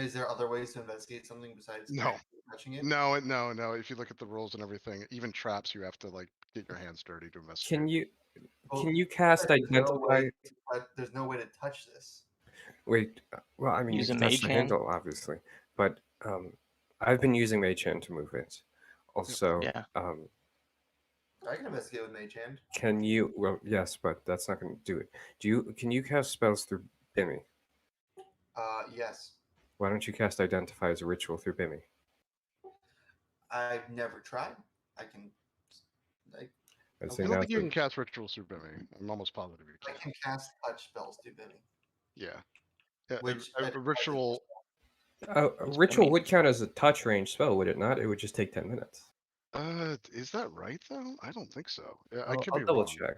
[SPEAKER 4] Is there other ways to investigate something besides
[SPEAKER 2] No.
[SPEAKER 4] actually touching it?
[SPEAKER 2] No. If you look at the rules and everything, even traps, you have to like get your hands dirty to investigate.
[SPEAKER 5] Can you cast identify?
[SPEAKER 4] There's no way to touch this.
[SPEAKER 5] Wait, well, I mean, you
[SPEAKER 6] Use a
[SPEAKER 5] can touch
[SPEAKER 6] mage
[SPEAKER 5] the
[SPEAKER 6] hand?
[SPEAKER 5] handle, obviously, but I've been using Mage Hand to move it. Also,
[SPEAKER 6] Yeah.
[SPEAKER 4] I can investigate with Mage Hand.
[SPEAKER 5] can you? Well, yes, but that's not going to do it. Can you cast spells through Bimmy?
[SPEAKER 4] Yes.
[SPEAKER 5] Why don't you cast Identify as a ritual through Bimmy?
[SPEAKER 4] I've never tried. I
[SPEAKER 5] I'd
[SPEAKER 2] I
[SPEAKER 5] say
[SPEAKER 2] don't
[SPEAKER 5] now's
[SPEAKER 2] think you
[SPEAKER 5] the-
[SPEAKER 2] can cast rituals through Bimmy. I'm almost positive you
[SPEAKER 4] I
[SPEAKER 2] can.
[SPEAKER 4] can cast touch spells through Bimmy.
[SPEAKER 2] Yeah. Yeah,
[SPEAKER 4] Which
[SPEAKER 2] a ritual.
[SPEAKER 5] a
[SPEAKER 6] It's
[SPEAKER 5] ritual
[SPEAKER 6] Bimmy.
[SPEAKER 5] would count as a touch range spell, would it not? It would just take 10 minutes.
[SPEAKER 2] Is that right though? I don't think so. Yeah, I
[SPEAKER 5] I'll
[SPEAKER 2] could be
[SPEAKER 5] double
[SPEAKER 2] wrong.
[SPEAKER 5] check.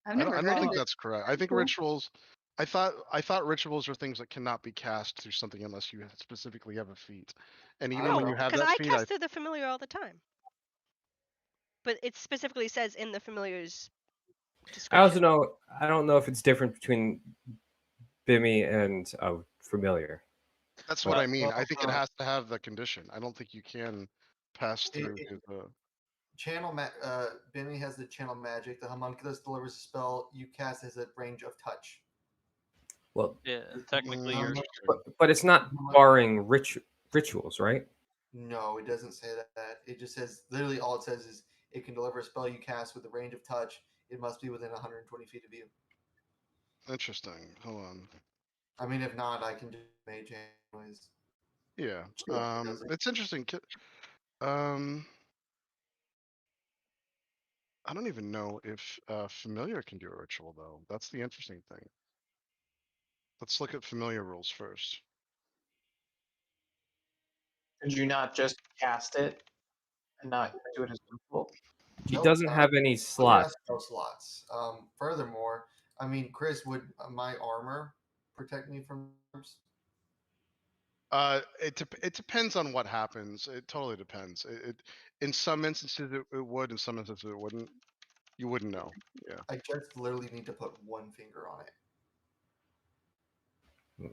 [SPEAKER 1] I've
[SPEAKER 2] I
[SPEAKER 1] never
[SPEAKER 2] don't
[SPEAKER 1] heard
[SPEAKER 2] think
[SPEAKER 1] of it.
[SPEAKER 2] that's correct. I think
[SPEAKER 1] Cool.
[SPEAKER 2] rituals. I thought rituals are things that cannot be cast through something unless you specifically have a feat. And even
[SPEAKER 4] Oh,
[SPEAKER 2] when you have
[SPEAKER 7] Because
[SPEAKER 2] that
[SPEAKER 7] I
[SPEAKER 2] feat,
[SPEAKER 7] cast through the familiar all the time. but it specifically says in the familiar's
[SPEAKER 5] I also
[SPEAKER 7] description.
[SPEAKER 5] know I don't know if it's different between Bimmy and familiar.
[SPEAKER 2] That's what I mean.
[SPEAKER 4] Well,
[SPEAKER 2] I think it has to have the condition. I don't think you can pass through
[SPEAKER 4] it-
[SPEAKER 2] his.
[SPEAKER 4] Bimmy has the channel magic. The homunculus delivers a spell you cast has a range of touch.
[SPEAKER 5] Well,
[SPEAKER 6] Yeah, technically
[SPEAKER 2] Mm,
[SPEAKER 6] you're.
[SPEAKER 2] interesting.
[SPEAKER 5] but it's not barring rituals, right?
[SPEAKER 4] No, it doesn't say that. It just says literally all it says is it can deliver a spell you cast with a range of touch. It must be within 120 feet of you.
[SPEAKER 2] Interesting. Hold on.
[SPEAKER 4] I mean, if not, I can do mage anyways.
[SPEAKER 2] Yeah.
[SPEAKER 4] Doesn't.
[SPEAKER 2] It's interesting. Um, I don't even know if familiar can do a ritual though. That's the interesting thing. Let's look at familiar rules first.
[SPEAKER 9] Could you not just cast it and not do it as ritual?
[SPEAKER 5] He
[SPEAKER 4] Nope,
[SPEAKER 5] doesn't have any slots.
[SPEAKER 4] Has no slots. Furthermore, I mean, Chris, would my armor protect me from?
[SPEAKER 2] It depends on what happens. It totally depends. It in some instances it would, in some instances it wouldn't. You wouldn't know. Yeah.
[SPEAKER 4] I just literally need to put one finger on it.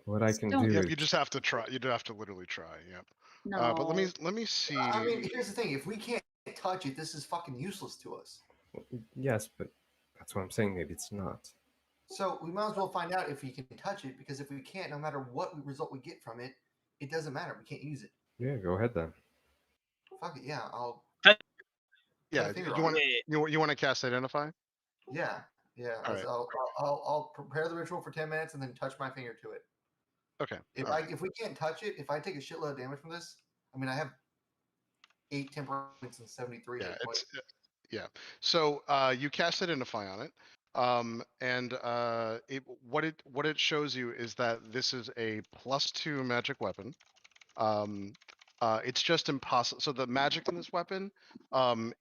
[SPEAKER 5] What I can
[SPEAKER 1] Don't-
[SPEAKER 5] do
[SPEAKER 2] Yep.
[SPEAKER 5] is
[SPEAKER 2] You just have to try. You do have to literally try. Yep.
[SPEAKER 1] No.
[SPEAKER 2] But let me see.
[SPEAKER 4] I mean, here's the thing: if we can't touch it, this is fucking useless to us.
[SPEAKER 5] yes, but that's what I'm saying. Maybe it's not.
[SPEAKER 4] So we might as well find out if we can touch it, because if we can't, no matter what result we get from it, it doesn't matter. We can't use it.
[SPEAKER 5] Yeah, go ahead then.
[SPEAKER 4] Fuck it, yeah. I'll.
[SPEAKER 2] Yeah.
[SPEAKER 4] put a finger
[SPEAKER 2] You
[SPEAKER 4] on
[SPEAKER 2] want
[SPEAKER 4] it.
[SPEAKER 2] you want to cast identify?
[SPEAKER 4] Yeah, yeah.
[SPEAKER 2] All right.
[SPEAKER 4] I'll prepare the ritual for 10 minutes and then touch my finger to it.
[SPEAKER 2] Okay.
[SPEAKER 4] If
[SPEAKER 2] all right.
[SPEAKER 4] if we can't touch it, if I take a shitload of damage from this, I mean, I have 8 temperaments and 73
[SPEAKER 2] Yeah.
[SPEAKER 4] hit points.
[SPEAKER 2] Yeah. So you cast identify on it. And what it shows you is that this is a +2 magic weapon. It's just impossible. So the magic in this weapon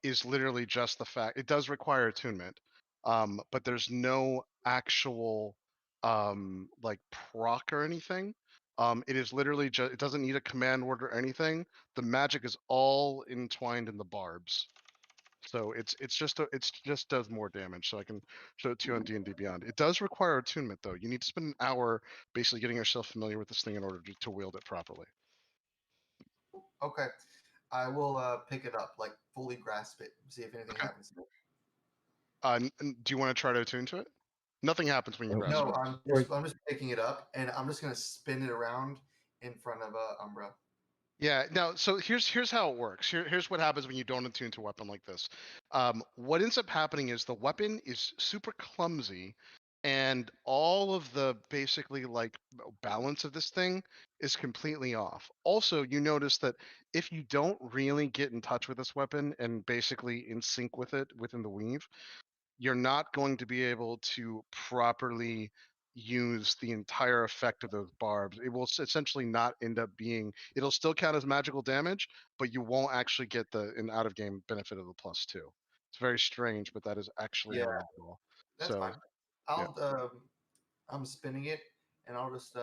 [SPEAKER 2] is literally just the fact it does require attunement, but there's no actual like proc or anything. It is literally just, it doesn't need a command word or anything. The magic is all entwined in the barbs. So it's just does more damage. So I can show it to you on D&D Beyond. It does require attunement though. You need to spend an hour basically getting yourself familiar with this thing in order to wield it properly.
[SPEAKER 4] Okay. I will pick it up, like fully grasp it, see if anything
[SPEAKER 2] Okay.
[SPEAKER 4] happens.
[SPEAKER 2] Do you want to try to attune to it? Nothing happens when you grasp
[SPEAKER 4] No,
[SPEAKER 2] it.
[SPEAKER 4] I'm just picking it up, and I'm just gonna spin it around in front of Umbra.
[SPEAKER 2] Yeah. Now, so here's how it works. Here's what happens when you don't attune to a weapon like this. What ends up happening is the weapon is super clumsy, and all of the basically like balance of this thing is completely off. Also, you notice that if you don't really get in touch with this weapon and basically in sync with it within the weave, you're not going to be able to properly use the entire effect of those barbs. It will essentially not end up being, it'll still count as magical damage, but you won't actually get an out of game benefit of the +2. It's very strange, but that is actually how it will.
[SPEAKER 4] That's
[SPEAKER 2] So
[SPEAKER 4] fine. I'll I'm spinning it, and I'll just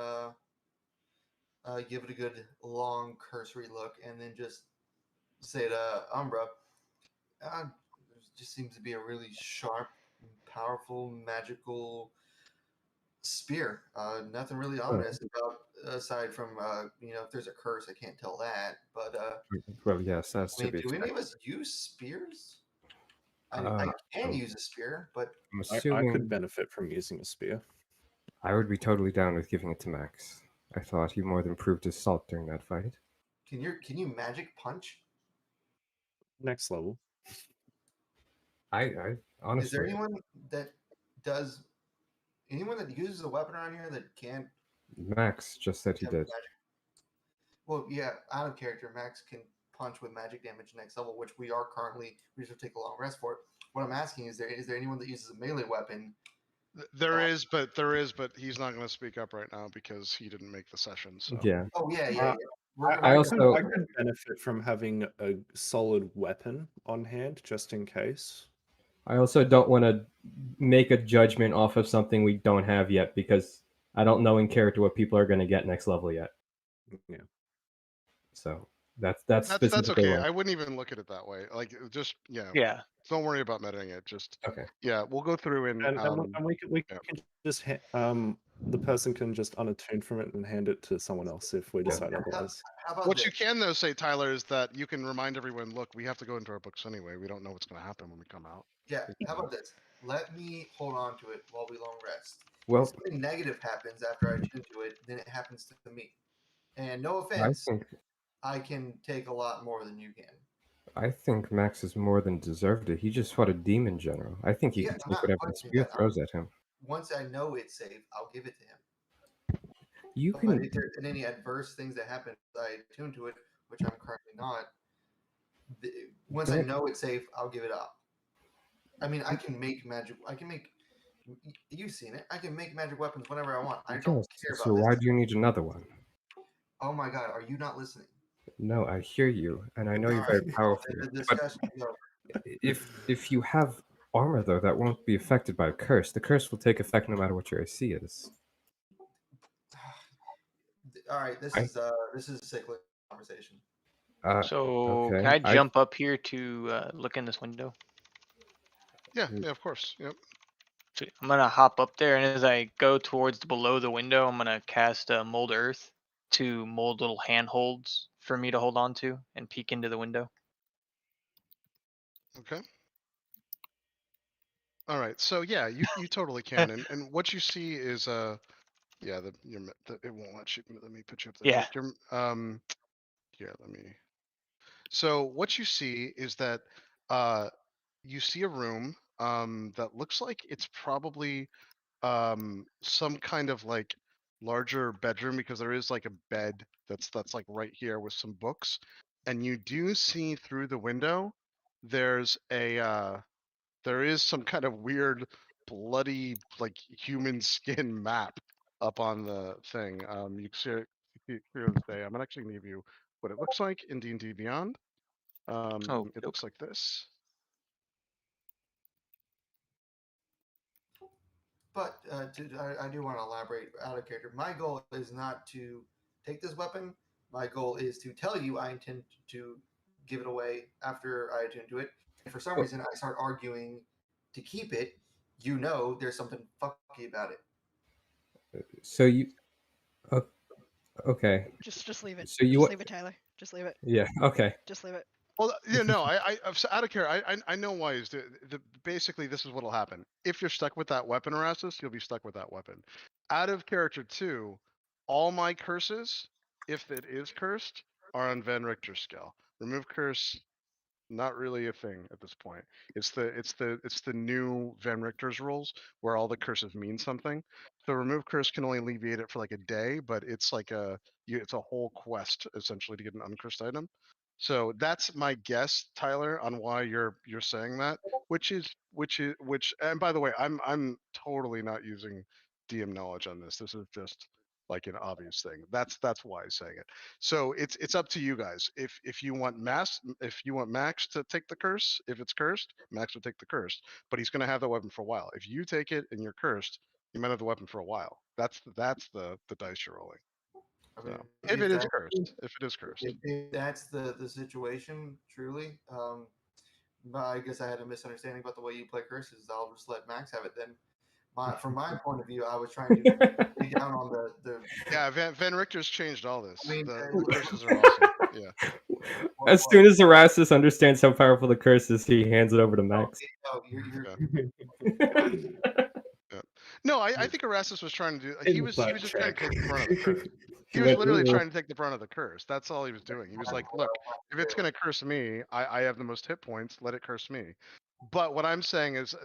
[SPEAKER 4] give it a good long cursory look, and then just say to Umbra, there just seems to be a really sharp, powerful, magical spear. Nothing really ominous about, aside from if there's a curse, I can't tell that. But
[SPEAKER 5] Well, yes, that's
[SPEAKER 4] I
[SPEAKER 5] to
[SPEAKER 4] mean,
[SPEAKER 5] be
[SPEAKER 4] do any
[SPEAKER 5] expected.
[SPEAKER 4] of us use spears? I
[SPEAKER 5] Uh,
[SPEAKER 4] can use a spear, but
[SPEAKER 5] I'm
[SPEAKER 3] I
[SPEAKER 5] assuming
[SPEAKER 3] could benefit from using a spear.
[SPEAKER 5] I would be totally down with giving it to Max. I thought he more than proved his salt during that fight.
[SPEAKER 4] can you magic punch?
[SPEAKER 3] Next level.
[SPEAKER 5] I honestly,
[SPEAKER 4] Is there anyone that does anyone that uses a weapon around here that can't
[SPEAKER 5] Max just said he
[SPEAKER 4] have
[SPEAKER 5] did.
[SPEAKER 4] magic? Well, yeah, out of character, Max can punch with magic damage next level, which we are currently. We just have to take a long rest for it. What I'm asking is there anyone that uses a melee weapon?
[SPEAKER 2] there is, but he's not going to speak up right now because he didn't make the session. So
[SPEAKER 5] Yeah.
[SPEAKER 4] Oh yeah.
[SPEAKER 5] I also-
[SPEAKER 3] I could benefit from having a solid weapon on hand just in case.
[SPEAKER 5] I also don't want to make a judgment off of something we don't have yet because I don't know in character what people are going to get next level yet.
[SPEAKER 3] Yeah.
[SPEAKER 5] So That's
[SPEAKER 2] That's
[SPEAKER 5] specifically
[SPEAKER 2] okay.
[SPEAKER 5] why.
[SPEAKER 2] I wouldn't even look at it that way. Like, just
[SPEAKER 6] Yeah.
[SPEAKER 2] don't worry about metaing it. Just
[SPEAKER 5] Okay.
[SPEAKER 2] we'll go through and
[SPEAKER 3] And we
[SPEAKER 2] yeah.
[SPEAKER 3] can just the person can just unattune from it and hand it to someone else if we decide otherwise.
[SPEAKER 4] How about
[SPEAKER 2] What
[SPEAKER 4] this?
[SPEAKER 2] you can though say, Tyler, is that you can remind everyone, look, we have to go into our books anyway. We don't know what's going to happen when we come out.
[SPEAKER 4] Yeah. How about this? Let me hold on to it while we long rest.
[SPEAKER 5] Well,
[SPEAKER 4] If something negative happens after I tune to it, then it happens to me. And no
[SPEAKER 5] I
[SPEAKER 4] offense,
[SPEAKER 5] think
[SPEAKER 4] I can take a lot more than you can.
[SPEAKER 5] Max is more than deserved it. He just fought a demon general. I think he
[SPEAKER 4] Yeah,
[SPEAKER 5] can
[SPEAKER 4] I'm
[SPEAKER 5] take
[SPEAKER 4] not
[SPEAKER 5] whatever the
[SPEAKER 4] questioning
[SPEAKER 5] spear
[SPEAKER 4] that.
[SPEAKER 5] throws at him.
[SPEAKER 4] Once I know it's safe, I'll give it to him.
[SPEAKER 5] You
[SPEAKER 4] But
[SPEAKER 5] can.
[SPEAKER 4] if there's any adverse things that happen, I tune to it, which I'm currently not. Once I know it's safe, I'll give it up. I mean, I can make magic. I can make. You've seen it. I can make magic weapons whenever I want. I don't care about
[SPEAKER 5] So
[SPEAKER 4] this.
[SPEAKER 5] why do you need another one?
[SPEAKER 4] Oh my god, are you not listening?
[SPEAKER 5] No, I hear you, and I know you're
[SPEAKER 4] All
[SPEAKER 5] very
[SPEAKER 4] right,
[SPEAKER 5] powerful.
[SPEAKER 4] the
[SPEAKER 5] But
[SPEAKER 4] discussion is over.
[SPEAKER 5] if you have armor though, that won't be affected by a curse. The curse will take effect no matter what your AC is.
[SPEAKER 4] All right, this is a cyclic conversation.
[SPEAKER 6] So
[SPEAKER 5] okay.
[SPEAKER 6] can I jump up here to look in this window?
[SPEAKER 2] Yeah, of course. Yep.
[SPEAKER 6] So I'm gonna hop up there, and as I go towards below the window, I'm gonna cast Mold Earth to mold little handholds for me to hold on to and peek into the window.
[SPEAKER 2] Okay. All right. So yeah, you totally can, and what you see is yeah, it won't let me put you up there.
[SPEAKER 6] Yeah.
[SPEAKER 2] But yeah, let me. So what you see is that you see a room that looks like it's probably some kind of like larger bedroom, because there is like a bed that's like right here with some books, and you do see through the window there's there is some kind of weird bloody like human skin map up on the thing. You can see it clearly today. I'm actually gonna give you what it looks like in D&D Beyond. It looks like this.
[SPEAKER 4] But I do want to elaborate out of character. My goal is not to take this weapon. My goal is to tell you I intend to give it away after I attune to it. If for some reason I start arguing to keep it, you know there's something fucky about it.
[SPEAKER 5] So you. Okay.
[SPEAKER 7] Just leave it.
[SPEAKER 5] So you.
[SPEAKER 7] Just leave it, Tyler. Just leave it.
[SPEAKER 5] Yeah. Okay.
[SPEAKER 7] Just leave it.
[SPEAKER 2] Well, yeah, no, out of care. I know why is basically this is what'll happen. If you're stuck with that weapon, Erastus, you'll be stuck with that weapon. Out of character 2, all my curses, if it is cursed, are on Van Richter's scale. Remove curse, not really a thing at this point. It's the new Van Richter's rules where all the curses mean something. So remove curse can only alleviate it for like a day, but it's like it's a whole quest essentially to get an uncursed item. So that's my guess, Tyler, on why you're saying that, which and by the way, I'm totally not using DM knowledge on this. This is just like an obvious thing. That's why I'm saying it. So it's up to you guys. If you want Max to take the curse, if it's cursed, Max will take the curse, but he's gonna have the weapon for a while. If you take it and you're cursed, you might have the weapon for a while. That's the dice you're rolling.
[SPEAKER 4] Okay.
[SPEAKER 2] So, if it is cursed.
[SPEAKER 4] If that's the situation, truly, but I guess I had a misunderstanding about the way you play curses. I'll just let Max have it then. From my point of view, I was trying to be down on the.
[SPEAKER 2] Yeah, Van Richter's changed all this.
[SPEAKER 4] I mean,
[SPEAKER 2] the curses are awesome. Yeah.
[SPEAKER 5] As soon as Erastus understands how powerful the curse is, he hands it over to Max.
[SPEAKER 4] Oh, you're
[SPEAKER 2] Yeah. No, I think Erastus was trying to do. He was just trying to take the brunt of the curse. He was
[SPEAKER 5] went,
[SPEAKER 2] literally
[SPEAKER 5] "Ooh."
[SPEAKER 2] trying to take the brunt of the curse. That's all he was doing. He was like, look, if it's gonna curse me, I have the most hit points. Let it curse me. But what I'm saying is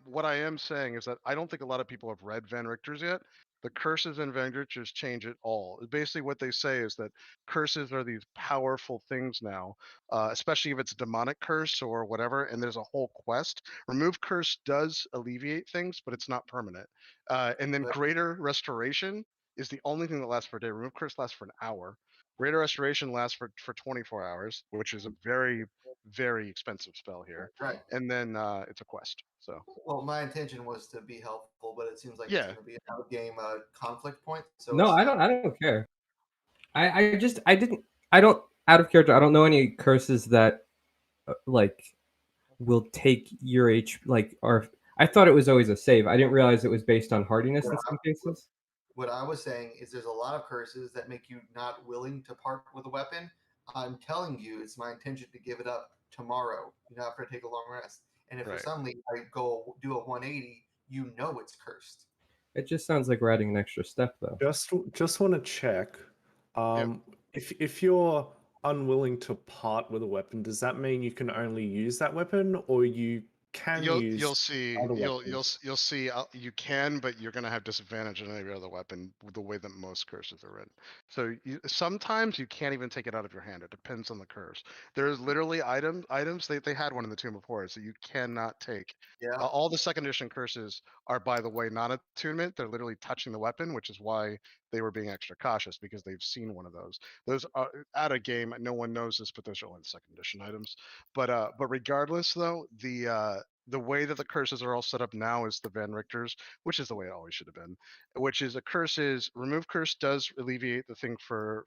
[SPEAKER 2] what I am saying is that I don't think a lot of people have read Van Richter's yet. The curses in Van Richter's change it all. Basically, what they say is that curses are these powerful things now, especially if it's a demonic curse or whatever, and there's a whole quest. Remove curse does alleviate things, but it's not permanent. And then greater restoration is the only thing that lasts for a day. Remove curse lasts for an hour. Greater restoration lasts for 24 hours, which is a very, very expensive spell here.
[SPEAKER 4] right.
[SPEAKER 2] And then it's a quest. So
[SPEAKER 4] Well, my intention was to be helpful, but it seems like
[SPEAKER 2] Yeah.
[SPEAKER 4] it's going to be an out-game conflict point. So
[SPEAKER 5] No,
[SPEAKER 4] it's
[SPEAKER 5] I don't care. I don't out of character, I don't know any curses that like will take your like or I thought it was always a save. I didn't realize it was based on hardiness in some cases.
[SPEAKER 4] What I was saying is there's a lot of curses that make you not willing to part with a weapon. I'm telling you, it's my intention to give it up tomorrow. You know, after I take a long rest. And if for
[SPEAKER 2] Right.
[SPEAKER 4] some reason I go do a 180, you know it's cursed.
[SPEAKER 5] It just sounds like we're adding an extra step though.
[SPEAKER 3] Just want to check. If you're unwilling to part with a weapon, does that mean you can only use that weapon, or you can use
[SPEAKER 2] You'll see
[SPEAKER 3] other
[SPEAKER 2] you'll
[SPEAKER 3] weapons?
[SPEAKER 2] you'll see you can, but you're gonna have disadvantage on every other weapon with the way that most curses are written. So sometimes you can't even take it out of your hand. It depends on the curse. There's literally items they had one in the Tomb of Horrors that you cannot take.
[SPEAKER 4] Yeah.
[SPEAKER 2] All the second edition curses are, by the way, not attunement. They're literally touching the weapon, which is why they were being extra cautious, because they've seen one of those. Those are at a game. No one knows this, but those are only the second edition items. But regardless, though, the way that the curses are all set up now is the Van Richters, which is the way it always should have been. Which is a curse is remove curse does alleviate the thing for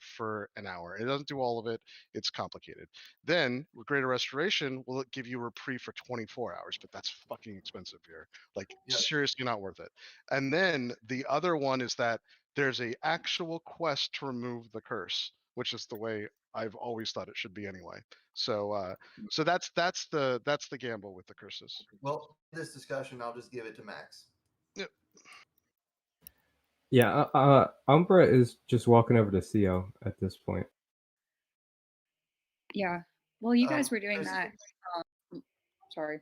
[SPEAKER 2] an hour. It doesn't do all of it. It's complicated. Then with Greater Restoration will give you reprieve for 24 hours, but that's fucking expensive here. Like seriously not worth it. And then the other one is that there's a actual quest to remove the curse, which is the way I've always thought it should be anyway. So so that's the gamble with the curses.
[SPEAKER 4] Well, this discussion, I'll just give it to Max.
[SPEAKER 2] Yep.
[SPEAKER 5] Yeah, Umbra is just walking over to Theo at this point.
[SPEAKER 1] Yeah. Well, you guys were doing that. Sorry.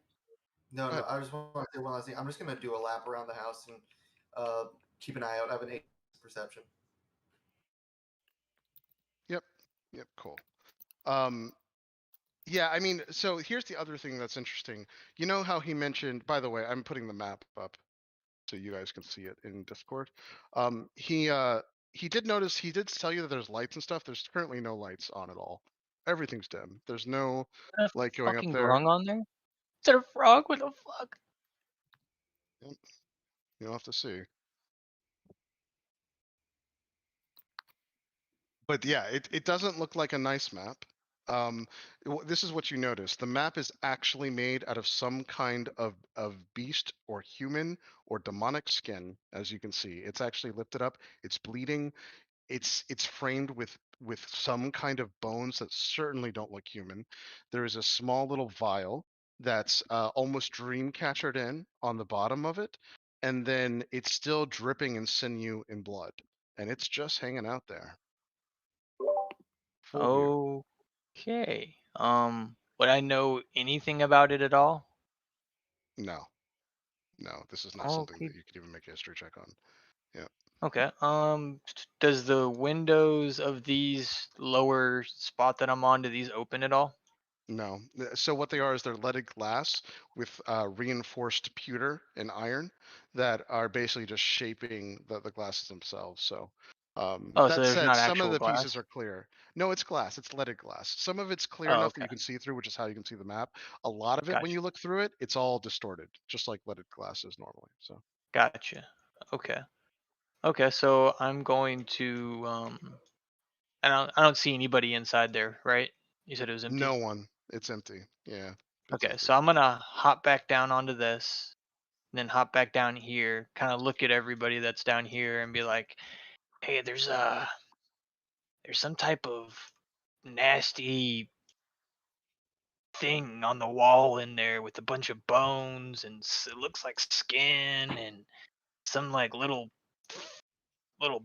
[SPEAKER 4] No, I just want to say one last thing. I'm just going to do a lap around the house and keep an eye out. I have an 8 perception.
[SPEAKER 2] Yep, cool. Yeah, I mean, so here's the other thing that's interesting. You know how he mentioned, by the way, I'm putting the map up so you guys can see it in Discord. He did notice, he did tell you that there's lights and stuff. There's currently no lights on at all. Everything's dim. There's no light going up
[SPEAKER 6] fucking
[SPEAKER 2] there.
[SPEAKER 6] grung on there? Is that a frog? What the fuck?
[SPEAKER 2] Yep. You'll have to see. But yeah, it doesn't look like a nice map. This is what you notice. The map is actually made out of some kind of beast or human or demonic skin, as you can see. It's actually lifted up. It's bleeding. It's framed with some kind of bones that certainly don't look human. There is a small little vial that's almost dream catchered in on the bottom of it, and then it's still dripping in sinew and blood, and it's just hanging out there.
[SPEAKER 6] Okay. Would I know anything about it at all?
[SPEAKER 2] No. This is not something that you could even make a history check on. Yeah.
[SPEAKER 6] Okay. Does the windows of these lower spot that I'm on, do these open at all?
[SPEAKER 2] No. So what they are is they're leaded glass with reinforced pewter and iron that are basically just shaping the glasses themselves. So
[SPEAKER 6] so
[SPEAKER 2] that
[SPEAKER 6] there's
[SPEAKER 2] said,
[SPEAKER 6] not
[SPEAKER 2] some of
[SPEAKER 6] actual
[SPEAKER 2] the
[SPEAKER 6] glass?
[SPEAKER 2] pieces are clear. No, it's glass. It's leaded glass. Some of it's clear
[SPEAKER 6] Oh,
[SPEAKER 2] enough that
[SPEAKER 6] okay.
[SPEAKER 2] you can see through, which is how you can see the map. A lot of it, when
[SPEAKER 6] Gotcha.
[SPEAKER 2] you look through it, it's all distorted, just like leaded glass is normally. So
[SPEAKER 6] Gotcha. Okay. Okay, so I'm going to I don't see anybody inside there, right? You said it was empty?
[SPEAKER 2] no one. It's empty. Yeah.
[SPEAKER 6] Okay, so I'm gonna hop back down onto this, and then hop back down here, kind of look at everybody that's down here and be like, hey, there's some type of nasty thing on the wall in there with a bunch of bones, and it looks like skin, and some like little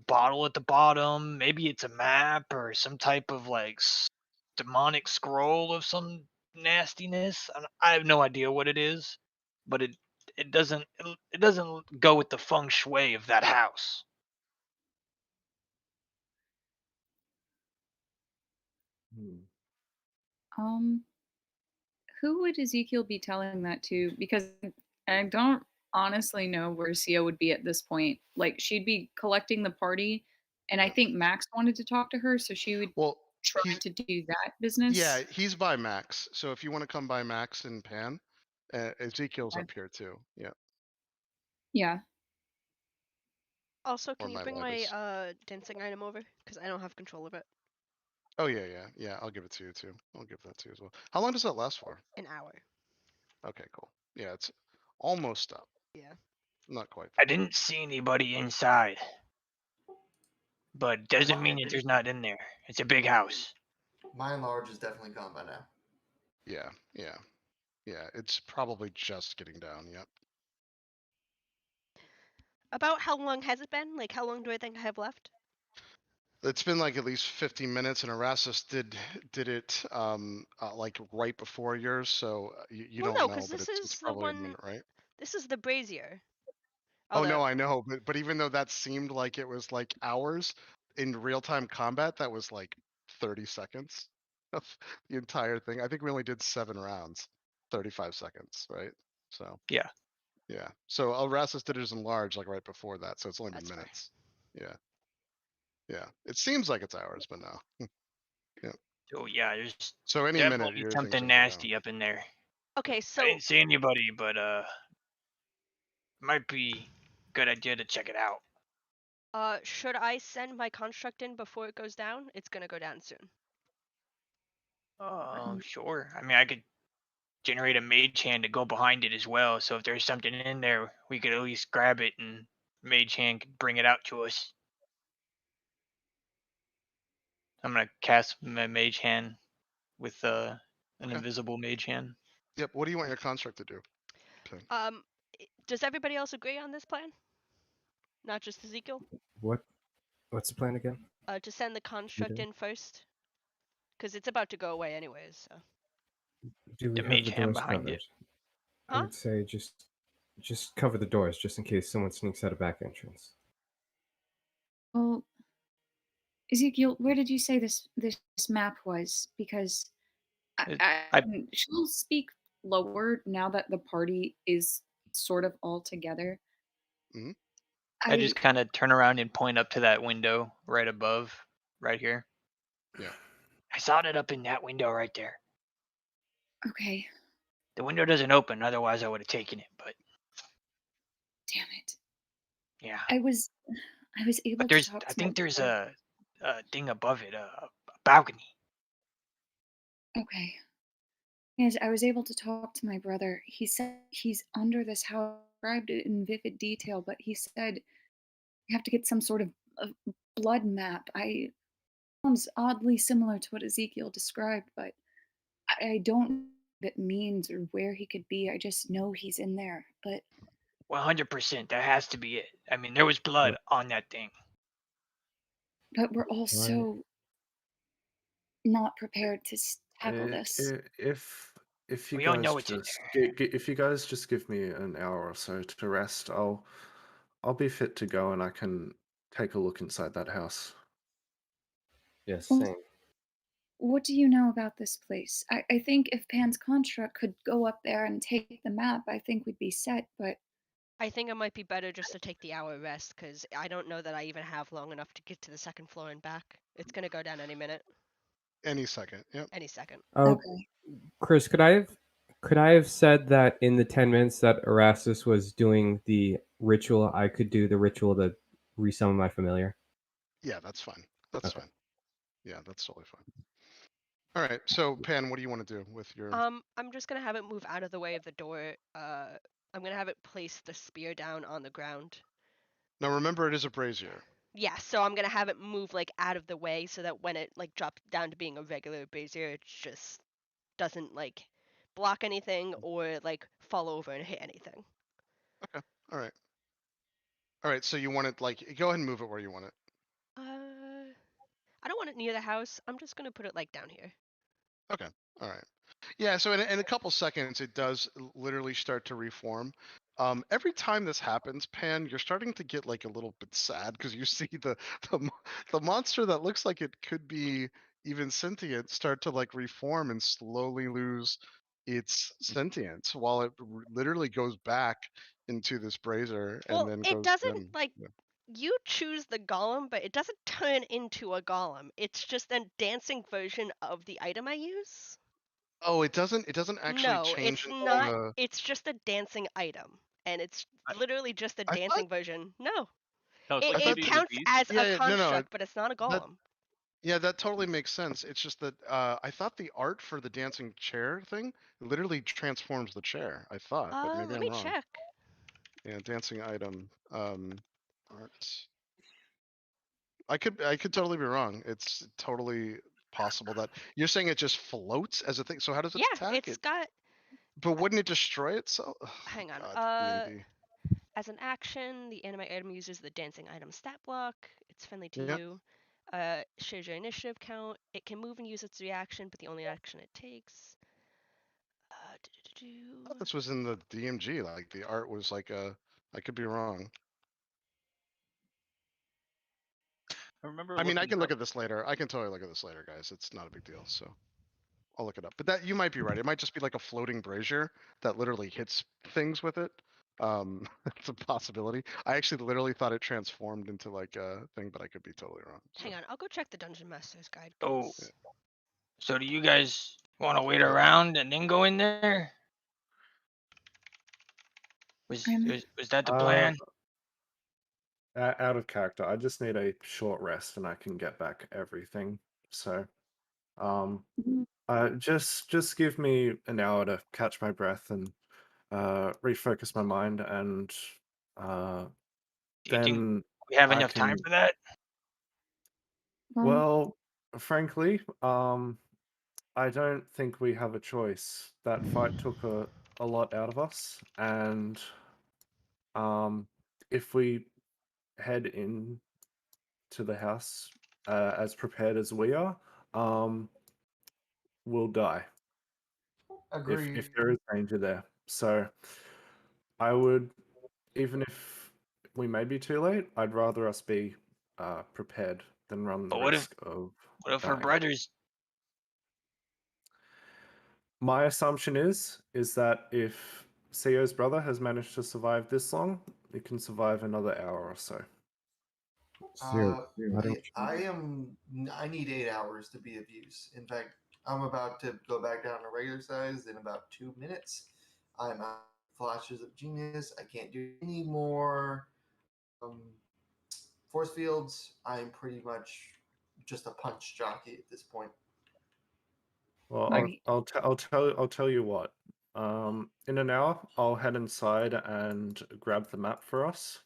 [SPEAKER 6] bottle at the bottom. Maybe it's a map or some type of like demonic scroll of some nastiness. I have no idea what it is, but it doesn't go with the feng shui of that house.
[SPEAKER 1] Who would Ezekiel be telling that to? Because I don't honestly know where Sia would be at this point. Like she'd be collecting the party, and I think Max wanted to talk to her, so she would try to do that business.
[SPEAKER 2] Yeah, he's by Max. So if you want to come by Max and Pan, Ezekiel's up here too. Yeah.
[SPEAKER 1] Yeah.
[SPEAKER 7] Also, can
[SPEAKER 2] Or
[SPEAKER 7] you
[SPEAKER 2] my
[SPEAKER 7] bring
[SPEAKER 2] lab is.
[SPEAKER 7] my dancing item over? Because I don't have control of it.
[SPEAKER 2] Oh yeah. I'll give it to you too. I'll give that to you as well. How long does that last for?
[SPEAKER 7] An hour.
[SPEAKER 2] Okay, cool. Yeah, it's almost up.
[SPEAKER 7] Yeah.
[SPEAKER 2] Not quite.
[SPEAKER 10] I didn't see anybody inside, but doesn't mean that there's not in there. It's a big house.
[SPEAKER 4] By and large is definitely gone by now.
[SPEAKER 2] Yeah. It's probably just getting down. Yep.
[SPEAKER 7] About how long has it been? Like, how long do I think I have left?
[SPEAKER 2] It's been like at least 15 minutes, and Erastus did it like right before yours, so you
[SPEAKER 7] Well,
[SPEAKER 2] don't
[SPEAKER 7] no,
[SPEAKER 2] know,
[SPEAKER 7] 'cause
[SPEAKER 2] but
[SPEAKER 7] this
[SPEAKER 2] it's
[SPEAKER 7] is the
[SPEAKER 2] probably a
[SPEAKER 7] one-
[SPEAKER 2] minute, right?
[SPEAKER 7] This is the brazier.
[SPEAKER 2] Oh
[SPEAKER 7] Although,
[SPEAKER 2] no, I know, but even though that seemed like it was like hours in real-time combat, that was like 30 seconds of the entire thing. I think we only did 7 rounds, 35 seconds, right? So
[SPEAKER 10] Yeah.
[SPEAKER 2] yeah. So Erastus did his enlarge like right before that, so it's only been
[SPEAKER 7] That's fair.
[SPEAKER 2] minutes. Yeah. It seems like it's hours, but no.
[SPEAKER 10] Oh yeah, there's
[SPEAKER 2] So any minute
[SPEAKER 10] definitely
[SPEAKER 2] your things
[SPEAKER 10] something
[SPEAKER 2] will go down.
[SPEAKER 10] nasty up in there.
[SPEAKER 7] okay,
[SPEAKER 10] I
[SPEAKER 7] so
[SPEAKER 10] didn't see anybody, but might be a good idea to check it out.
[SPEAKER 7] should I send my construct in before it goes down? It's gonna go down soon.
[SPEAKER 10] Oh, sure. I mean, I could generate a mage hand to go behind it as well. So if there's something in there, we could at least grab it and mage hand could bring it out to us. I'm gonna cast my mage hand with an
[SPEAKER 2] Okay.
[SPEAKER 10] invisible mage hand.
[SPEAKER 2] Yep. What do you want your construct to do? Okay.
[SPEAKER 7] Does everybody else agree on this plan? Not just Ezekiel?
[SPEAKER 5] What's the plan again?
[SPEAKER 7] To send the construct
[SPEAKER 5] do?
[SPEAKER 7] in first? Because it's about to go away anyways, so.
[SPEAKER 5] Do we
[SPEAKER 10] The
[SPEAKER 5] have
[SPEAKER 10] mage
[SPEAKER 5] the
[SPEAKER 10] hand
[SPEAKER 5] doors
[SPEAKER 10] behind
[SPEAKER 5] covered?
[SPEAKER 10] it.
[SPEAKER 5] I
[SPEAKER 7] Huh?
[SPEAKER 5] would say just cover the doors just in case someone sneaks out a back entrance.
[SPEAKER 1] Well, Ezekiel, where did you say this map was? Because she'll speak lower now that the party is sort of all together.
[SPEAKER 2] Mhm.
[SPEAKER 10] I just kind of turn around and point up to that window right above, right here.
[SPEAKER 2] Yeah.
[SPEAKER 10] I saw it up in that window right there.
[SPEAKER 1] Okay.
[SPEAKER 10] The window doesn't open, otherwise I would have taken it, but
[SPEAKER 1] Damn it.
[SPEAKER 10] yeah.
[SPEAKER 1] I was able
[SPEAKER 10] But
[SPEAKER 1] to
[SPEAKER 10] there's,
[SPEAKER 1] talk
[SPEAKER 10] I
[SPEAKER 1] to my
[SPEAKER 10] think there's
[SPEAKER 1] brother.
[SPEAKER 10] a thing above it, a balcony.
[SPEAKER 1] Okay. Yes, I was able to talk to my brother. He said he's under this house. Described it in vivid detail, but he said you have to get some sort of blood map. Sounds oddly similar to what Ezekiel described, but I don't know what it means or where he could be. I just know he's in there. But
[SPEAKER 10] 100%, that has to be it. I mean, there was blood on that thing.
[SPEAKER 1] we're all so not prepared to tackle this.
[SPEAKER 3] If you
[SPEAKER 10] We all
[SPEAKER 3] guys
[SPEAKER 10] know it's in
[SPEAKER 3] just if you guys just give me an hour or so to rest, I'll be fit to go and I can take a look inside that house.
[SPEAKER 5] Yes,
[SPEAKER 1] Well,
[SPEAKER 5] same.
[SPEAKER 1] What do you know about this place? I think if Pan's construct could go up there and take the map, I think we'd be set, but
[SPEAKER 7] I think it might be better just to take the hour rest, because I don't know that I even have long enough to get to the second floor and back. It's gonna go down any minute.
[SPEAKER 2] Any second. Yep.
[SPEAKER 7] Any second.
[SPEAKER 1] okay.
[SPEAKER 5] Chris, could I have said that in the 10 minutes that Erastus was doing the ritual, I could do the ritual to resummon my familiar?
[SPEAKER 2] Yeah, that's fine. That's fine. Yeah, that's totally fine. All right. So Pan, what do you want to do with your
[SPEAKER 7] I'm just gonna have it move out of the way of the door. I'm gonna have it place the spear down on the ground.
[SPEAKER 2] Now remember it is a brazier.
[SPEAKER 7] Yeah, so I'm gonna have it move like out of the way so that when it like drops down to being a regular brazier, it just doesn't like block anything or like fall over and hit anything.
[SPEAKER 2] Okay. All right. All right. So you want it like go ahead and move it where you want it.
[SPEAKER 7] I don't want it near the house. I'm just gonna put it like down here.
[SPEAKER 2] Okay. All right. Yeah. So in a couple seconds, it does literally start to reform. Every time this happens, Pan, you're starting to get like a little bit sad because you see the monster that looks like it could be even sentient start to like reform and slowly lose its sentience while it literally goes back into this brazier
[SPEAKER 7] Well,
[SPEAKER 2] and then
[SPEAKER 7] it
[SPEAKER 2] goes
[SPEAKER 7] doesn't
[SPEAKER 2] in.
[SPEAKER 7] like
[SPEAKER 2] Yeah.
[SPEAKER 7] you choose the golem, but it doesn't turn into a golem. It's just a dancing version of the item I use.
[SPEAKER 2] Oh, it doesn't actually
[SPEAKER 7] No,
[SPEAKER 2] change
[SPEAKER 7] it's
[SPEAKER 2] until
[SPEAKER 7] not.
[SPEAKER 2] the.
[SPEAKER 7] It's just a dancing item, and it's literally just a
[SPEAKER 2] I
[SPEAKER 7] dancing
[SPEAKER 2] thought
[SPEAKER 7] version. No,
[SPEAKER 10] No, it's
[SPEAKER 7] it,
[SPEAKER 10] like
[SPEAKER 7] it
[SPEAKER 10] Beauty and the
[SPEAKER 7] counts
[SPEAKER 10] Beast.
[SPEAKER 7] as
[SPEAKER 2] Yeah,
[SPEAKER 7] a
[SPEAKER 2] yeah, no,
[SPEAKER 7] construct, but it's not a
[SPEAKER 2] that
[SPEAKER 7] golem.
[SPEAKER 2] Yeah, that totally makes sense. It's just that I thought the art for the dancing chair thing literally transforms the chair. I thought, but maybe
[SPEAKER 7] Let
[SPEAKER 2] I'm
[SPEAKER 7] me
[SPEAKER 2] wrong.
[SPEAKER 7] check.
[SPEAKER 2] Yeah, dancing item. Art. I could totally be wrong. It's totally possible that you're saying it just floats as a thing. So how does it
[SPEAKER 7] Yeah,
[SPEAKER 2] attack
[SPEAKER 7] it's
[SPEAKER 2] it?
[SPEAKER 7] got.
[SPEAKER 2] But wouldn't it destroy itself? Oh,
[SPEAKER 7] Hang on.
[SPEAKER 2] God, D&D.
[SPEAKER 7] As an action, the anime item uses the dancing item stat block. It's friendly to
[SPEAKER 2] Yeah.
[SPEAKER 7] you. Shares your initiative count. It can move and use its reaction, but the only action it takes.
[SPEAKER 2] I thought this was in the DMG. Like the art was like a. I could be wrong.
[SPEAKER 11] I remember.
[SPEAKER 2] I mean, I
[SPEAKER 11] looking
[SPEAKER 2] can look
[SPEAKER 11] up-
[SPEAKER 2] at this later. I can totally look at this later, guys. It's not a big deal. So I'll look it up. But that you might be right. It might just be like a floating brazier that literally hits things with it. It's a possibility. I actually literally thought it transformed into like a thing, but I could be totally wrong. So.
[SPEAKER 7] Hang on, I'll go check the Dungeon Master's Guide.
[SPEAKER 10] Oh,
[SPEAKER 7] 'cause-
[SPEAKER 10] so do you guys want to wait around and then go in there? Was that the plan?
[SPEAKER 3] Out of character, I just need a short rest and I can get back everything. So, just give me an hour to catch my breath and refocus my mind, and
[SPEAKER 10] Do you think
[SPEAKER 3] then
[SPEAKER 10] we have
[SPEAKER 3] I
[SPEAKER 10] enough time
[SPEAKER 3] can.
[SPEAKER 10] for that?
[SPEAKER 3] Well, frankly, I don't think we have a choice. That fight took a lot out of us, and if we head in to the house as prepared as we are, we'll die
[SPEAKER 4] Agreed.
[SPEAKER 3] if there is danger there. So I would, even if we may be too late, I'd rather us be prepared than run the
[SPEAKER 10] But what if
[SPEAKER 3] risk of
[SPEAKER 10] her
[SPEAKER 3] dying.
[SPEAKER 10] brothers?
[SPEAKER 3] My assumption is that if Seo's brother has managed to survive this long, it can survive another hour or so.
[SPEAKER 4] I need 8 hours to be of use. In fact, I'm about to go back down to regular size in about 2 minutes. I'm out of flashes of genius. I can't do any more force fields. I'm pretty much just a punch jockey at this point.
[SPEAKER 3] Well,
[SPEAKER 1] Right.
[SPEAKER 3] I'll tell you what. In an hour, I'll head inside and grab the map for us,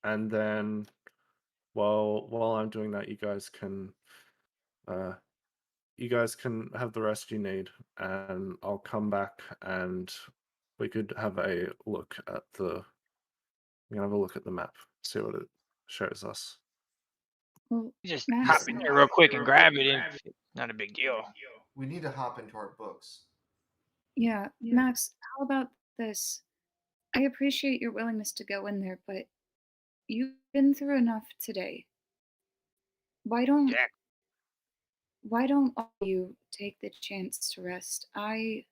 [SPEAKER 3] and then while I'm doing that, you guys can have the rest you need, and I'll come back and we could have a look at the map, see what it shows us.
[SPEAKER 1] Well,
[SPEAKER 10] Just
[SPEAKER 1] Max,
[SPEAKER 10] hop in there real quick and grab it. It's not a big deal.
[SPEAKER 4] We need to hop into our books.
[SPEAKER 1] yeah, Max, how about this? I appreciate your willingness to go in there, but you've been through enough today. Why don't
[SPEAKER 10] Jack,
[SPEAKER 1] all of you take the chance to rest? I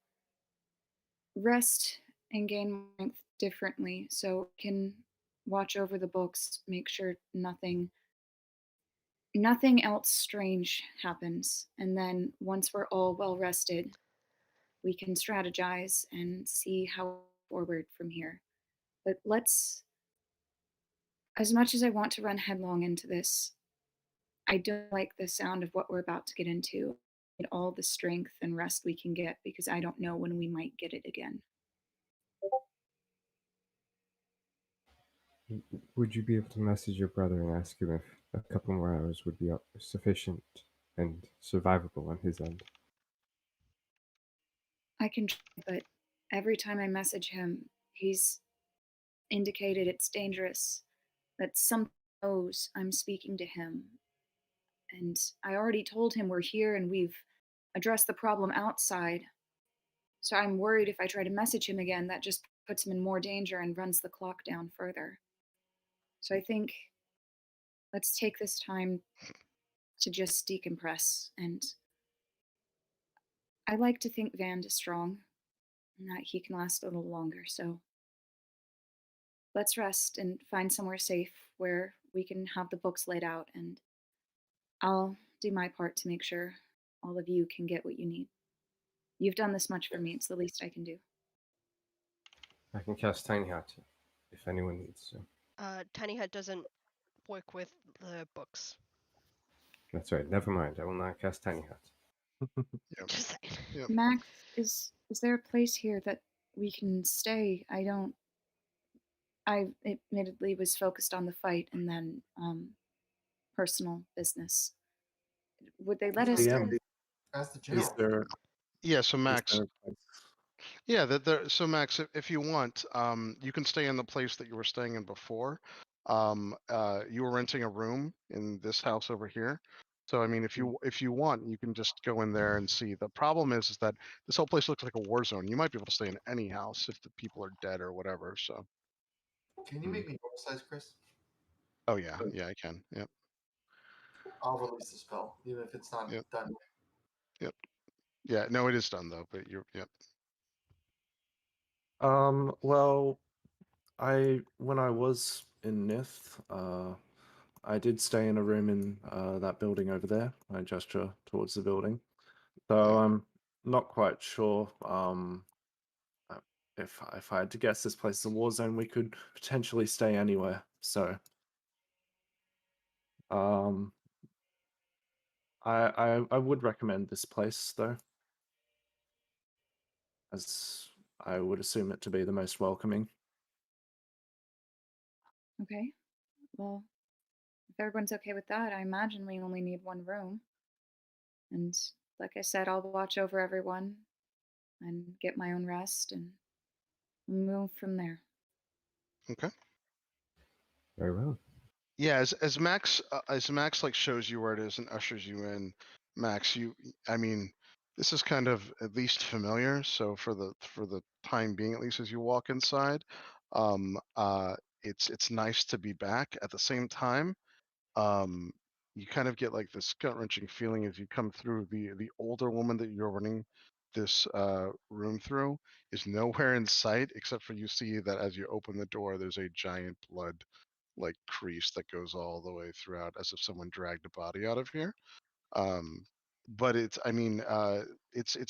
[SPEAKER 1] rest and gain strength differently, so I can watch over the books, make sure nothing else strange happens, and then once we're all well rested, we can strategize and see how forward from here. But let's, as much as I want to run headlong into this, I don't like the sound of what we're about to get into. Get all the strength and rest we can get because I don't know when we might get it again.
[SPEAKER 5] Would you be able to message your brother and ask him if a couple more hours would be sufficient and survivable on his end?
[SPEAKER 1] I can try, but every time I message him, he's indicated it's dangerous, that something knows I'm speaking to him. And I already told him we're here and we've addressed the problem outside. So I'm worried if I try to message him again, that just puts him in more danger and runs the clock down further. So I think let's take this time to just decompress. And I like to think Vand is strong and that he can last a little longer. So let's rest and find somewhere safe where we can have the books laid out, and I'll do my part to make sure all of you can get what you need. You've done this much for me, it's the least I can do.
[SPEAKER 5] I can cast Tiny Hat if anyone needs to.
[SPEAKER 7] Tiny Hat doesn't work with the books.
[SPEAKER 5] That's right. Never mind. I will not cast tiny hats.
[SPEAKER 2] Yep.
[SPEAKER 7] Just saying.
[SPEAKER 2] Yep.
[SPEAKER 1] Max, is there a place here that we can stay? I admittedly was focused on the fight and then personal business. Would they let us stay?
[SPEAKER 3] DM,
[SPEAKER 4] Ask the
[SPEAKER 3] is
[SPEAKER 4] general.
[SPEAKER 3] there
[SPEAKER 2] Yeah. So
[SPEAKER 3] is
[SPEAKER 2] Max.
[SPEAKER 3] there a place?
[SPEAKER 2] Yeah. So Max, if you want, you can stay in the place that you were staying in before. You were renting a room in this house over here. So I mean, if you want, you can just go in there and see. The problem is that this whole place looks like a war zone. You might be able to stay in any house if the people are dead or whatever. So.
[SPEAKER 4] Can you make me normal size, Chris?
[SPEAKER 2] Oh yeah, yeah, I can. Yep.
[SPEAKER 4] I'll release the spell, even if it's not
[SPEAKER 2] Yep.
[SPEAKER 4] done.
[SPEAKER 2] Yep. Yeah. No, it is done though. But you're. Yep.
[SPEAKER 3] Well, when I was in Nith, I did stay in a room in that building over there. I gesture towards the building. So
[SPEAKER 2] Yeah.
[SPEAKER 3] I'm not quite sure. If I had to guess, this place is a war zone. We could potentially stay anywhere. So, I would recommend this place though, as I would assume it to be the most welcoming.
[SPEAKER 1] Okay. Well, if everyone's okay with that, I imagine we only need one room. And like I said, I'll watch over everyone and get my own rest and move from there.
[SPEAKER 2] Okay.
[SPEAKER 5] Very well.
[SPEAKER 2] Yeah. As Max like shows you where it is and ushers you in, Max, I mean, this is kind of at least familiar. So for the time being, at least as you walk inside, um, uh, it's nice to be back. At the same time, you kind of get like this gut wrenching feeling as you come through. The older woman that you're running this room through is nowhere in sight, except for you see that as you open the door, there's a giant blood like crease that goes all the way throughout, as if someone dragged a body out of here. But it's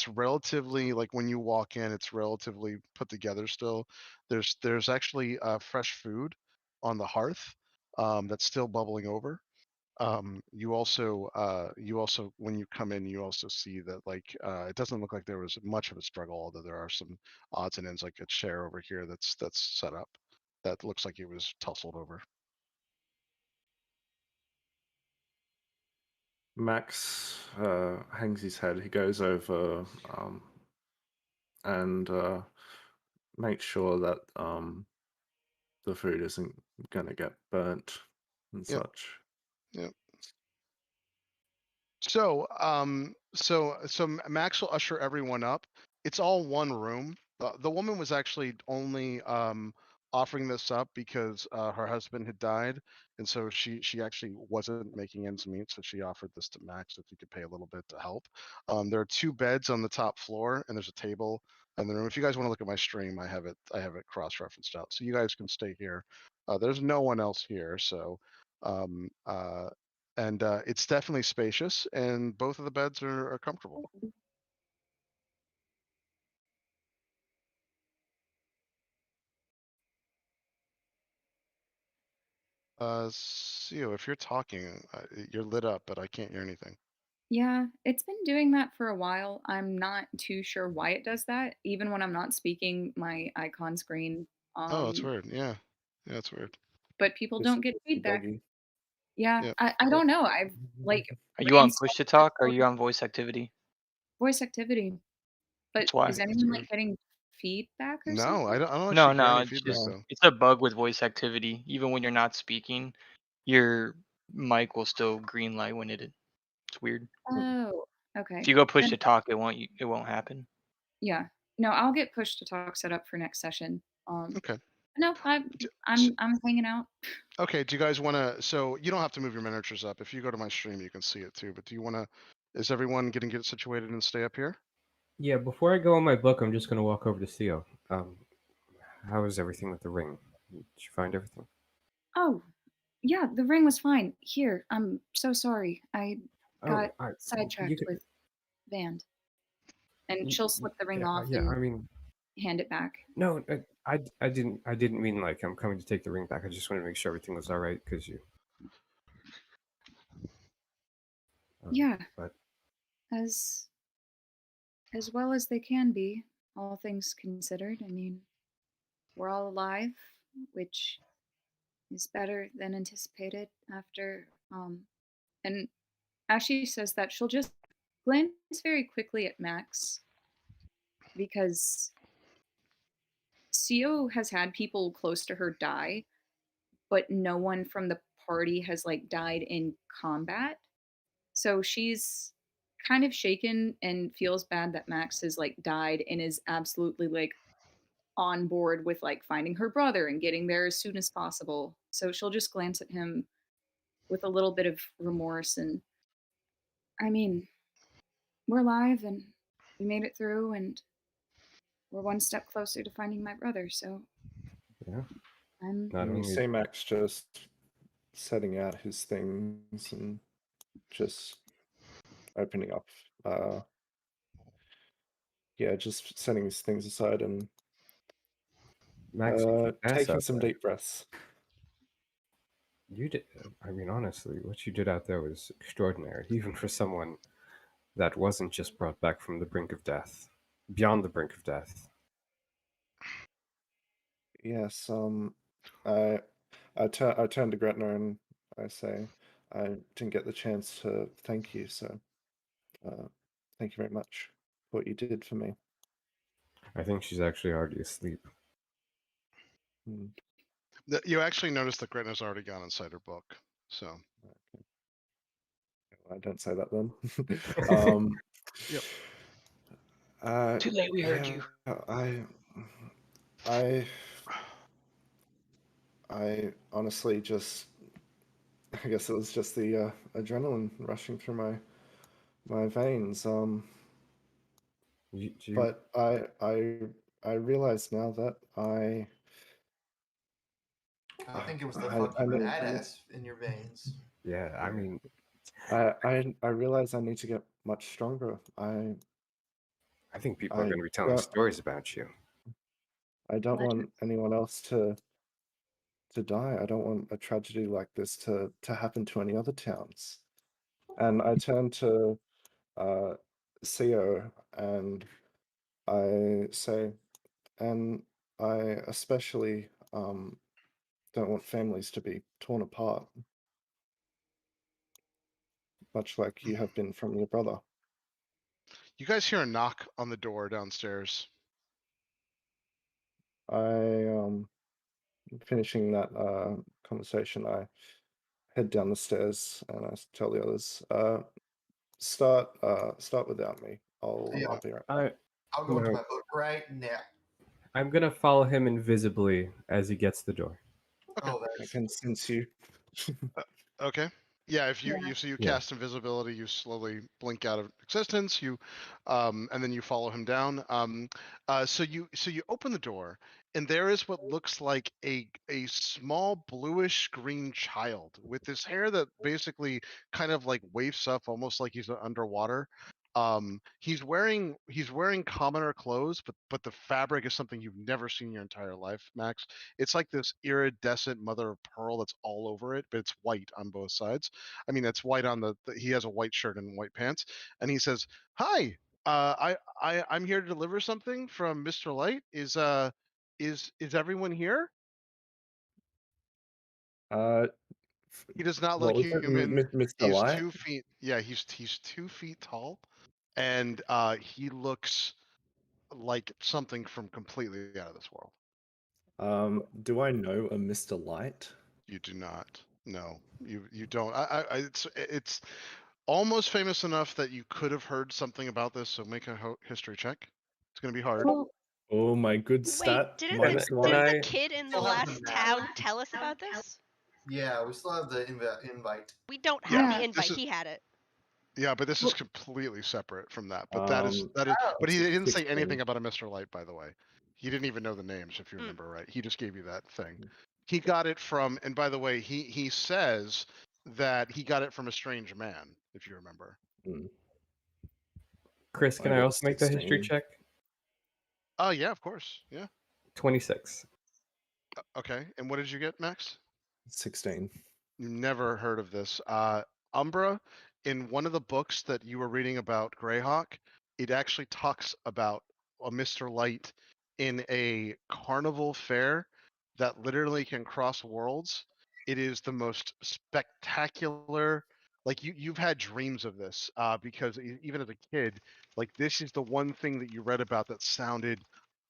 [SPEAKER 2] relatively, like when you walk in, it's relatively put together still. There's actually fresh food on the hearth that's still bubbling over. You also when you come in, you also see that it doesn't look like there was much of a struggle, although there are some odds and ends, like a chair over here that's set up that looks like it was tussled over.
[SPEAKER 3] Max hangs his head. He goes over and makes sure that the food isn't gonna get burnt and
[SPEAKER 2] Yep.
[SPEAKER 3] such.
[SPEAKER 2] Yep. So, Max will usher everyone up. It's all one room. The woman was actually only offering this up because her husband had died, and so she actually wasn't making ends meet. So she offered this to Max if he could pay a little bit to help. There are 2 beds on the top floor, and there's a table in the room. If you guys want to look at my stream, I have it cross-referenced out, so you guys can stay here. There's no one else here, so um, uh, and it's definitely spacious, and both of the beds are comfortable. Sio, if you're talking, you're lit up, but I can't hear anything.
[SPEAKER 1] Yeah, it's been doing that for a while. I'm not too sure why it does that. Even when I'm not speaking, my icon screen.
[SPEAKER 2] Oh, that's weird. Yeah, that's weird.
[SPEAKER 1] But people
[SPEAKER 3] Just
[SPEAKER 1] don't get feedback.
[SPEAKER 3] buggy.
[SPEAKER 1] Yeah,
[SPEAKER 2] Yep.
[SPEAKER 1] I don't know. I've like
[SPEAKER 6] Are you on
[SPEAKER 1] reinstalled
[SPEAKER 6] push to talk or are
[SPEAKER 1] Discord,
[SPEAKER 6] you on voice activity?
[SPEAKER 1] voice activity. But
[SPEAKER 6] That's why.
[SPEAKER 1] is anyone like getting feedback or
[SPEAKER 2] No,
[SPEAKER 1] something?
[SPEAKER 2] I don't
[SPEAKER 6] No,
[SPEAKER 2] actually hear
[SPEAKER 6] no,
[SPEAKER 2] any
[SPEAKER 6] it's
[SPEAKER 2] feedback
[SPEAKER 6] just
[SPEAKER 2] though.
[SPEAKER 6] it's a bug with voice activity. Even when you're not speaking, your mic will still green light when it's weird.
[SPEAKER 1] Oh,
[SPEAKER 6] If
[SPEAKER 1] okay.
[SPEAKER 6] you go push
[SPEAKER 1] Then
[SPEAKER 6] to talk, it won't happen.
[SPEAKER 1] yeah. No, I'll get push to talk set up for next session.
[SPEAKER 2] Okay.
[SPEAKER 1] No,
[SPEAKER 2] D-
[SPEAKER 1] I'm hanging out.
[SPEAKER 2] Okay. Do you guys want to? So you don't have to move your miniatures up. If you go to my stream, you can see it too. But do you want to? Is everyone getting get situated and stay up here?
[SPEAKER 5] Yeah, before I go on my book, I'm just going to walk over to Theo. How is everything with the ring? Did you find everything?
[SPEAKER 1] Oh, yeah, the ring was fine. Here, I'm so sorry. I got
[SPEAKER 5] You
[SPEAKER 1] sidetracked
[SPEAKER 5] could,
[SPEAKER 1] with Vand. And
[SPEAKER 5] y-
[SPEAKER 1] she'll
[SPEAKER 5] y-
[SPEAKER 1] slip the ring
[SPEAKER 5] yeah,
[SPEAKER 1] off
[SPEAKER 5] yeah.
[SPEAKER 1] and
[SPEAKER 5] I mean,
[SPEAKER 1] hand it back.
[SPEAKER 5] no, I didn't mean like I'm coming to take the ring back. I just wanted to make sure everything was all right because you.
[SPEAKER 1] Yeah,
[SPEAKER 5] But
[SPEAKER 1] as well as they can be, all things considered. I mean, we're all alive, which is better than anticipated after and Ashley says that she'll just glance very quickly at Max because Sio has had people close to her die, but no one from the party has like died in combat. So she's kind of shaken and feels bad that Max has like died and is absolutely like on board with like finding her brother and getting there as soon as possible. So she'll just glance at him with a little bit of remorse and I mean, we're alive and we made it through and we're one step closer to finding my brother, so
[SPEAKER 5] yeah,
[SPEAKER 1] I'm
[SPEAKER 5] not
[SPEAKER 3] And you
[SPEAKER 5] only
[SPEAKER 3] see Max just setting out his things and just opening up. Yeah, just setting his things aside and
[SPEAKER 5] Max, you kicked ass
[SPEAKER 3] taking
[SPEAKER 5] out
[SPEAKER 3] some
[SPEAKER 5] there.
[SPEAKER 3] deep breaths.
[SPEAKER 5] You did. I mean, honestly, what you did out there was extraordinary, even for someone that wasn't just brought back from the brink of death, beyond the brink of death.
[SPEAKER 3] Yes, I turn to Gretna and I say, I didn't get the chance to thank you, so thank you very much for what you did for me.
[SPEAKER 5] I think she's actually already asleep.
[SPEAKER 3] Hmm.
[SPEAKER 2] You actually notice that Gretna's already gone inside her book. So
[SPEAKER 3] I don't say that then.
[SPEAKER 2] Yep.
[SPEAKER 10] Too late, we heard
[SPEAKER 3] yeah,
[SPEAKER 10] you.
[SPEAKER 3] I honestly just, I guess it was just the adrenaline rushing through my veins. But I realize now that
[SPEAKER 4] I think it was the fucking badass in your veins.
[SPEAKER 5] Yeah, I mean,
[SPEAKER 3] I realize I need to get much stronger.
[SPEAKER 5] I think people are
[SPEAKER 3] I
[SPEAKER 5] going to be telling
[SPEAKER 3] don't-
[SPEAKER 5] stories about you.
[SPEAKER 3] I don't
[SPEAKER 1] Legend.
[SPEAKER 3] want anyone else to die. I don't want a tragedy like this to happen to any other towns. And I turn to Theo and I say, and I especially don't want families to be torn apart, much like you have been from your brother.
[SPEAKER 2] You guys hear a knock on the door downstairs.
[SPEAKER 3] Finishing that conversation, I head down the stairs and I tell the others, start without me. I'll be right back.
[SPEAKER 4] I'll go into my book right now.
[SPEAKER 5] I'm going to follow him invisibly as he gets the door.
[SPEAKER 4] Oh, that's...
[SPEAKER 3] I can sense you.
[SPEAKER 2] Okay. Yeah, if you cast invisibility, you slowly blink out of existence. You, and then you follow him down. So you open the door, and there is what looks like a small bluish green child with his hair that basically kind of like wafts up, almost like he's underwater. He's wearing commoner clothes, but the fabric is something you've never seen in your entire life, Max. It's like this iridescent mother of pearl that's all over it, but it's white on both sides. I mean, it's white on he has a white shirt and white pants, and he says, "Hi, I'm here to deliver something from Mr. Light. Is everyone here?" He does not
[SPEAKER 3] What
[SPEAKER 2] look
[SPEAKER 3] was it,
[SPEAKER 2] human.
[SPEAKER 3] Mr.
[SPEAKER 2] He's
[SPEAKER 3] Light?
[SPEAKER 2] 2 feet. Yeah, he's 2 feet tall, and he looks like something from completely out of this world.
[SPEAKER 3] Do I know a Mr. Light?
[SPEAKER 2] You do not. No, you don't. It's almost famous enough that you could have heard something about this. So make a history check. It's going to be hard.
[SPEAKER 3] Oh, my good
[SPEAKER 7] Wait,
[SPEAKER 3] stat.
[SPEAKER 7] didn't
[SPEAKER 3] minus one.
[SPEAKER 7] the kid in the
[SPEAKER 4] Still have
[SPEAKER 7] last
[SPEAKER 4] the
[SPEAKER 7] town
[SPEAKER 4] map.
[SPEAKER 7] tell us about this?
[SPEAKER 4] Yeah, we still have the invite.
[SPEAKER 7] We don't
[SPEAKER 2] Yeah,
[SPEAKER 7] have the
[SPEAKER 2] this
[SPEAKER 7] invite.
[SPEAKER 2] is-
[SPEAKER 7] He had it.
[SPEAKER 2] Yeah, but this is completely separate from that. But that is. But he
[SPEAKER 3] it's
[SPEAKER 2] didn't say
[SPEAKER 3] 16.
[SPEAKER 2] anything about a Mr. Light, by the way. He didn't even know the names, if you remember right. He just gave you that thing. He got it from, and by the way, he says that he got it from a strange man, if you remember.
[SPEAKER 5] Chris, can I also make the history
[SPEAKER 3] 16.
[SPEAKER 5] check?
[SPEAKER 2] Oh yeah, of course. Yeah.
[SPEAKER 5] 26.
[SPEAKER 2] Okay. And what did you get, Max?
[SPEAKER 3] 16.
[SPEAKER 2] You never heard of this. Umbra in one of the books that you were reading about Greyhawk, it actually talks about a Mr. Light in a carnival fair that literally can cross worlds. It is the most spectacular. Like you've had dreams of this because even as a kid, like this is the one thing that you read about that sounded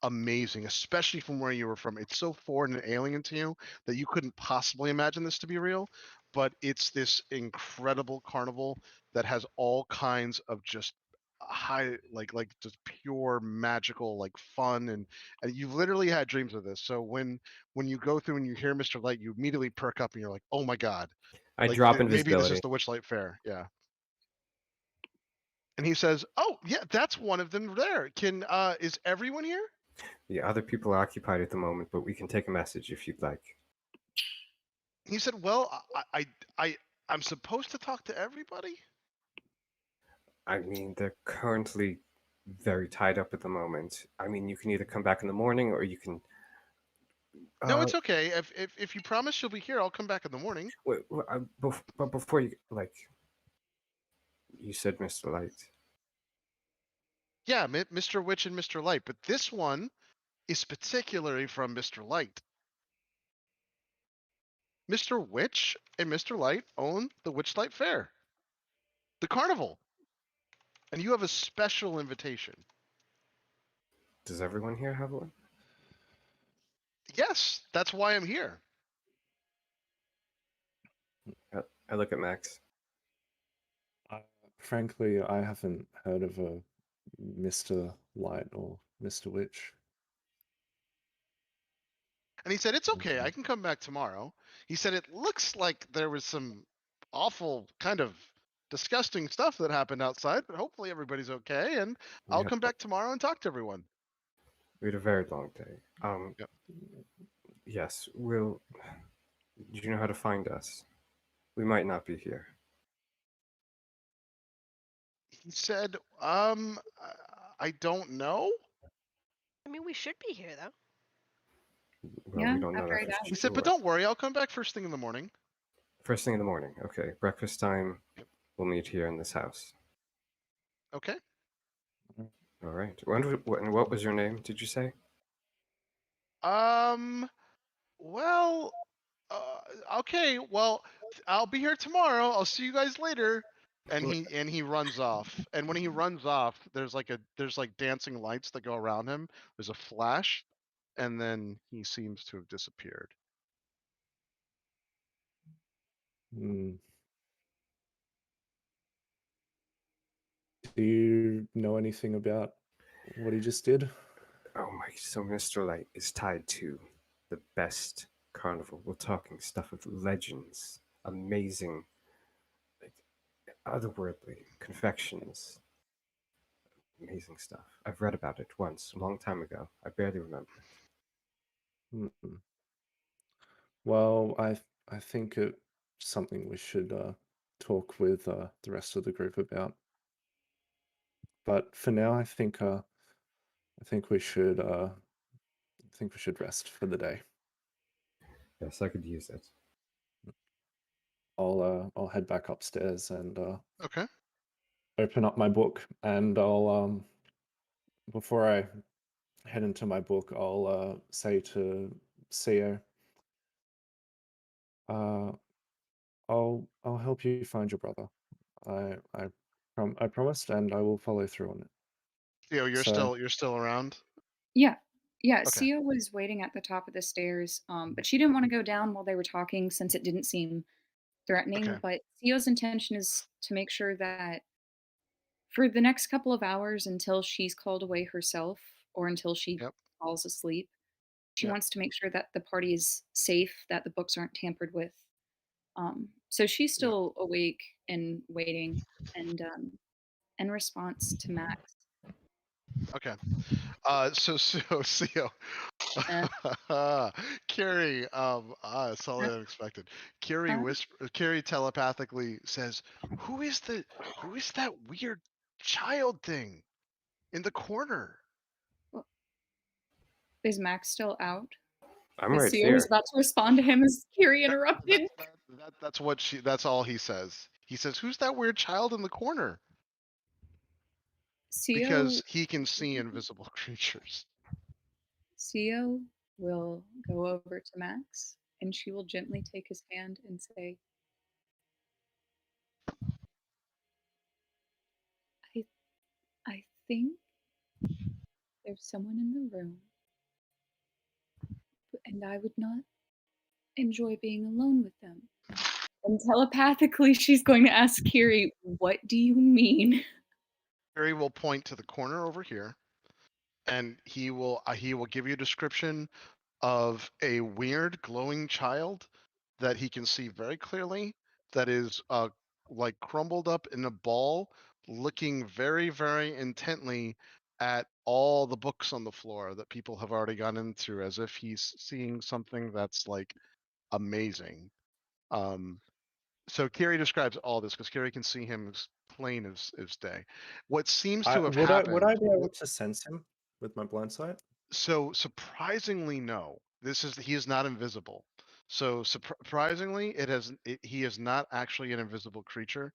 [SPEAKER 2] amazing, especially from where you were from. It's so foreign and alien to you that you couldn't possibly imagine this to be real. But it's this incredible carnival that has all kinds of just high like just pure magical like fun and you've literally had dreams of this. So when you go through and you hear Mr. Light, you immediately perk up and you're like, oh my god,
[SPEAKER 5] I
[SPEAKER 2] like
[SPEAKER 5] drop
[SPEAKER 2] maybe this is
[SPEAKER 5] invisibility.
[SPEAKER 2] the Witchlight Fair. Yeah. And he says, oh yeah, that's one of them there. Can is everyone here?
[SPEAKER 5] Yeah, other people are occupied at the moment, but we can take a message if you'd like.
[SPEAKER 2] He said, well, I'm supposed to talk to everybody.
[SPEAKER 5] I mean, they're currently very tied up at the moment. I mean, you can either come back in the morning or you can.
[SPEAKER 2] No, it's okay. If you promise you'll be here, I'll come back in the morning.
[SPEAKER 5] Wait, but before you you said Mr. Light.
[SPEAKER 2] Yeah, Mr. Witch and Mr. Light, but this one is particularly from Mr. Light. Mr. Witch and Mr. Light own the Witchlight Fair, the carnival, and you have a special invitation.
[SPEAKER 5] Does everyone here have one?
[SPEAKER 2] Yes, that's why I'm here.
[SPEAKER 5] I look at Max.
[SPEAKER 3] Frankly, I haven't heard of a Mr. Light or Mr. Witch.
[SPEAKER 2] And he said, it's okay, I can come back tomorrow. He said, it looks like there was some awful kind of disgusting stuff that happened outside, but hopefully everybody's okay, and I'll come back tomorrow and talk to everyone.
[SPEAKER 5] We had a very long day.
[SPEAKER 2] Yep.
[SPEAKER 5] Yes, do you know how to find us? We might not be here.
[SPEAKER 2] He said, I don't know.
[SPEAKER 7] I mean, we should be here though.
[SPEAKER 5] Well,
[SPEAKER 1] Yeah,
[SPEAKER 5] we don't know
[SPEAKER 1] after
[SPEAKER 5] that
[SPEAKER 1] I
[SPEAKER 5] for
[SPEAKER 1] die.
[SPEAKER 2] He said, but
[SPEAKER 5] sure.
[SPEAKER 2] don't worry, I'll come back first thing in the morning.
[SPEAKER 5] First thing in the morning. Okay, breakfast time. We'll meet here in this house.
[SPEAKER 2] Okay.
[SPEAKER 5] All right. What was your name? Did you say?
[SPEAKER 2] Well, okay. Well, I'll be here tomorrow. I'll see you guys later. And he runs off. And when he runs off, there's like dancing lights that go around him. There's a flash, and then he seems to have disappeared.
[SPEAKER 3] Do you know anything about what he just did?
[SPEAKER 5] Oh my! So Mr. Light is tied to the best carnival. We're talking stuff with legends, amazing, like otherworldly confections, amazing stuff. I've read about it once, a long time ago. I barely remember it.
[SPEAKER 3] Well, I think it's something we should talk with the rest of the group about. But for now, I think we should rest for the day.
[SPEAKER 5] Yes, I could use it.
[SPEAKER 3] I'll head back upstairs and
[SPEAKER 2] Okay.
[SPEAKER 3] open up my book, and I'll before I head into my book, I'll say to Sio, I'll help you find your brother. I promised, and I will follow through on it.
[SPEAKER 2] Theo, you're still around?
[SPEAKER 1] Yeah. Yeah,
[SPEAKER 2] Okay.
[SPEAKER 1] Sia was waiting at the top of the stairs, but she didn't want to go down while they were talking since it didn't seem threatening.
[SPEAKER 2] Okay.
[SPEAKER 1] But Sia's intention is to make sure that for the next couple of hours until she's called away herself or until she
[SPEAKER 2] Yep.
[SPEAKER 1] falls asleep, she
[SPEAKER 2] Yep.
[SPEAKER 1] wants to make sure that the party is safe, that the books aren't tampered with. So she's still awake and waiting, and in response to Max.
[SPEAKER 2] Okay. So Sio, Carrie, solid unexpected. Carrie telepathically says, who is that weird child thing in the corner?
[SPEAKER 1] Is Max still out?
[SPEAKER 5] I'm right
[SPEAKER 1] Sia
[SPEAKER 5] here.
[SPEAKER 1] was about to respond to him as Kiri interrupted.
[SPEAKER 2] That's all he says. He says, "Who's that weird child in the corner?" Because
[SPEAKER 1] Sio
[SPEAKER 2] he can see invisible creatures.
[SPEAKER 1] Sio will go over to Max and she will gently take his hand and say, I think there's someone in the room, and I would not enjoy being alone with them. And telepathically, she's going to ask Kiri, what do you mean?
[SPEAKER 2] Harry will point to the corner over here, and he will give you a description of a weird glowing child that he can see very clearly, that is like crumbled up in a ball, looking very, very intently at all the books on the floor that people have already gone into, as if he's seeing something that's like amazing. So Kiri describes all this because Kiri can see him as plain as day. What seems to have
[SPEAKER 3] Would I
[SPEAKER 2] happened.
[SPEAKER 3] be able to sense him with my blind sight?
[SPEAKER 2] So surprisingly, no. He is not invisible. So surprisingly, he is not actually an invisible creature.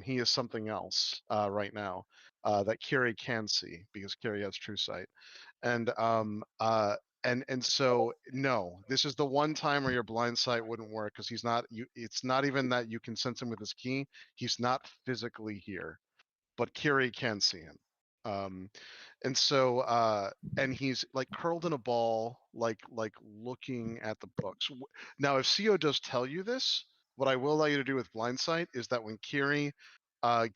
[SPEAKER 2] He is something else right now that Kiri can see because Kiri has true sight. And so no, this is the one time where your blind sight wouldn't work because he's not you. It's not even that you can sense him with his key. He's not physically here, but Kiri can see him. And so and he's like curled in a ball, like looking at the books. Now, if Sio does tell you this, what I will allow you to do with blind sight is that when Kiri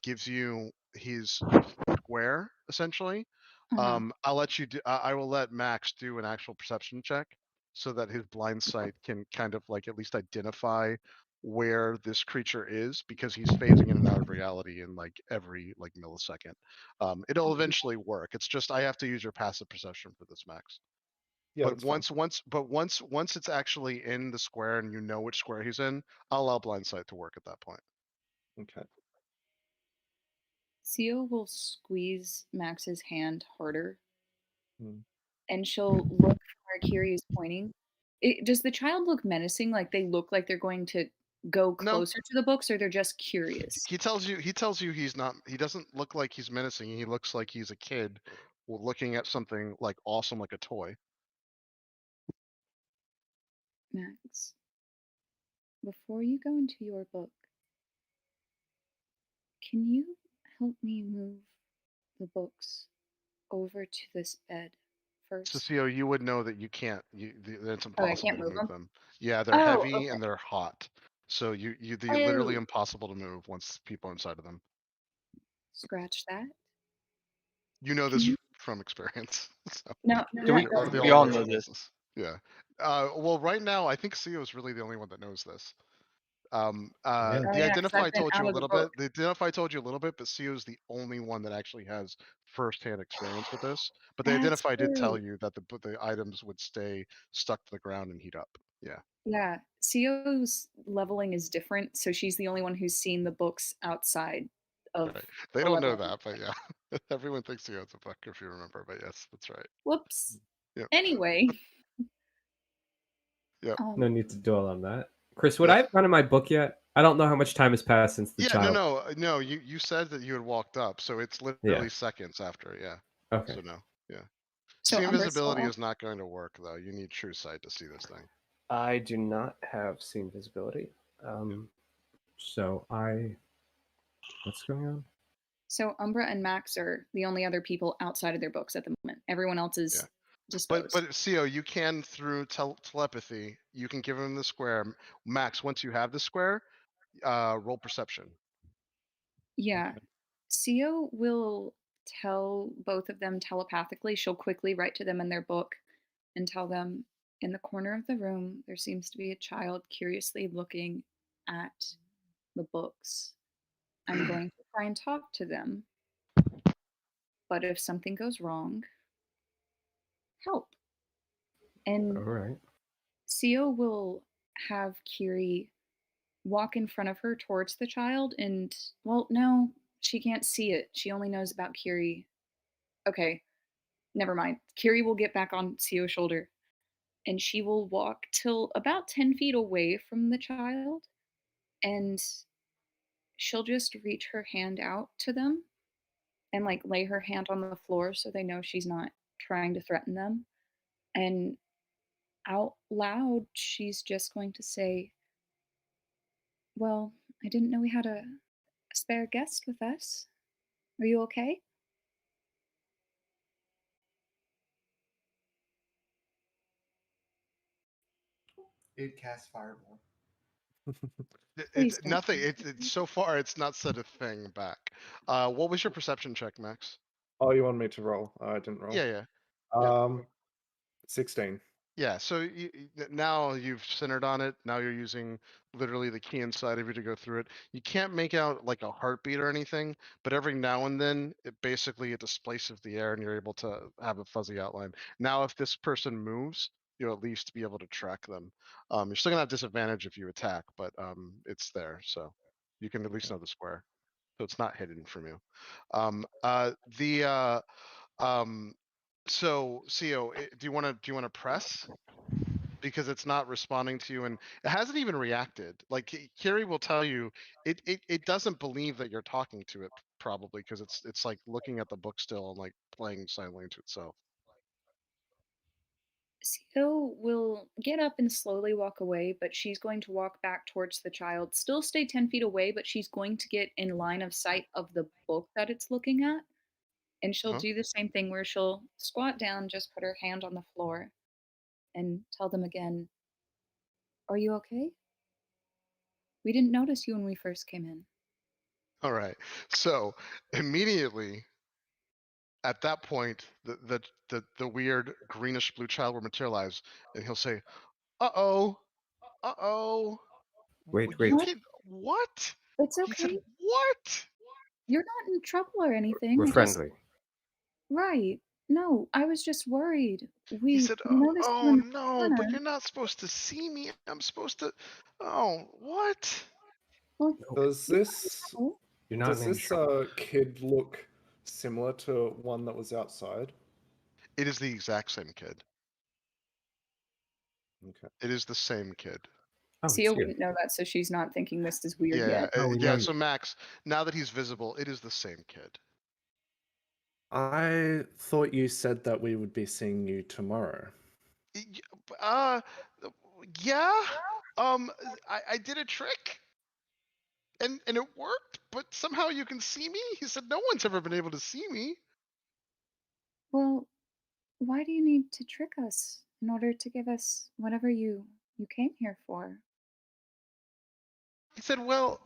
[SPEAKER 2] gives you his square, essentially, I'll let you do. I will let Max do an actual perception check so that his blind sight can kind of like at least identify where this creature is because he's phasing in and out of reality in like every like millisecond. It'll eventually work. It's just I have to use your passive perception for this, Max.
[SPEAKER 3] Yeah,
[SPEAKER 2] But
[SPEAKER 3] that's fine.
[SPEAKER 2] once it's actually in the square and you know which square he's in, I'll allow blind sight to work at that point.
[SPEAKER 3] Okay.
[SPEAKER 1] Sio will squeeze Max's hand harder,
[SPEAKER 3] Hmm.
[SPEAKER 1] and she'll look where Kiri is pointing. Does the child look menacing? Like they look like they're going to go
[SPEAKER 2] No.
[SPEAKER 1] closer to the books, or they're just curious?
[SPEAKER 2] He tells you he's not. He doesn't look like he's menacing. He looks like he's a kid looking at something like awesome, like a toy.
[SPEAKER 1] Max, before you go into your book, can you help me move the books over to this bed first?
[SPEAKER 2] Cecile, you would know that you can't. That it's
[SPEAKER 1] Oh, I
[SPEAKER 2] impossible
[SPEAKER 1] can't
[SPEAKER 2] to
[SPEAKER 1] move
[SPEAKER 2] move
[SPEAKER 1] them?
[SPEAKER 2] them. Yeah, they're
[SPEAKER 1] Oh,
[SPEAKER 2] heavy
[SPEAKER 1] okay.
[SPEAKER 2] and they're hot. So they're literally
[SPEAKER 1] Oh,
[SPEAKER 2] impossible to move once people are inside of them.
[SPEAKER 1] scratch that.
[SPEAKER 2] You know
[SPEAKER 1] Can
[SPEAKER 2] this
[SPEAKER 1] you?
[SPEAKER 2] from experience. So
[SPEAKER 1] No,
[SPEAKER 10] Do we?
[SPEAKER 2] you're the
[SPEAKER 10] We
[SPEAKER 2] only
[SPEAKER 10] all
[SPEAKER 2] person
[SPEAKER 10] know
[SPEAKER 2] that knows
[SPEAKER 10] this.
[SPEAKER 2] this. Yeah. Well, right now I think Ceo is really the only one that knows this.
[SPEAKER 5] Yeah.
[SPEAKER 1] Oh,
[SPEAKER 2] The
[SPEAKER 1] yeah, 'cause
[SPEAKER 2] identify
[SPEAKER 1] I've been
[SPEAKER 2] told you
[SPEAKER 1] out
[SPEAKER 2] a
[SPEAKER 1] of the
[SPEAKER 2] little
[SPEAKER 1] book.
[SPEAKER 2] bit. The identify told you a little bit, but Ceo is the only one that actually has firsthand experience with this. But the
[SPEAKER 1] That's
[SPEAKER 2] identify did tell
[SPEAKER 1] true.
[SPEAKER 2] you that the items would stay stuck to the ground and heat up. Yeah.
[SPEAKER 1] Yeah, Sio's leveling is different, so she's the only one who's seen the books outside of
[SPEAKER 2] Right. They
[SPEAKER 1] the
[SPEAKER 2] don't know
[SPEAKER 1] leveling.
[SPEAKER 2] that, but yeah. Everyone thinks Ceo's a book if you remember, but yes, that's right.
[SPEAKER 1] Whoops.
[SPEAKER 2] Yep.
[SPEAKER 1] Anyway.
[SPEAKER 2] Yep.
[SPEAKER 5] No need to dwell on that. Chris, would
[SPEAKER 2] Yeah.
[SPEAKER 5] I have gone in my book yet? I don't know how much time has passed since the
[SPEAKER 2] Yeah,
[SPEAKER 5] child.
[SPEAKER 2] no. You said that you had walked up, so it's literally seconds after. Yeah.
[SPEAKER 5] Okay.
[SPEAKER 2] So no. Yeah.
[SPEAKER 1] So
[SPEAKER 2] See,
[SPEAKER 1] Umber
[SPEAKER 2] invisibility
[SPEAKER 1] saw.
[SPEAKER 2] is not going to work though. You need true sight to see this thing.
[SPEAKER 5] I do not have seen visibility. So what's going on?
[SPEAKER 1] So Umbra and Max are the only other people outside of their books at the moment. Everyone else is disposed.
[SPEAKER 2] But Ceo, you can through telepathy, you can give him the square. Max, once you have the square, roll perception.
[SPEAKER 1] Yeah. Sio will tell both of them telepathically. She'll quickly write to them in their book and tell them, in the corner of the room, there seems to be a child curiously looking at the books. I'm going to try and talk to them. But if something goes wrong, help. And
[SPEAKER 5] All right.
[SPEAKER 1] Sio will have Kiri walk in front of her towards the child and, well, no, she can't see it. She only knows about Kiri. Okay, never mind. Kiri will get back on Sio's shoulder and she will walk till about 10 feet away from the child. And she'll just reach her hand out to them and like lay her hand on the floor so they know she's not trying to threaten them. And out loud, she's just going to say, "Well, I didn't know we had a spare guest with us. Are you okay?"
[SPEAKER 4] It casts fireball.
[SPEAKER 1] Please
[SPEAKER 2] It's
[SPEAKER 1] don't.
[SPEAKER 2] nothing. It's so far it's not said a thing back. What was your perception check, Max?
[SPEAKER 3] Oh, you want me to roll? I didn't roll.
[SPEAKER 2] Yeah, yeah.
[SPEAKER 3] 16.
[SPEAKER 2] Yeah, so now you've centered on it. Now you're using literally the key inside of you to go through it. You can't make out like a heartbeat or anything, but every now and then it displaces the air and you're able to have a fuzzy outline. Now, if this person moves, you'll at least be able to track them. You're still gonna have disadvantage if you attack, but it's there, so you can at least know the square. So it's not hidden from you. So CO, do you want to press? Because it's not responding to you and it hasn't even reacted. Like Kiri will tell you, it doesn't believe that you're talking to it probably because it's like looking at the book still and like playing silently to itself.
[SPEAKER 1] Seal will get up and slowly walk away, but she's going to walk back towards the child. Still stay 10 feet away, but she's going to get in line of sight of the book that it's looking at. And she'll
[SPEAKER 2] Uh-huh.
[SPEAKER 1] do the same thing where she'll squat down, just put her hand on the floor, and tell them again, "Are you okay? We didn't notice you when we first came in."
[SPEAKER 2] All right. So immediately at that point, the weird greenish blue child will materialize and he'll say, "Uh-oh, uh-oh,
[SPEAKER 5] Wait,
[SPEAKER 2] you
[SPEAKER 5] wait.
[SPEAKER 1] What?
[SPEAKER 2] can what?"
[SPEAKER 1] It's
[SPEAKER 2] He said,
[SPEAKER 1] okay.
[SPEAKER 2] "What?"
[SPEAKER 1] You're not in trouble or anything.
[SPEAKER 5] We're
[SPEAKER 1] I just
[SPEAKER 5] friendly.
[SPEAKER 1] right. No, I was just worried.
[SPEAKER 2] He
[SPEAKER 1] We
[SPEAKER 2] said,
[SPEAKER 1] noticed you
[SPEAKER 2] "Oh
[SPEAKER 1] in the
[SPEAKER 2] no, but
[SPEAKER 1] corner.
[SPEAKER 2] you're not supposed to see me. I'm supposed to." Oh, what?
[SPEAKER 1] Well,
[SPEAKER 3] Does
[SPEAKER 1] you're not in
[SPEAKER 3] this
[SPEAKER 1] trouble.
[SPEAKER 5] You're not
[SPEAKER 3] does
[SPEAKER 5] in
[SPEAKER 3] this
[SPEAKER 5] trouble.
[SPEAKER 3] kid look similar to one that was outside?
[SPEAKER 2] It is the exact same kid.
[SPEAKER 3] Okay.
[SPEAKER 2] It is the same kid.
[SPEAKER 5] Oh, it's
[SPEAKER 1] Sia
[SPEAKER 5] you.
[SPEAKER 1] wouldn't know that, so she's not thinking this is weird
[SPEAKER 2] Yeah,
[SPEAKER 1] yet.
[SPEAKER 5] Oh, we know
[SPEAKER 2] yeah. So
[SPEAKER 5] you.
[SPEAKER 2] Max, now that he's visible, it is the same kid.
[SPEAKER 3] I thought you said that we would be seeing you tomorrow.
[SPEAKER 2] Uh, yeah. I did a trick, and it worked. But somehow you can see me. He said no one's ever been able to see me.
[SPEAKER 1] Well, why do you need to trick us in order to give us whatever you came here for?
[SPEAKER 2] He said, well,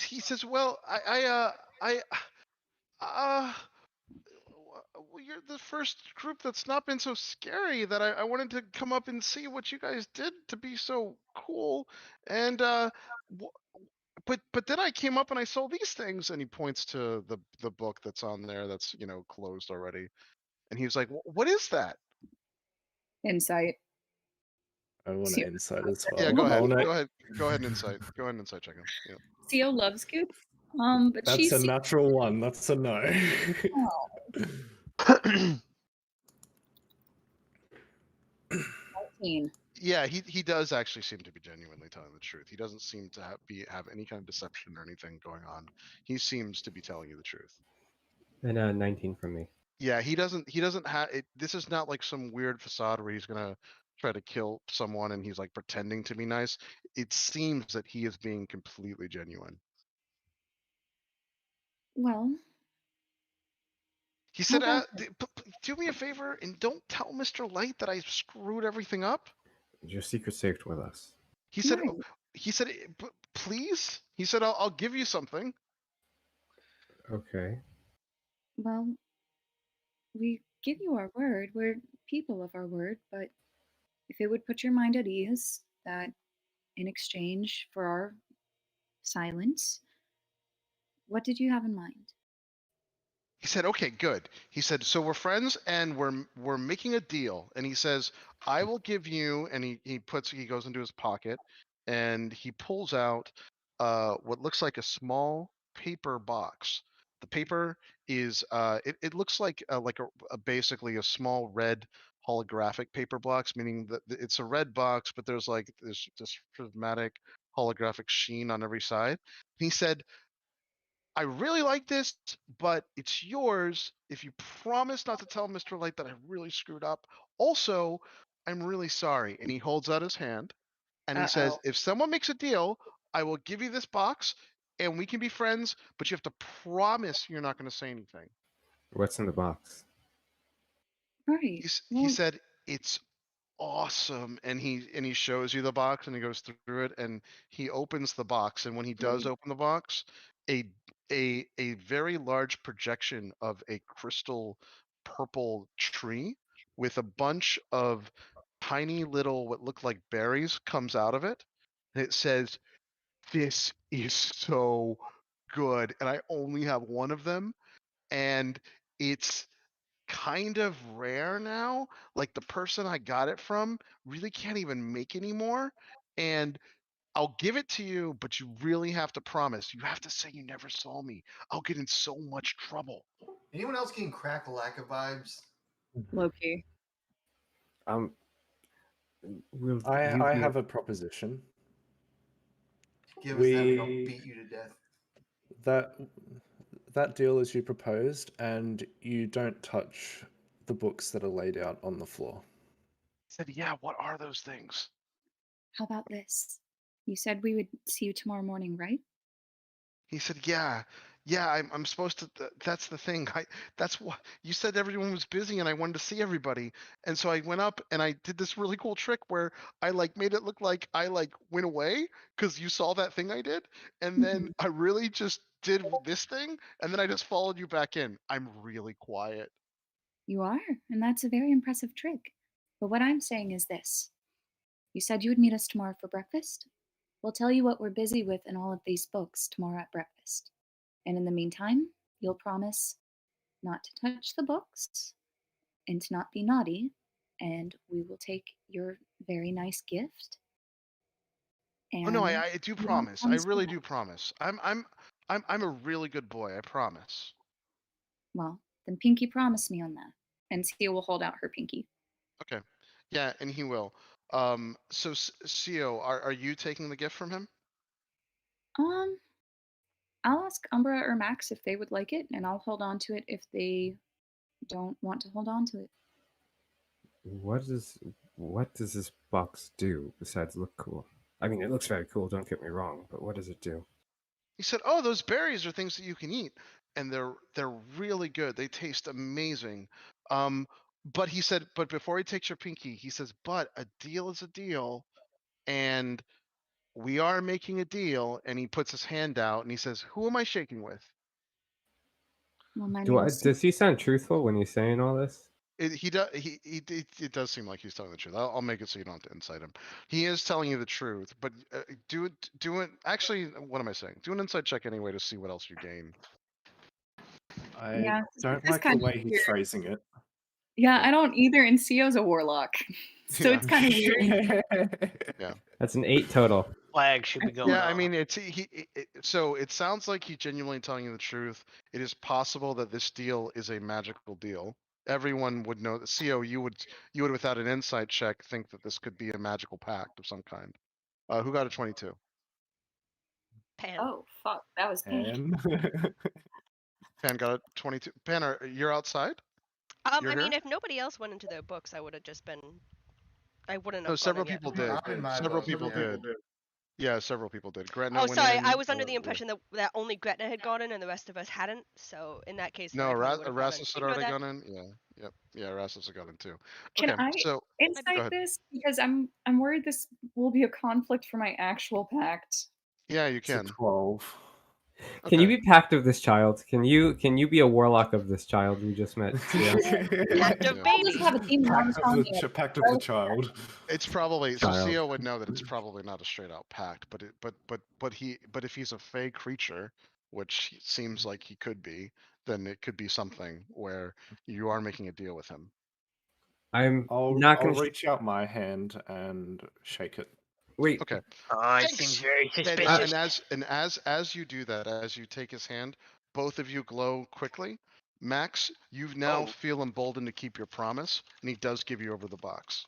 [SPEAKER 2] he says, well, well, you're the first group that's not been so scary that I wanted to come up and see what you guys did to be so cool. And but then I came up and I saw these things, and he points to the book that's on there that's closed already, and he was like, "What is that?"
[SPEAKER 1] Insight.
[SPEAKER 3] I want
[SPEAKER 1] Sia
[SPEAKER 3] to insight as
[SPEAKER 2] Yeah,
[SPEAKER 3] well.
[SPEAKER 2] go
[SPEAKER 3] I
[SPEAKER 2] ahead.
[SPEAKER 3] wanna...
[SPEAKER 2] Go ahead and insight. Go ahead and insight check him. Yeah.
[SPEAKER 1] Sia loves Goop. But
[SPEAKER 3] That's
[SPEAKER 1] she's
[SPEAKER 3] a natural one. That's a no.
[SPEAKER 1] oh, 14.
[SPEAKER 2] Yeah, he does actually seem to be genuinely telling the truth. He doesn't seem to have any kind of deception or anything going on. He seems to be telling you the truth.
[SPEAKER 5] And 19 from me.
[SPEAKER 2] Yeah, he doesn't have it. This is not like some weird facade where he's gonna try to kill someone and he's like pretending to be nice. It seems that he is being completely genuine.
[SPEAKER 1] Well,
[SPEAKER 2] He said,
[SPEAKER 1] how about
[SPEAKER 2] do me a favor and don't tell Mr. Light that I screwed everything up."
[SPEAKER 5] Your secret safe with us.
[SPEAKER 2] He said,
[SPEAKER 1] right.
[SPEAKER 2] please. He said, I'll give you something.
[SPEAKER 5] Okay.
[SPEAKER 1] Well, we give you our word. We're people of our word, but if it would put your mind at ease that in exchange for our silence, what did you have in mind?
[SPEAKER 2] He said, "Okay, good." He said, "So we're friends and we're making a deal." And he says, "I will give you," and he goes into his pocket and he pulls out what looks like a small paper box. The paper is it looks like basically a small red holographic paper blocks, meaning that it's a red box, but there's like this prismatic holographic sheen on every side. He said, I really like this, but it's yours if you promise not to tell Mr. Light that I really screwed up. Also, I'm really sorry. And he holds out his hand and he says, if someone makes a deal, I will give you this box and we can be friends, but you have to promise you're not going to say anything.
[SPEAKER 5] What's in the box?
[SPEAKER 1] Right.
[SPEAKER 2] He said, it's awesome. And he shows you the box and he goes through it and he opens the box. And when he does open the box, a very large projection of a crystal purple tree with a bunch of tiny little what look like berries comes out of it. And it says, this is so good. And I only have one of them. And it's kind of rare now. Like the person I got it from really can't even make anymore. And I'll give it to you, but you really have to promise. You have to say you never saw me. I'll get in so much trouble.
[SPEAKER 4] Anyone else getting Crack a Lack of vibes?
[SPEAKER 1] Low-key.
[SPEAKER 5] Will
[SPEAKER 3] I
[SPEAKER 5] you be-
[SPEAKER 3] have a proposition.
[SPEAKER 4] Give us that and I'll beat you to death.
[SPEAKER 3] That deal as you proposed, and you don't touch the books that are laid out on the floor.
[SPEAKER 2] I said, yeah, what are those things?
[SPEAKER 1] How about this? You said we would see you tomorrow morning, right?
[SPEAKER 2] He said, yeah, I'm supposed to, that's the thing. That's what, you said everyone was busy and I wanted to see everybody. And so I went up and I did this really cool trick where I like made it look like I like went away because you saw that thing I did. And then I really just did this thing and then I just followed you back in. I'm really quiet.
[SPEAKER 1] You are, and that's a very impressive trick. But what I'm saying is this. You said you would meet us tomorrow for breakfast? We'll tell you what we're busy with in all of these books tomorrow at breakfast. And in the meantime, you'll promise not to touch the books and to not be naughty, and we will take your very nice gift.
[SPEAKER 2] Oh no,
[SPEAKER 1] And
[SPEAKER 2] I do
[SPEAKER 1] you
[SPEAKER 2] promise. I
[SPEAKER 1] promise
[SPEAKER 2] really
[SPEAKER 1] me
[SPEAKER 2] do promise. I'm a really good boy. I promise.
[SPEAKER 1] well, then Pinky promise me on that. And Sia will hold out her pinky.
[SPEAKER 2] Okay. Yeah, and he will. So Sio, are you taking the gift from him?
[SPEAKER 1] I'll ask Umbra or Max if they would like it, and I'll hold on to it if they don't want to hold on to it.
[SPEAKER 5] What does this box do besides look cool? I mean, it looks very cool. Don't get me wrong, but what does it do?
[SPEAKER 2] He said, "Oh, those berries are things that you can eat, and they're really good. They taste amazing." But he said, but before he takes your pinky, he says, "But a deal is a deal, and we are making a deal." And he puts his hand out and he says, "Who am I shaking with?"
[SPEAKER 1] Well, my name is
[SPEAKER 5] Does he sound truthful when he's saying all this?
[SPEAKER 2] He does. It does seem like he's telling the truth. I'll make it so you don't have to incite him. He is telling you the truth, but do it. Actually, what am I saying? Do an insight check anyway to see what else you gain.
[SPEAKER 3] I
[SPEAKER 1] Yeah,
[SPEAKER 3] don't
[SPEAKER 1] this
[SPEAKER 3] like the
[SPEAKER 1] kind of
[SPEAKER 3] way he's
[SPEAKER 1] weird.
[SPEAKER 3] phrasing it.
[SPEAKER 1] Yeah, I don't either, and Sio's a warlock. So
[SPEAKER 2] Yeah.
[SPEAKER 1] it's kind of weird.
[SPEAKER 2] Yeah.
[SPEAKER 5] That's an 8 total.
[SPEAKER 10] Flag should be going
[SPEAKER 2] Yeah, I
[SPEAKER 10] off.
[SPEAKER 2] mean, so it sounds like he's genuinely telling you the truth. It is possible that this deal is a magical deal. Everyone would know that. CO, you would without an insight check think that this could be a magical pact of some kind. Who got a 22?
[SPEAKER 7] Pan.
[SPEAKER 1] Oh, fuck. That was pink.
[SPEAKER 3] And
[SPEAKER 2] Pan got a 22. Pan, you're outside? You're
[SPEAKER 7] I mean,
[SPEAKER 2] here?
[SPEAKER 7] if nobody else went into their books, I would have just been. I wouldn't have.
[SPEAKER 2] No,
[SPEAKER 7] gone
[SPEAKER 2] several
[SPEAKER 7] in yet.
[SPEAKER 2] people did.
[SPEAKER 4] Not in my
[SPEAKER 2] Several
[SPEAKER 4] book,
[SPEAKER 2] people
[SPEAKER 4] yeah.
[SPEAKER 2] did. Yeah, several people did. Gretna
[SPEAKER 7] Oh,
[SPEAKER 2] went
[SPEAKER 7] sorry.
[SPEAKER 2] in,
[SPEAKER 7] I was under the
[SPEAKER 2] yeah.
[SPEAKER 7] impression that only Gretna had gotten and the rest of us hadn't. So in that case,
[SPEAKER 2] No,
[SPEAKER 7] then I probably would've gone in.
[SPEAKER 2] Erasmus had
[SPEAKER 7] Ignore
[SPEAKER 2] already
[SPEAKER 7] that.
[SPEAKER 2] gone in. Yeah, yep, yeah, Erasmus had gone in too.
[SPEAKER 1] Can
[SPEAKER 2] Okay,
[SPEAKER 1] I
[SPEAKER 2] so go
[SPEAKER 1] insight
[SPEAKER 2] ahead.
[SPEAKER 1] this? Because I'm worried this will be a conflict for my actual pact.
[SPEAKER 2] Yeah, you
[SPEAKER 3] it's a
[SPEAKER 2] can.
[SPEAKER 3] 12.
[SPEAKER 5] Can you
[SPEAKER 2] Okay.
[SPEAKER 5] be pact of this child? Can you be a warlock of this child we just met? Yeah.
[SPEAKER 7] Pact of
[SPEAKER 2] Yeah.
[SPEAKER 1] I'll just
[SPEAKER 7] baby.
[SPEAKER 1] have a demon arm telling me it.
[SPEAKER 3] Pact of the child.
[SPEAKER 2] It's probably so.
[SPEAKER 5] Child.
[SPEAKER 2] CO would know that it's probably not a straight out pact, but if he's a fey creature, which seems like he could be, then it could be something where you are making a deal with him.
[SPEAKER 5] I'm
[SPEAKER 3] I'll
[SPEAKER 5] not going to
[SPEAKER 3] reach out my hand and shake it.
[SPEAKER 5] wait.
[SPEAKER 2] Okay.
[SPEAKER 10] Oh, it seems very
[SPEAKER 2] And,
[SPEAKER 10] suspicious.
[SPEAKER 2] as you do that, as you take his hand, both of you glow quickly, Max, you now
[SPEAKER 10] Oh.
[SPEAKER 2] feel emboldened to keep your promise, and he does give you over the box.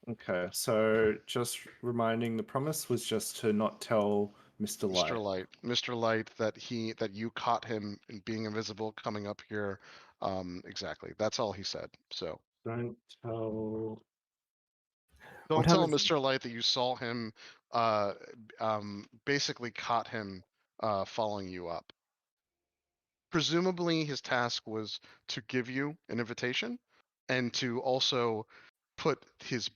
[SPEAKER 3] Okay, so just reminding, the promise was just to not tell Mr. Light.
[SPEAKER 2] Mr. Light, that you caught him in being invisible coming up here. Exactly. That's all he said. So
[SPEAKER 3] Don't tell.
[SPEAKER 2] don't tell
[SPEAKER 5] happens-
[SPEAKER 2] Mr. Light that you saw him. Basically caught him following you up. Presumably, his task was to give you an invitation, and to also put his.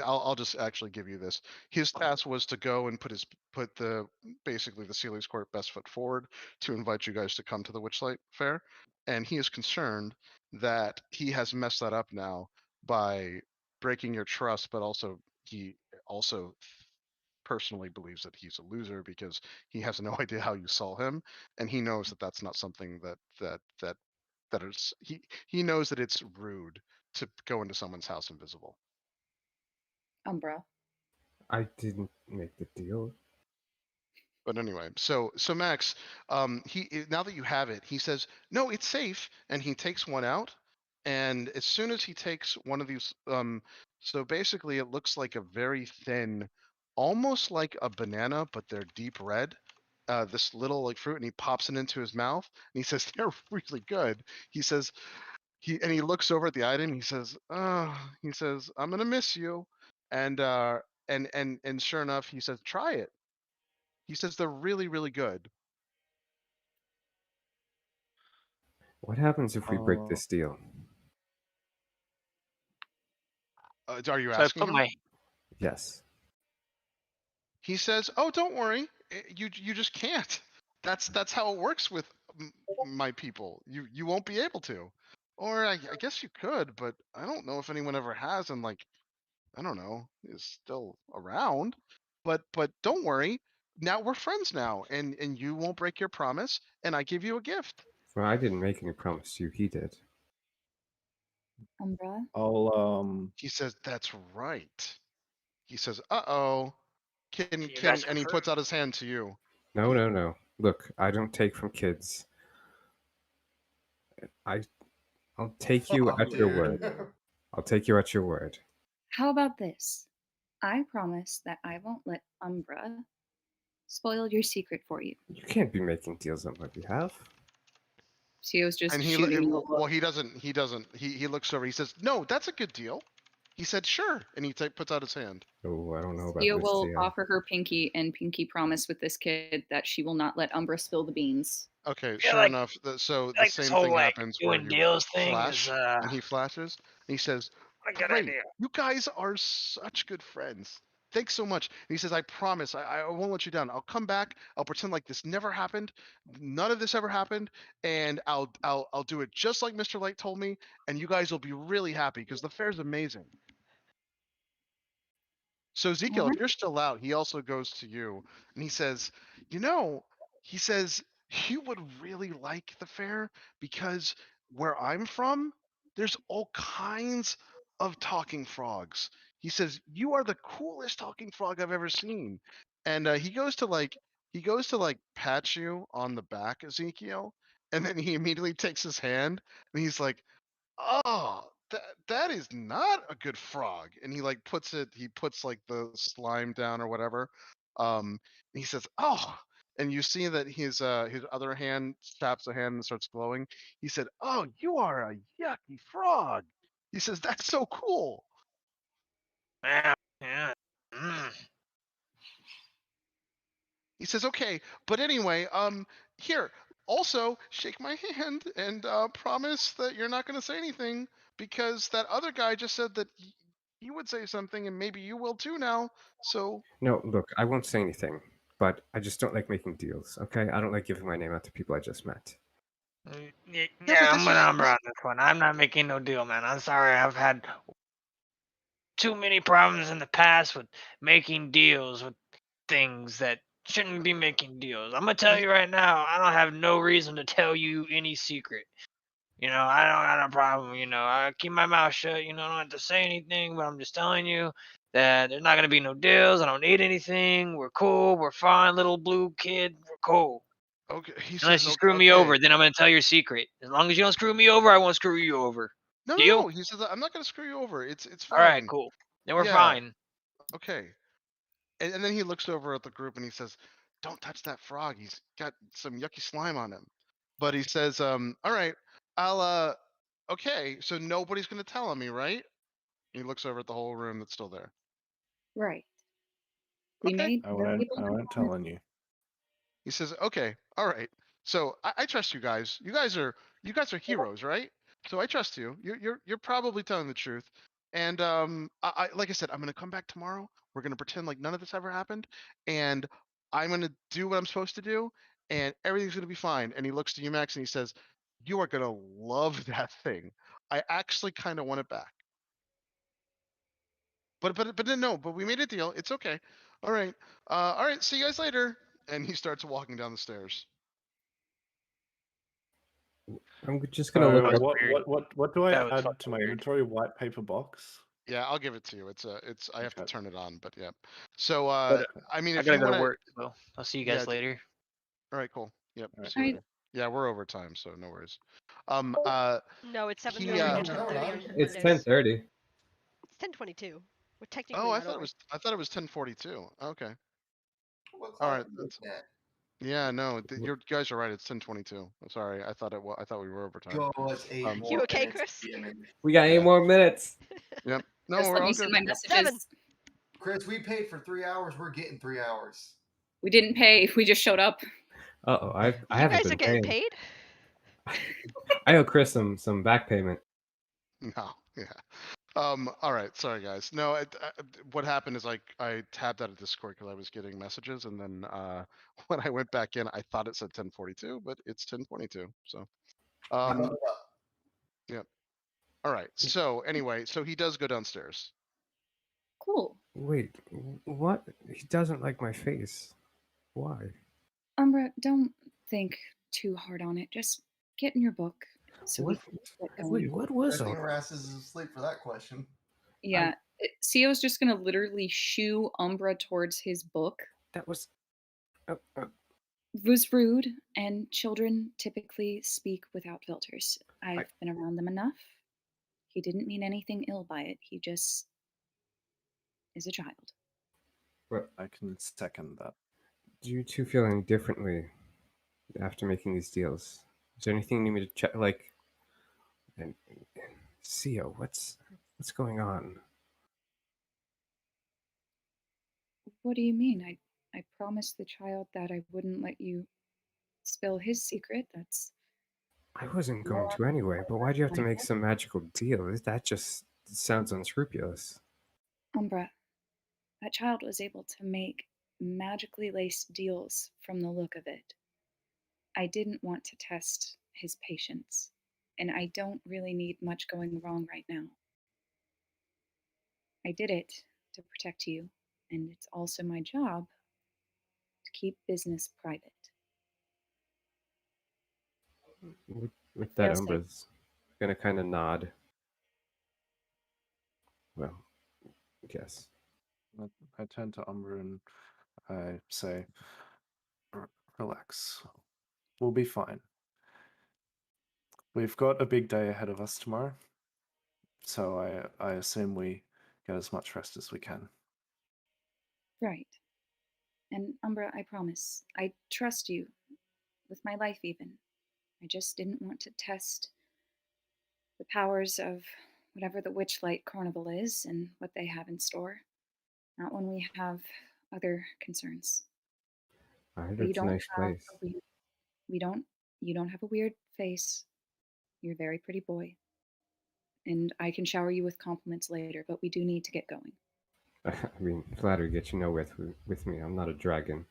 [SPEAKER 2] I'll just actually give you this. His task was to go and put the basically the Sealy's Court best foot forward to invite you guys to come to the Witchlight Fair, and he is concerned that he has messed that up now by breaking your trust, but also he also personally believes that he's a loser because he has no idea how you saw him, and he knows that that's not something that is he knows that it's rude to go into someone's house invisible.
[SPEAKER 1] Umbra.
[SPEAKER 5] I didn't make the deal.
[SPEAKER 2] But anyway, so Max, now that you have it, he says, "No, it's safe," and he takes one out. And as soon as he takes one of these, so basically it looks like a very thin, almost like a banana, but they're deep red. This little like fruit, and he pops it into his mouth, and he says, "They're really good." He says, he looks over at the item. He says, "I'm gonna miss you," and sure enough, he says, "Try it." He says they're really, really good.
[SPEAKER 5] What happens if we break this deal?
[SPEAKER 2] Are you
[SPEAKER 10] So I
[SPEAKER 2] asking
[SPEAKER 10] put
[SPEAKER 2] him?
[SPEAKER 10] my
[SPEAKER 5] Yes.
[SPEAKER 2] He says, "Oh, don't worry. You just can't. That's how it works with my people. You won't be able to. Or I guess you could, but I don't know if anyone ever has, and like I don't know, is still around. But don't worry. Now we're friends now, and you won't break your promise, and I give you a gift."
[SPEAKER 5] Well, I didn't make any promise to you. He did.
[SPEAKER 1] Umbra.
[SPEAKER 3] I'll
[SPEAKER 2] He says, "That's right." He says, "Uh-oh. Can
[SPEAKER 10] you guys
[SPEAKER 2] and he puts out his hand to you.
[SPEAKER 5] No, no, no. Look, I don't take from kids. I'll take you
[SPEAKER 4] Oh,
[SPEAKER 5] at your
[SPEAKER 4] dude.
[SPEAKER 5] word. I'll take you at your word.
[SPEAKER 1] How about this? I promise that I won't let Umbra spoil your secret for you.
[SPEAKER 5] You can't be making deals on my behalf.
[SPEAKER 1] Sio's just
[SPEAKER 2] And
[SPEAKER 1] shooting you a
[SPEAKER 2] well,
[SPEAKER 1] look.
[SPEAKER 2] he doesn't. He looks over. He says, "No, that's a good deal." He said, "Sure," and he puts out his hand.
[SPEAKER 5] Oh, I don't know about
[SPEAKER 1] Sio
[SPEAKER 5] this,
[SPEAKER 1] will
[SPEAKER 5] Theo.
[SPEAKER 1] offer her Pinky, and Pinky promise with this kid that she will not let Umbra spill the beans.
[SPEAKER 2] Okay,
[SPEAKER 10] Yeah,
[SPEAKER 2] sure
[SPEAKER 10] like-
[SPEAKER 2] enough. So the
[SPEAKER 10] like this
[SPEAKER 2] same
[SPEAKER 10] whole,
[SPEAKER 2] thing
[SPEAKER 10] like,
[SPEAKER 2] happens where
[SPEAKER 10] doing
[SPEAKER 2] you
[SPEAKER 10] deals thing
[SPEAKER 2] flash,
[SPEAKER 10] is,
[SPEAKER 2] and he flashes, and he says,
[SPEAKER 10] a good
[SPEAKER 2] "Great,
[SPEAKER 10] idea.
[SPEAKER 2] you guys are such good friends. Thanks so much." And he says, "I promise, I won't let you down. I'll come back. I'll pretend like this never happened. None of this ever happened, and I'll do it just like Mr. Light told me, and you guys will be really happy because the fair's amazing." So Ezekiel, if you're still out, he also goes to you and he says, he says, "You would really like the fair because where I'm from, there's all kinds of talking frogs." He says, "You are the coolest talking frog I've ever seen." And he goes to pat you on the back, Ezekiel, and then he immediately takes his hand and he's like, "Oh, that is not a good frog." And he puts like the slime down or whatever. And he says, "Oh," and you see that his other hand taps the hand and starts glowing. He said, "Oh, you are a yucky frog." He says, "That's so cool."
[SPEAKER 10] Yeah, yeah. Mm.
[SPEAKER 2] He says, "Okay, but anyway, here, also shake my hand and promise that you're not going to say anything because that other guy just said that he would say something and maybe you will too now. So
[SPEAKER 5] No, look, I won't say anything, but I just don't like making deals, okay? I don't like giving my name out to people I just met.
[SPEAKER 10] Yeah, I'm with Umbra on this one. I'm not making no deal, man. I'm sorry. I've had too many problems in the past with making deals with things that shouldn't be making deals. I'm gonna tell you right now, I don't have no reason to tell you any secret. I don't got a problem. I keep my mouth shut. I don't have to say anything, but I'm just telling you that there's not gonna be no deals. I don't need anything. We're cool. We're fine, little blue kid. We're cool.
[SPEAKER 2] Okay. He
[SPEAKER 10] Unless
[SPEAKER 2] says,
[SPEAKER 10] you screw me
[SPEAKER 2] okay.
[SPEAKER 10] over, then I'm gonna tell your secret. As long as you don't screw me over, I won't screw you over.
[SPEAKER 2] No,
[SPEAKER 10] Deal?
[SPEAKER 2] no. He says, I'm not gonna screw you over. It's
[SPEAKER 10] All right,
[SPEAKER 2] fine.
[SPEAKER 10] cool. Then we're
[SPEAKER 2] Yeah.
[SPEAKER 10] fine.
[SPEAKER 2] Okay. And then he looks over at the group and he says, "Don't touch that frog. He's got some yucky slime on him." But he says, "All right, I'll okay. So nobody's gonna tell on me, right?" He looks over at the whole room that's still there.
[SPEAKER 1] Right. We
[SPEAKER 2] Okay.
[SPEAKER 1] made
[SPEAKER 3] I
[SPEAKER 1] very
[SPEAKER 3] won't.
[SPEAKER 1] bold
[SPEAKER 3] I won't tell on you.
[SPEAKER 2] He says, "Okay, all right. So I trust you guys. You guys are heroes, right? So I trust you. You're probably telling the truth. And I like I said, I'm gonna come back tomorrow. We're gonna pretend like none of this ever happened, and I'm gonna do what I'm supposed to do, and everything's gonna be fine." And he looks to you, Max, and he says, "You are gonna love that thing. I actually kind of want it back." But then no, but we made a deal. It's okay. All right. All right. See you guys later. And he starts walking down the stairs.
[SPEAKER 5] I'm just gonna look
[SPEAKER 3] So
[SPEAKER 5] up.
[SPEAKER 3] what do I
[SPEAKER 10] That was
[SPEAKER 3] add
[SPEAKER 10] fucking
[SPEAKER 3] to my
[SPEAKER 10] weird.
[SPEAKER 3] inventory? White paper box.
[SPEAKER 2] Yeah, I'll give it to you. It's I have to
[SPEAKER 3] Okay.
[SPEAKER 2] turn it on, but yeah. So
[SPEAKER 10] But
[SPEAKER 2] I mean,
[SPEAKER 10] I
[SPEAKER 2] if
[SPEAKER 10] gotta
[SPEAKER 2] you
[SPEAKER 10] go
[SPEAKER 2] want
[SPEAKER 10] to
[SPEAKER 2] to,
[SPEAKER 10] work, so I'll see you
[SPEAKER 2] yeah.
[SPEAKER 10] guys later.
[SPEAKER 2] All right, cool. Yep.
[SPEAKER 3] All right.
[SPEAKER 2] See you
[SPEAKER 1] I-
[SPEAKER 2] later. Yeah, we're over time, so no worries.
[SPEAKER 7] No, it's
[SPEAKER 2] He,
[SPEAKER 7] 7:30
[SPEAKER 2] uh,
[SPEAKER 7] to 10:30 on
[SPEAKER 5] It's
[SPEAKER 7] Mondays.
[SPEAKER 5] 10:30.
[SPEAKER 7] It's 10:22. We're technically
[SPEAKER 2] oh,
[SPEAKER 7] not over.
[SPEAKER 2] I thought it was 10:42. Okay.
[SPEAKER 4] What
[SPEAKER 2] All
[SPEAKER 4] clock
[SPEAKER 2] right.
[SPEAKER 4] are you looking at?
[SPEAKER 2] Yeah, no, you guys are right. It's 10:22. I'm sorry. I thought I thought we were over time.
[SPEAKER 4] Yo, it's 8
[SPEAKER 2] Um,
[SPEAKER 4] more
[SPEAKER 7] You okay,
[SPEAKER 4] minutes
[SPEAKER 7] Chris?
[SPEAKER 4] to the end.
[SPEAKER 5] We got 8
[SPEAKER 2] Yeah.
[SPEAKER 5] more minutes.
[SPEAKER 2] Yep. No,
[SPEAKER 1] Just
[SPEAKER 2] we're
[SPEAKER 1] let
[SPEAKER 2] all
[SPEAKER 1] me
[SPEAKER 2] good.
[SPEAKER 1] send my
[SPEAKER 2] Yep.
[SPEAKER 1] messages.
[SPEAKER 7] 7.
[SPEAKER 4] Chris, we paid for 3 hours. We're getting 3 hours.
[SPEAKER 1] We didn't pay. We just showed up.
[SPEAKER 5] I
[SPEAKER 7] You
[SPEAKER 5] haven't
[SPEAKER 7] guys are
[SPEAKER 5] been
[SPEAKER 7] getting
[SPEAKER 5] paying.
[SPEAKER 7] paid?
[SPEAKER 5] I owe Chris some back payment.
[SPEAKER 2] No. Yeah. All right. Sorry, guys. No. What happened is I tabbed out of Discord because I was getting messages, and then when I went back in, I thought it said 10:42, but it's 10:22. So, yep. All right. So anyway, so he does go downstairs.
[SPEAKER 1] Cool.
[SPEAKER 5] Wait, what? He doesn't like my face. Why?
[SPEAKER 1] Umbra, don't think too hard on it. Just get in your book so we
[SPEAKER 5] What?
[SPEAKER 1] can get going.
[SPEAKER 5] Wait, what
[SPEAKER 4] I
[SPEAKER 5] was
[SPEAKER 4] think
[SPEAKER 5] all?
[SPEAKER 4] Erasmus is asleep for that question.
[SPEAKER 1] Yeah. Sio's just gonna literally shoo Umbra towards his book.
[SPEAKER 5] That was.
[SPEAKER 1] Was rude, and children typically speak without filters. I've been around them enough. He didn't mean anything ill by it. He just is a child.
[SPEAKER 3] I can second that.
[SPEAKER 5] Do you two feel any differently after making these deals? Is there anything you need me to check? Like, and Sio, what's going on?
[SPEAKER 1] What do you mean? I promised the child that I wouldn't let you spill his secret. That's
[SPEAKER 5] I wasn't going to anyway, but why do you have to make some magical deal? That just sounds unscrupulous.
[SPEAKER 1] Umbra. That child was able to make magically laced deals from the look of it. I didn't want to test his patience, and I don't really need much going wrong right now. I did it to protect you, and it's also my job to keep business private.
[SPEAKER 5] With that,
[SPEAKER 1] Yes,
[SPEAKER 5] Umbra's gonna kind of nod. Well, yes.
[SPEAKER 3] I turn to Umbra and I say, relax. We'll be fine. We've got a big day ahead of us tomorrow, so I assume we get as much rest as we can.
[SPEAKER 1] Right. And Umbra, I promise, I trust you with my life even. I just didn't want to test the powers of whatever the Witchlight Carnival is and what they have in store. Not when we have other concerns.
[SPEAKER 5] I heard
[SPEAKER 1] But
[SPEAKER 5] it's a nice place.
[SPEAKER 1] You don't have a weird face. You're a very pretty boy. And I can shower you with compliments later, but we do need to get going.
[SPEAKER 5] I mean, flattery gets you nowhere with me. I'm not a dragon.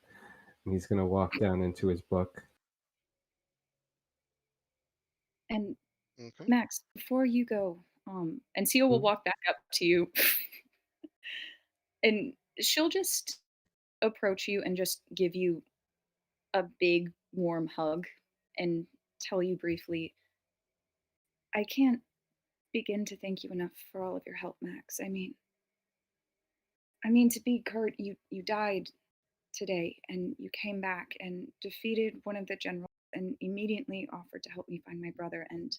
[SPEAKER 5] And he's gonna walk down into his book.
[SPEAKER 1] And
[SPEAKER 2] Okay.
[SPEAKER 1] Max, before you go, and Seal will walk back up to you, and she'll just approach you and just give you a big warm hug and tell you briefly, I can't begin to thank you enough for all of your help, Max. I mean to be curt, you died today, and you came back and defeated one of the generals and immediately offered to help me find my brother. And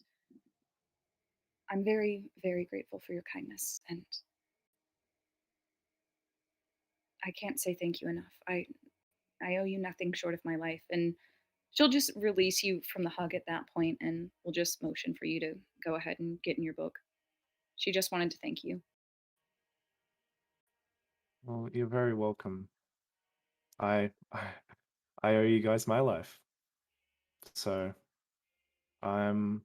[SPEAKER 1] I'm very, very grateful for your kindness. And I can't say thank you enough. I owe you nothing short of my life. And she'll just release you from the hug at that point, and we'll just motion for you to go ahead and get in your book. She just wanted to thank you.
[SPEAKER 3] Well, you're very welcome. I I owe you guys my life. So I'm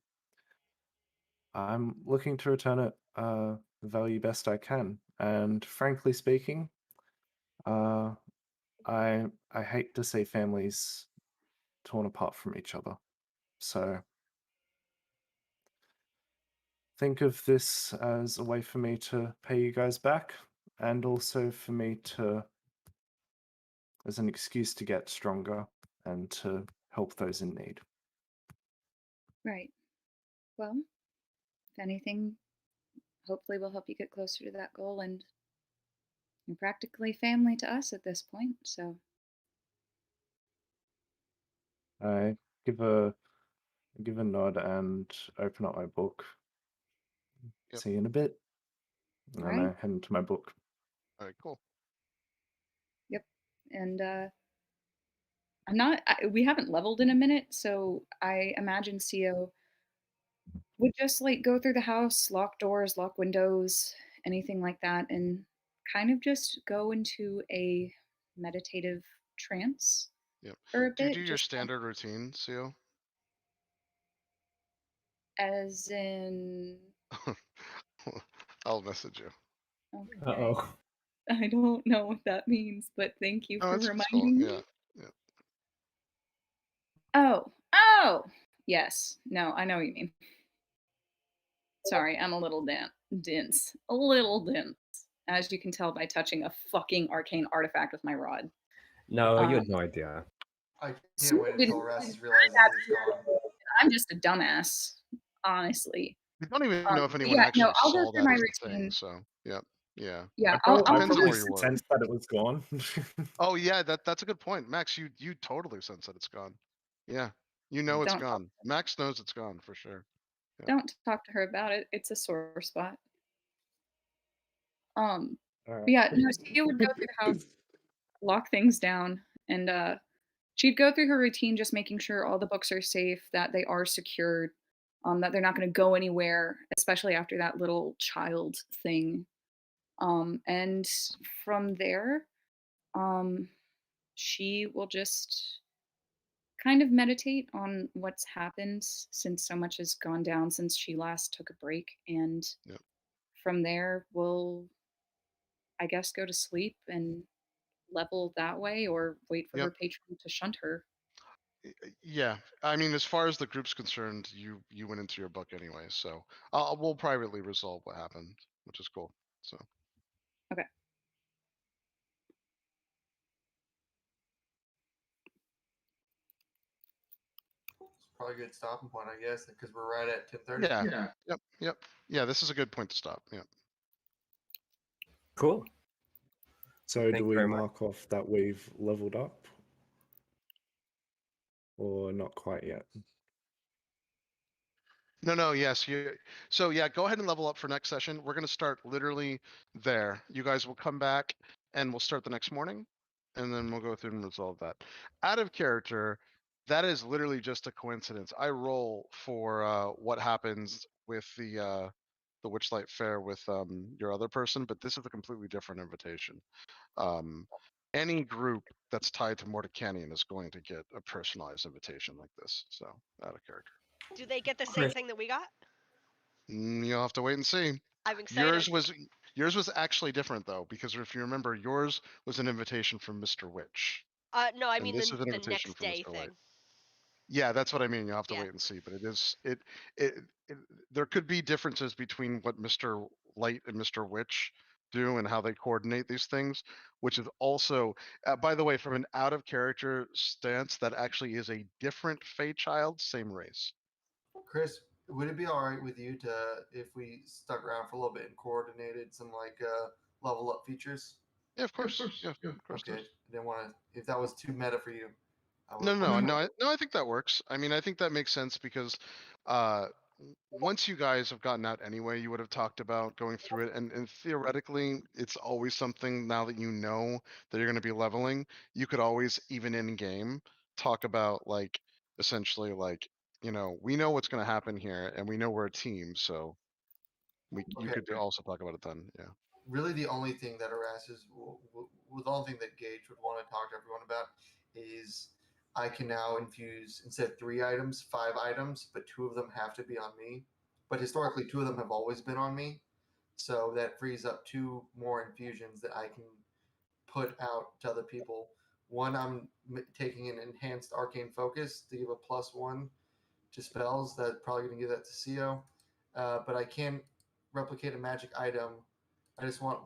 [SPEAKER 3] looking to return it the value best I can. And frankly speaking, I hate to see families torn apart from each other. So think of this as a way for me to pay you guys back, and also for me to, as an excuse to get stronger and to help those in need.
[SPEAKER 1] Right. Well, if anything, hopefully we'll help you get closer to that goal, and you're practically family to us at this point, so.
[SPEAKER 3] I give a nod and open up my book.
[SPEAKER 2] Yep.
[SPEAKER 3] See you in a bit. And then I
[SPEAKER 1] Right.
[SPEAKER 3] head into my book.
[SPEAKER 2] All right, cool.
[SPEAKER 1] Yep. And we haven't leveled in a minute, so I imagine CO would just like go through the house, lock doors, lock windows, anything like that, and kind of just go into a meditative trance
[SPEAKER 2] Yep.
[SPEAKER 1] for a
[SPEAKER 2] Do you
[SPEAKER 1] bit,
[SPEAKER 2] do your
[SPEAKER 1] just
[SPEAKER 2] standard routine, CO?
[SPEAKER 1] as in.
[SPEAKER 2] I'll message you.
[SPEAKER 1] Okay.
[SPEAKER 5] Uh-oh.
[SPEAKER 1] I don't know what that means, but thank you
[SPEAKER 2] Oh,
[SPEAKER 1] for
[SPEAKER 2] it's
[SPEAKER 1] reminding
[SPEAKER 2] cool.
[SPEAKER 1] me.
[SPEAKER 2] Yeah.
[SPEAKER 1] Oh, yes. No, I know what you mean. Sorry, I'm a little dense. A little dense, as you can tell by touching a fucking arcane artifact with my rod.
[SPEAKER 5] No, you
[SPEAKER 1] Um,
[SPEAKER 5] had no idea.
[SPEAKER 4] I
[SPEAKER 1] So
[SPEAKER 4] can't wait
[SPEAKER 1] did-
[SPEAKER 4] until Rastus realizes it's gone.
[SPEAKER 1] I'm just a dumbass, honestly.
[SPEAKER 2] We don't even know if
[SPEAKER 1] But
[SPEAKER 2] anyone
[SPEAKER 1] yeah,
[SPEAKER 2] actually
[SPEAKER 1] no, I'll go
[SPEAKER 2] saw
[SPEAKER 1] through
[SPEAKER 2] that
[SPEAKER 1] my
[SPEAKER 2] as a thing.
[SPEAKER 1] routine.
[SPEAKER 2] So, yeah.
[SPEAKER 1] Yeah,
[SPEAKER 3] I
[SPEAKER 1] I'll
[SPEAKER 2] Depends on
[SPEAKER 3] probably
[SPEAKER 2] where you were.
[SPEAKER 3] sensed that it was gone.
[SPEAKER 2] Oh yeah, that's a good point, Max. You totally sense that it's gone. Yeah, you know it's
[SPEAKER 1] Don't
[SPEAKER 2] gone. Max knows it's gone for sure. Yeah.
[SPEAKER 1] don't talk to her about it. It's a sore spot. But
[SPEAKER 3] Alright.
[SPEAKER 1] yeah, no, Sia would go through the house, lock things down, and she'd go through her routine, just making sure all the books are safe, that they are secured, that they're not going to go anywhere, especially after that little child thing. And from there, she will just kind of meditate on what's happened since so much has gone down since she last took a break. And
[SPEAKER 2] Yep.
[SPEAKER 1] from there, we'll, I guess, go to sleep and level that way, or wait for her
[SPEAKER 2] Yep.
[SPEAKER 1] patron to shunt her.
[SPEAKER 2] Yeah, I mean, as far as the group's concerned, you went into your book anyway, so we'll privately resolve what happened, which is cool. So
[SPEAKER 1] Okay.
[SPEAKER 4] It's probably a good stopping point, I guess, because we're right at 10:30.
[SPEAKER 2] yeah, yep. Yeah, this is a good point to stop. Yeah.
[SPEAKER 5] Cool.
[SPEAKER 3] So
[SPEAKER 5] Thank
[SPEAKER 3] do
[SPEAKER 5] you
[SPEAKER 3] we
[SPEAKER 5] very much.
[SPEAKER 3] mark off that we've leveled up? Or not quite yet?
[SPEAKER 2] No, yes. So yeah, go ahead and level up for next session. We're gonna start literally there. You guys will come back and we'll start the next morning, and then we'll go through and resolve that. Out of character, that is literally just a coincidence. I roll for what happens with the Witchlight Fair with your other person, but this is a completely different invitation. Any group that's tied to Mordecanian is going to get a personalized invitation like this. So out of character.
[SPEAKER 7] Do they get the same thing that we got?
[SPEAKER 2] You'll have to wait and see.
[SPEAKER 7] I'm excited.
[SPEAKER 2] Yours was actually different though, because if you remember, yours was an invitation from Mr. Witch.
[SPEAKER 7] No, I
[SPEAKER 2] and
[SPEAKER 7] mean
[SPEAKER 2] this is an
[SPEAKER 7] the
[SPEAKER 2] invitation
[SPEAKER 7] next
[SPEAKER 2] from
[SPEAKER 7] day
[SPEAKER 2] Mr.
[SPEAKER 7] thing.
[SPEAKER 2] Light. Yeah, that's what I mean. You'll have to
[SPEAKER 7] Yeah.
[SPEAKER 2] wait and see. But there could be differences between what Mr. Light and Mr. Witch do and how they coordinate these things, which is also, by the way, from an out of character stance, that actually is a different Fey child, same race.
[SPEAKER 4] Chris, would it be all right with you if we stuck around for a little bit and coordinated some like level up features?
[SPEAKER 2] Yeah, of course. Yeah, of course.
[SPEAKER 4] Okay. didn't want to. If that was too meta for you,
[SPEAKER 2] No, I think that works. I mean, I think that makes sense because once you guys have gotten out anyway, you would have talked about going through it, and theoretically, it's always something now that you know that you're going to be leveling. You could always, even in game, talk about like essentially like we know what's going to happen here, and we know we're a team, so you could also talk about it then. Yeah.
[SPEAKER 4] Really, the only thing that harasses, with the only thing that Gage would want to talk to everyone about is I can now infuse, instead of 3 items, 5 items, but 2 of them have to be on me. But historically, 2 of them have always been on me. So that frees up 2 more infusions that I can put out to other people. One, I'm taking an enhanced arcane focus to give a +1 to spells. That's probably going to give that to CO. But I can replicate a magic item. I just want,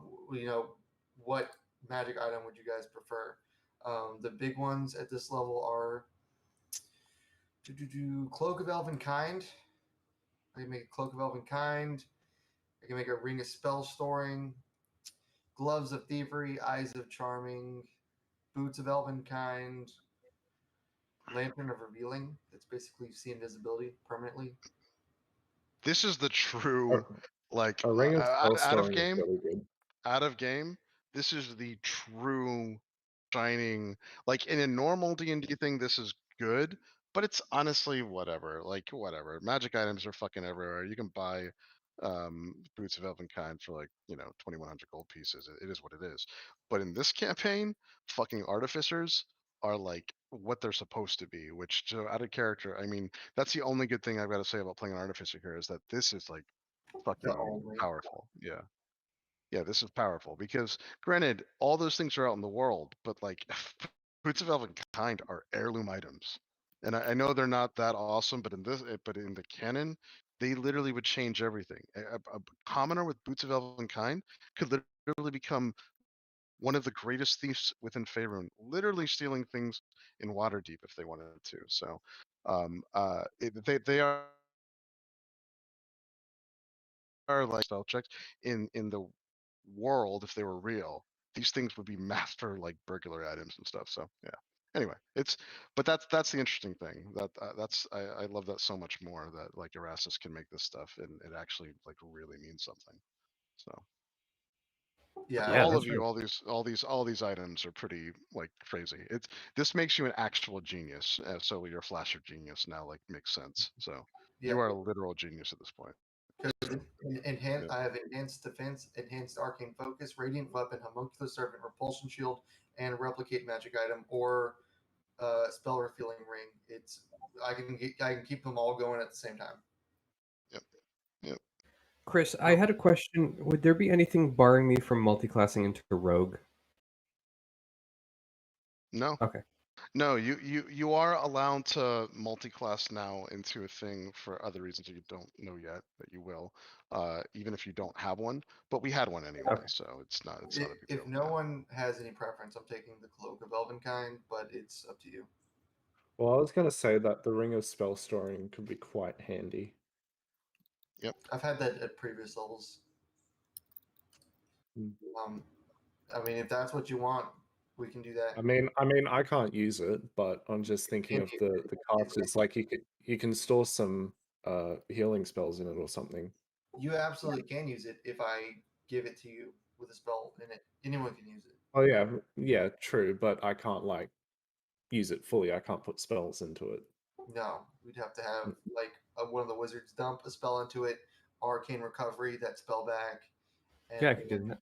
[SPEAKER 4] what magic item would you guys prefer? The big ones at this level are Cloak of Elven Kind. I can make a Cloak of Elven Kind. I can make a Ring of Spell Storing, Gloves of Thievery, Eyes of Charming, Boots of Elven Kind, Lantern of Revealing. That's basically you see invisibility permanently.
[SPEAKER 2] This is the true like
[SPEAKER 3] A Ring of Spell
[SPEAKER 2] out of
[SPEAKER 3] Storing is
[SPEAKER 2] game.
[SPEAKER 3] really good.
[SPEAKER 2] Out of game, this is the true shining. Like in a normal D&D thing, this is good, but it's honestly whatever. Like whatever. Magic items are fucking everywhere. You can buy Boots of Elven Kind for like 2,100 gold pieces. It is what it is. But in this campaign, fucking artificers are like what they're supposed to be. Which, so out of character, I mean, that's the only good thing I've got to say about playing an artificer here is that this is like fucking powerful. Yeah. Yeah, this is powerful because, granted, all those things are out in the world, but like Boots of Elven Kind are heirloom items, and I know they're not that awesome, but in the canon, they literally would change everything. A commoner with Boots of Elven Kind could literally become one of the greatest thieves within Faerun, literally stealing things in Waterdeep if they wanted to. So, they are like spell checks in the world. If they were real, these things would be master like burglary items and stuff. So yeah. Anyway, but that's the interesting thing. I love that so much more, that like Erastus can make this stuff and it actually like really means something. So
[SPEAKER 4] Yeah,
[SPEAKER 2] all of you, all these items are pretty like crazy. This makes you an actual genius. So your flasher genius now like makes sense. So you are a literal genius at this point.
[SPEAKER 4] I have enhanced defense, enhanced arcane focus, radiant weapon, homuncular servant, repulsion shield, and replicate magic item or spell revealing ring. I can keep them all going at the same time.
[SPEAKER 2] Yep.
[SPEAKER 5] Chris, I had a question. Would there be anything barring me from multiclassing into rogue?
[SPEAKER 2] No.
[SPEAKER 5] Okay.
[SPEAKER 2] No, you are allowed to multi-class now into a thing for other reasons that you don't know yet, but you will, even if you don't have one. But we had one anyway, so it's not a big deal.
[SPEAKER 4] If no one has any preference, I'm taking the Cloak of Elven Kind, but it's up to you.
[SPEAKER 3] Well, I was going to say that the Ring of Spell Storing could be quite handy.
[SPEAKER 2] Yep.
[SPEAKER 4] I've had that at previous levels. I mean, if that's what you want, we can do that.
[SPEAKER 3] I mean, I can't use it, but I'm just thinking of the casters. Like you can store some healing spells in it or something.
[SPEAKER 4] You absolutely can use it if I give it to you with a spell in it. Anyone can use it.
[SPEAKER 3] Oh yeah, true. But I can't like use it fully. I can't put spells into it.
[SPEAKER 4] No, we'd have to have like one of the wizards dump a spell into it, arcane recovery, that spell back. And
[SPEAKER 5] Yeah, I could do that.